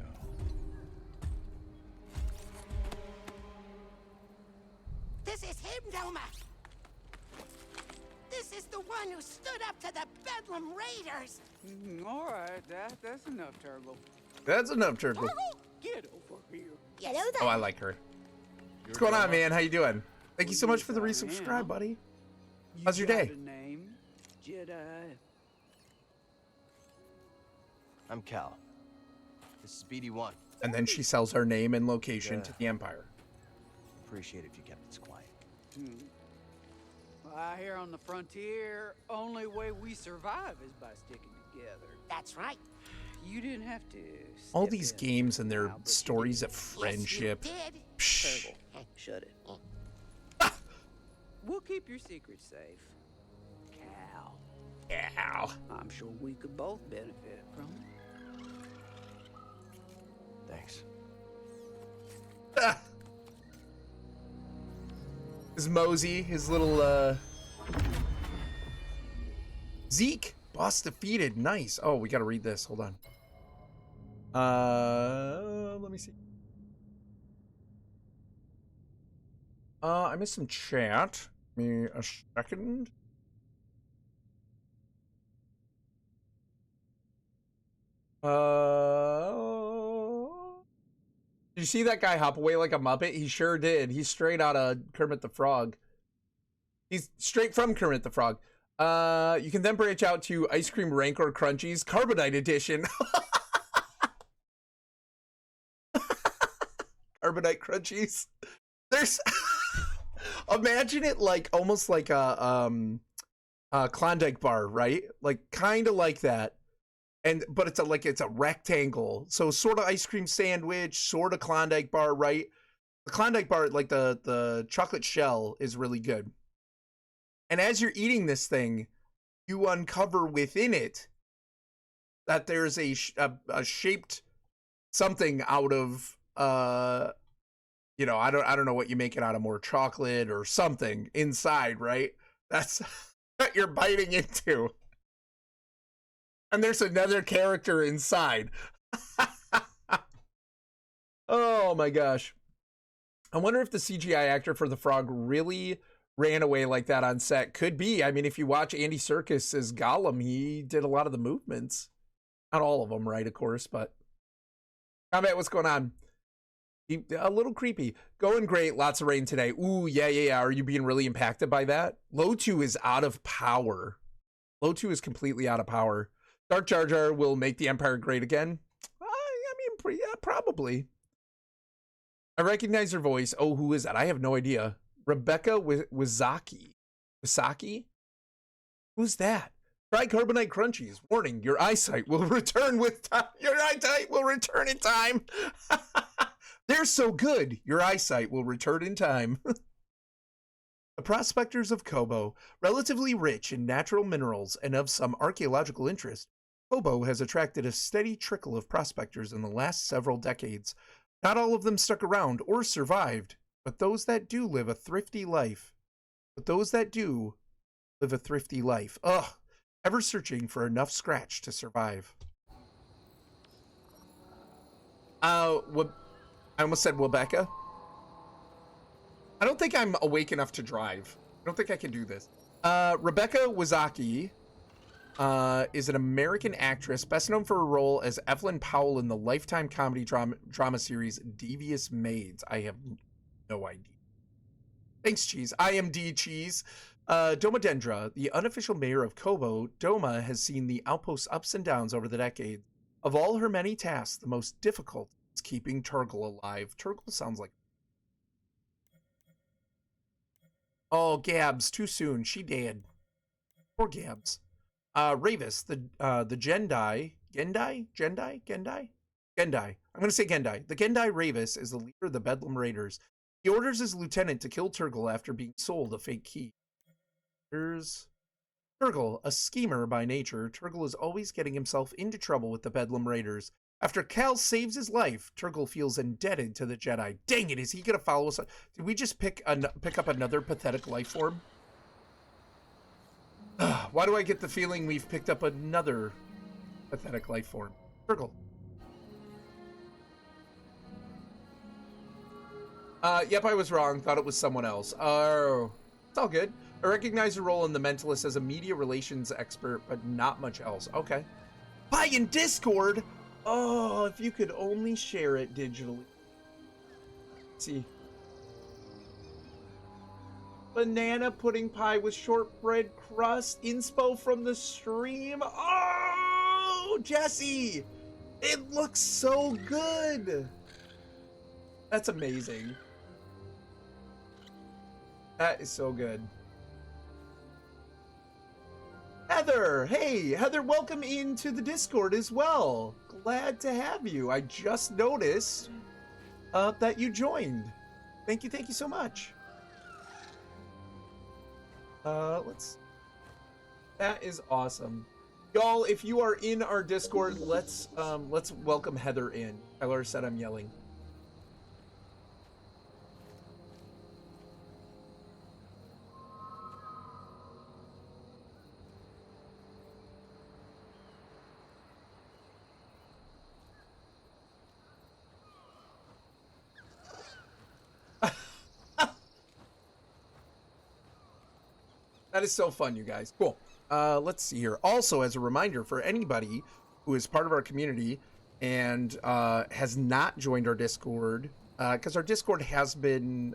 This is him, Noma. This is the one who stood up to the Bedlam Raiders. All right, that's enough, Turgle. That's enough, Turtle. Get over here. You know that? Oh, I like her. What's going on, man? How you doing? Thank you so much for the resubscribe, buddy. How's your day? Got a name? Jedi. I'm Cal. This is BD1. And then she sells her name and location to the Empire. Appreciate it if you kept this quiet. Well, out here on the frontier, only way we survive is by sticking together. That's right. You didn't have to. All step these in games and their now, but you stories did. of friendship. Yes, you did. Psh. Turgle, shut it. We'll keep your secrets safe. Cal, Ow. I'm sure we could both benefit from it. Thanks. Ah. His Mosey, his little Zeke. Boss defeated. Nice. Oh, we got to read this. Hold on. Let me see. I missed some chat. Give me a second. Did you see that guy hop away like a Muppet? He sure did. He's straight out of Kermit the Frog. He's straight from Kermit the Frog. You can then branch out to Ice Cream Rancor Crunchies, Carbonite Edition. Carbonite Crunchies. There's imagine it like almost like a Klondike bar, right? Like kind of like that. But it's a rectangle. So sort of ice cream sandwich, sort of Klondike bar, right? The Klondike bar, like the chocolate shell is really good. And as you're eating this thing, you uncover within it that there's a shaped something out of I don't know what you make it out of, more chocolate or something inside, right? That's what you're biting into. And there's another character inside. Oh my gosh. I wonder if the CGI actor for the frog really ran away like that on set. Could be. I mean, if you watch Andy Serkis as Gollum, he did a lot of the movements. Not all of them, right, of course, but... Combat, what's going on? A little creepy. Going great. Lots of rain today. Ooh, yeah. Are you being really impacted by that? Low 2 is out of power. Low 2 is completely out of power. Dark Jar Jar will make the Empire great again. Yeah, probably. I recognize her voice. Oh, who is that? I have no idea. Rebecca Wazaki. Wasaki? Who's that? Try Carbonite Crunchies. Warning, your eyesight will return with time. Your eyesight will return in time. They're so good. Your eyesight will return in time. The prospectors of Kobo, relatively rich in natural minerals and of some archaeological interest, Kobo has attracted a steady trickle of prospectors in the last several decades. Not all of them stuck around or survived, but those that do live a thrifty life. Ugh, ever searching for enough scratch to survive. What? I almost said Rebecca. I don't think I'm awake enough to drive. I don't think I can do this. Rebecca Wazaki is an American actress, best known for her role as Evelyn Powell in the Lifetime comedy drama series Devious Maids. I have no idea. Thanks, Cheese. IMD Cheese. Doma Dendra, the unofficial mayor of Kobo, Doma has seen the outpost's ups and downs over the decades. Of all her many tasks, the most difficult is keeping Turgle alive. Turgle sounds like... Oh, Gabs, too soon. She dead. Poor Gabs. Ravis, the Jedi. Gendai? I'm going to say Gendai. The Gendai Ravis is the leader of the Bedlam Raiders. He orders his lieutenant to kill Turgle after being sold a fake key. Here's Turgle, a schemer by nature. Turgle is always getting himself into trouble with the Bedlam Raiders. After Cal saves his life, Turgle feels indebted to the Jedi. Dang it, is he going to follow us? Did we just pick up another pathetic life form? Why do I get the feeling we've picked up another pathetic life form? Turgle. Yep, I was wrong. Thought it was someone else. Oh, it's all good. I recognize your role in The Mentalist as a media relations expert, but not much else. Okay. Pie in Discord? Oh, if you could only share it digitally. Let's see. Banana pudding pie with shortbread crust. Inspo from the stream. Oh, Jesse! It looks so good. That's amazing. That is so good. Heather! Hey, Heather, welcome into the Discord as well. Glad to have you. I just noticed that you joined. Thank you so much. That is awesome. Y'all, if you are in our Discord, let's welcome Heather in. Tyler said I'm yelling. That is so fun, you guys. Cool. Let's see here. Also, as a reminder for anybody who is part of our community and has not joined our Discord, because our Discord has been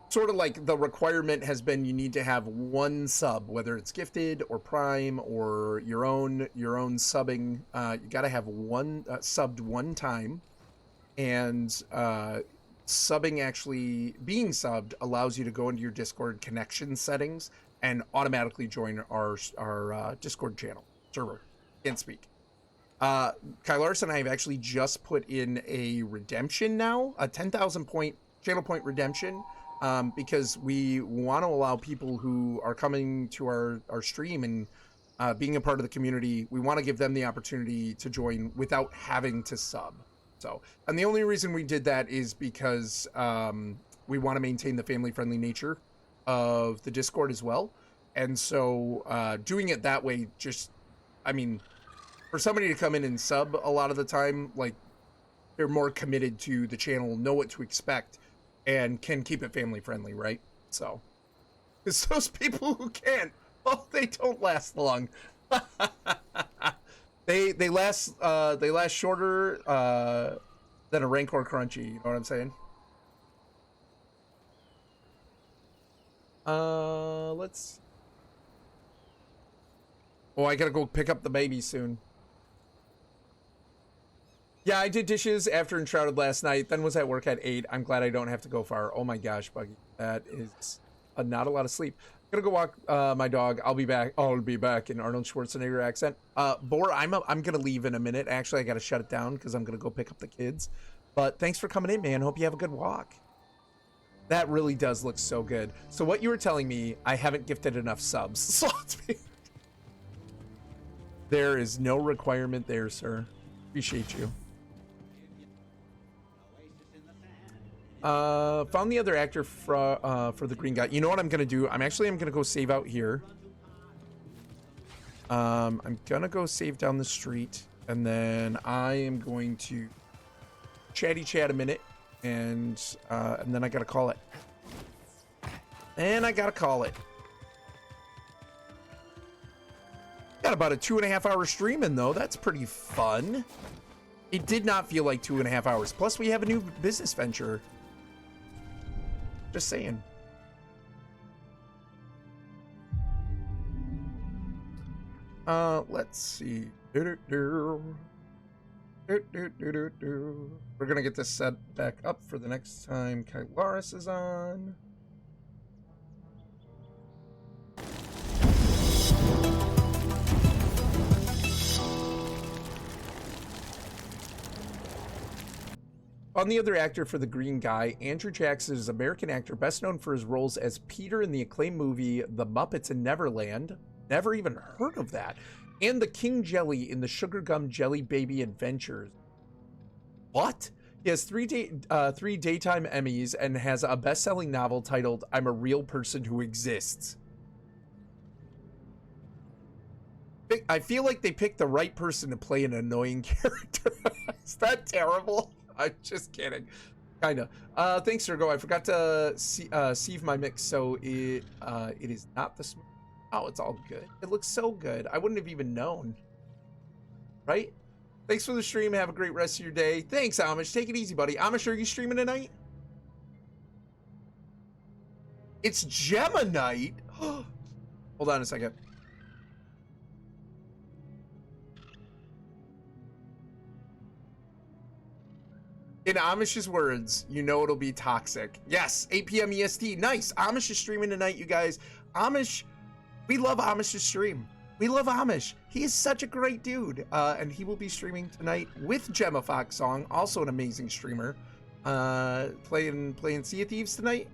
sort of like the requirement has been you need to have one sub, whether it's gifted or prime or your own subbing. You got to have one subbed one time, and subbing, actually being subbed, allows you to go into your Discord connection settings and automatically join our Discord channel server. Can't speak. Kylaris and I have actually just put in a redemption now, a 10,000 point channel point redemption, because we want to allow people who are coming to our stream and being a part of the community, we want to give them the opportunity to join without having to sub. So, and the only reason we did that is because we want to maintain the family-friendly nature of the Discord as well. And so doing it that way, just, I mean, for somebody to come in and sub a lot of the time, like, they're more committed to the channel, know what to expect, and can keep it family-friendly, right? So, it's those people who can't, well, they don't last long. They last shorter than a Rancor Crunchy, you know what I'm saying? Let's... Oh, I gotta go pick up the baby soon. Yeah, I did dishes after Enshrouded last night, then was at work at 8. I'm glad I don't have to go far. Oh my gosh, Buggy. That is not a lot of sleep. I'm gonna go walk my dog. I'll be back in Arnold Schwarzenegger accent. Boar, I'm gonna leave in a minute. Actually, I gotta shut it down because I'm gonna go pick up the kids. But thanks for coming in, man. Hope you have a good walk. That really does look so good. So what you were telling me, I haven't gifted enough subs. So there is no requirement there, sir. Appreciate you. Found the other actor for the green guy. You know what I'm gonna do? I'm gonna go save out here. I'm gonna go save down the street, and then I am going to chat a minute, and then I gotta call it. Got about a 2.5 hour stream in though. That's pretty fun. It did not feel like 2.5 hours. Plus, we have a new business venture. Just saying. Let's see. We're gonna get this set back up for the next time Kylaris is on. On the other actor for the green guy, Andrew Jackson is an American actor best known for his roles as Peter in the acclaimed movie The Muppets in Neverland. Never even heard of that. And the King Jelly in the Sugar Gum Jelly Baby Adventures. What? He has three daytime Emmys and has a best-selling novel titled I'm a Real Person Who Exists. I feel like they picked the right person to play an annoying character. Is that terrible? I'm just kidding. Kinda. Thanks, Sergo. I forgot to sieve my mix, so it is not the... Oh, it's all good. It looks so good. I wouldn't have even known. Right? Thanks for the stream. Have a great rest of your day. Thanks, Amish. Take it easy, buddy. Amish, are you streaming tonight? It's Gemma night. Hold on a second. In Amish's words, you know it'll be toxic. Yes, 8 p.m. EST. Nice. Amish is streaming tonight, you guys. Amish, we love Amish's stream. We love Amish. He is such a great dude. And he will be streaming tonight with Gemma Fox Song, also an amazing streamer. Playing Sea of Thieves tonight.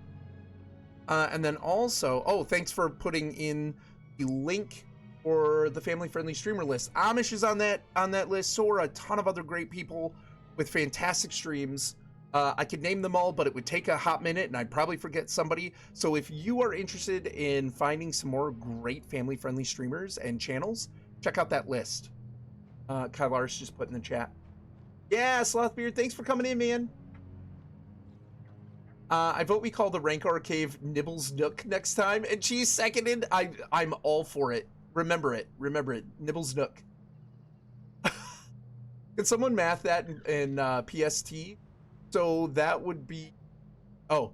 And then also, oh, thanks for putting in the link for the family-friendly streamer list. Amish is on that list. So are a ton of other great people with fantastic streams. I could name them all, but it would take a hot minute and I'd probably forget somebody. So if you are interested in finding some more great family-friendly streamers and channels, check out that list. Kylaris just put in the chat. Yeah, Slothbeard, thanks for coming in, man. I vote we call the Rancor Cave Nibbles Nook next time. And Cheese seconded. I'm all for it. Remember it. Remember it. Nibbles Nook. Can someone math that in PST? So that would be... Oh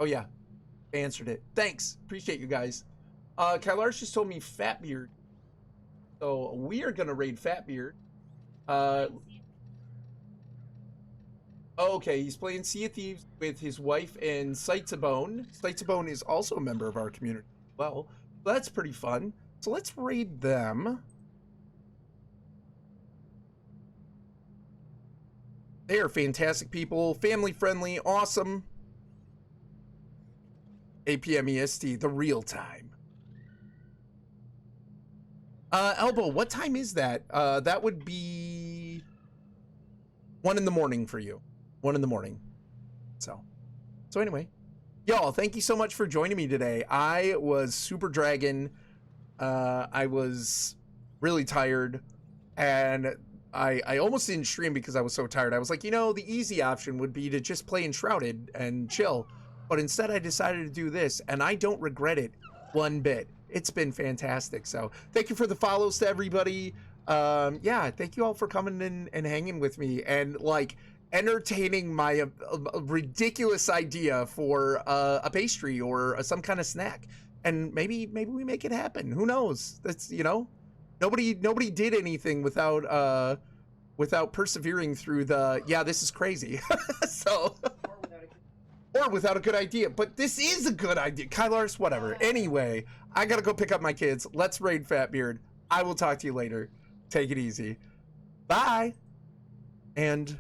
yeah. I answered it. Thanks. Appreciate you guys. Kylar's just told me Fatbeard. So we are going to raid Fatbeard. Okay, he's playing Sea of Thieves with his wife and Sightsabone. Sightsabone is also a member of our community as well. So that's pretty fun. So let's raid them. They are fantastic people, family friendly, awesome. 8 p.m. EST, the real time. Elbow, what time is that? That would be 1 in the morning for you. 1 in the morning. So anyway, y'all, thank you so much for joining me today. I was Super Dragon. I was really tired, and I almost didn't stream because I was so tired. I was like, you know, the easy option would be to just play Enshrouded and chill. But instead I decided to do this, and I don't regret it one bit. It's been fantastic. So thank you for the follows to everybody. Yeah, thank you all for coming in and hanging with me and like entertaining my ridiculous idea for a pastry or some kind of snack. And maybe we make it happen. Who knows? That's, you know, nobody did anything without persevering through the, yeah, this is crazy. So or without a good idea, but this is a good idea. Kylar's, whatever. Anyway, I gotta go pick up my kids. Let's raid Fatbeard. I will talk to you later. Take it easy. Bye. And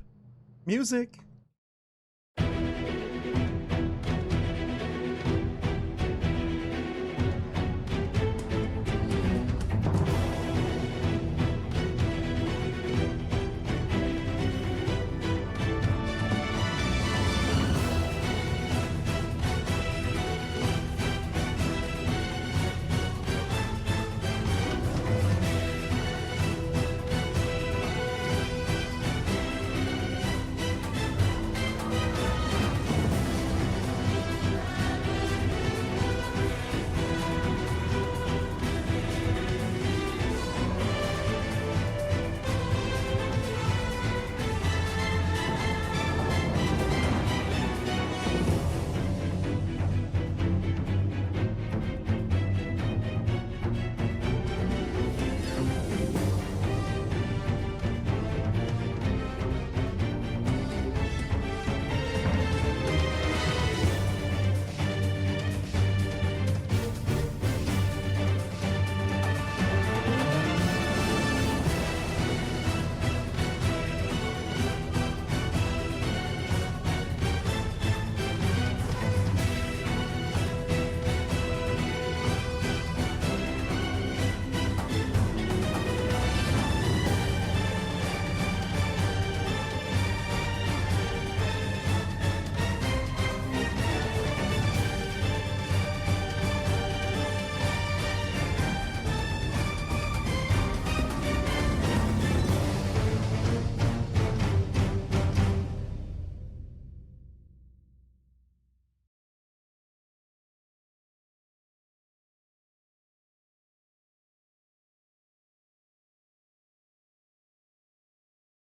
music.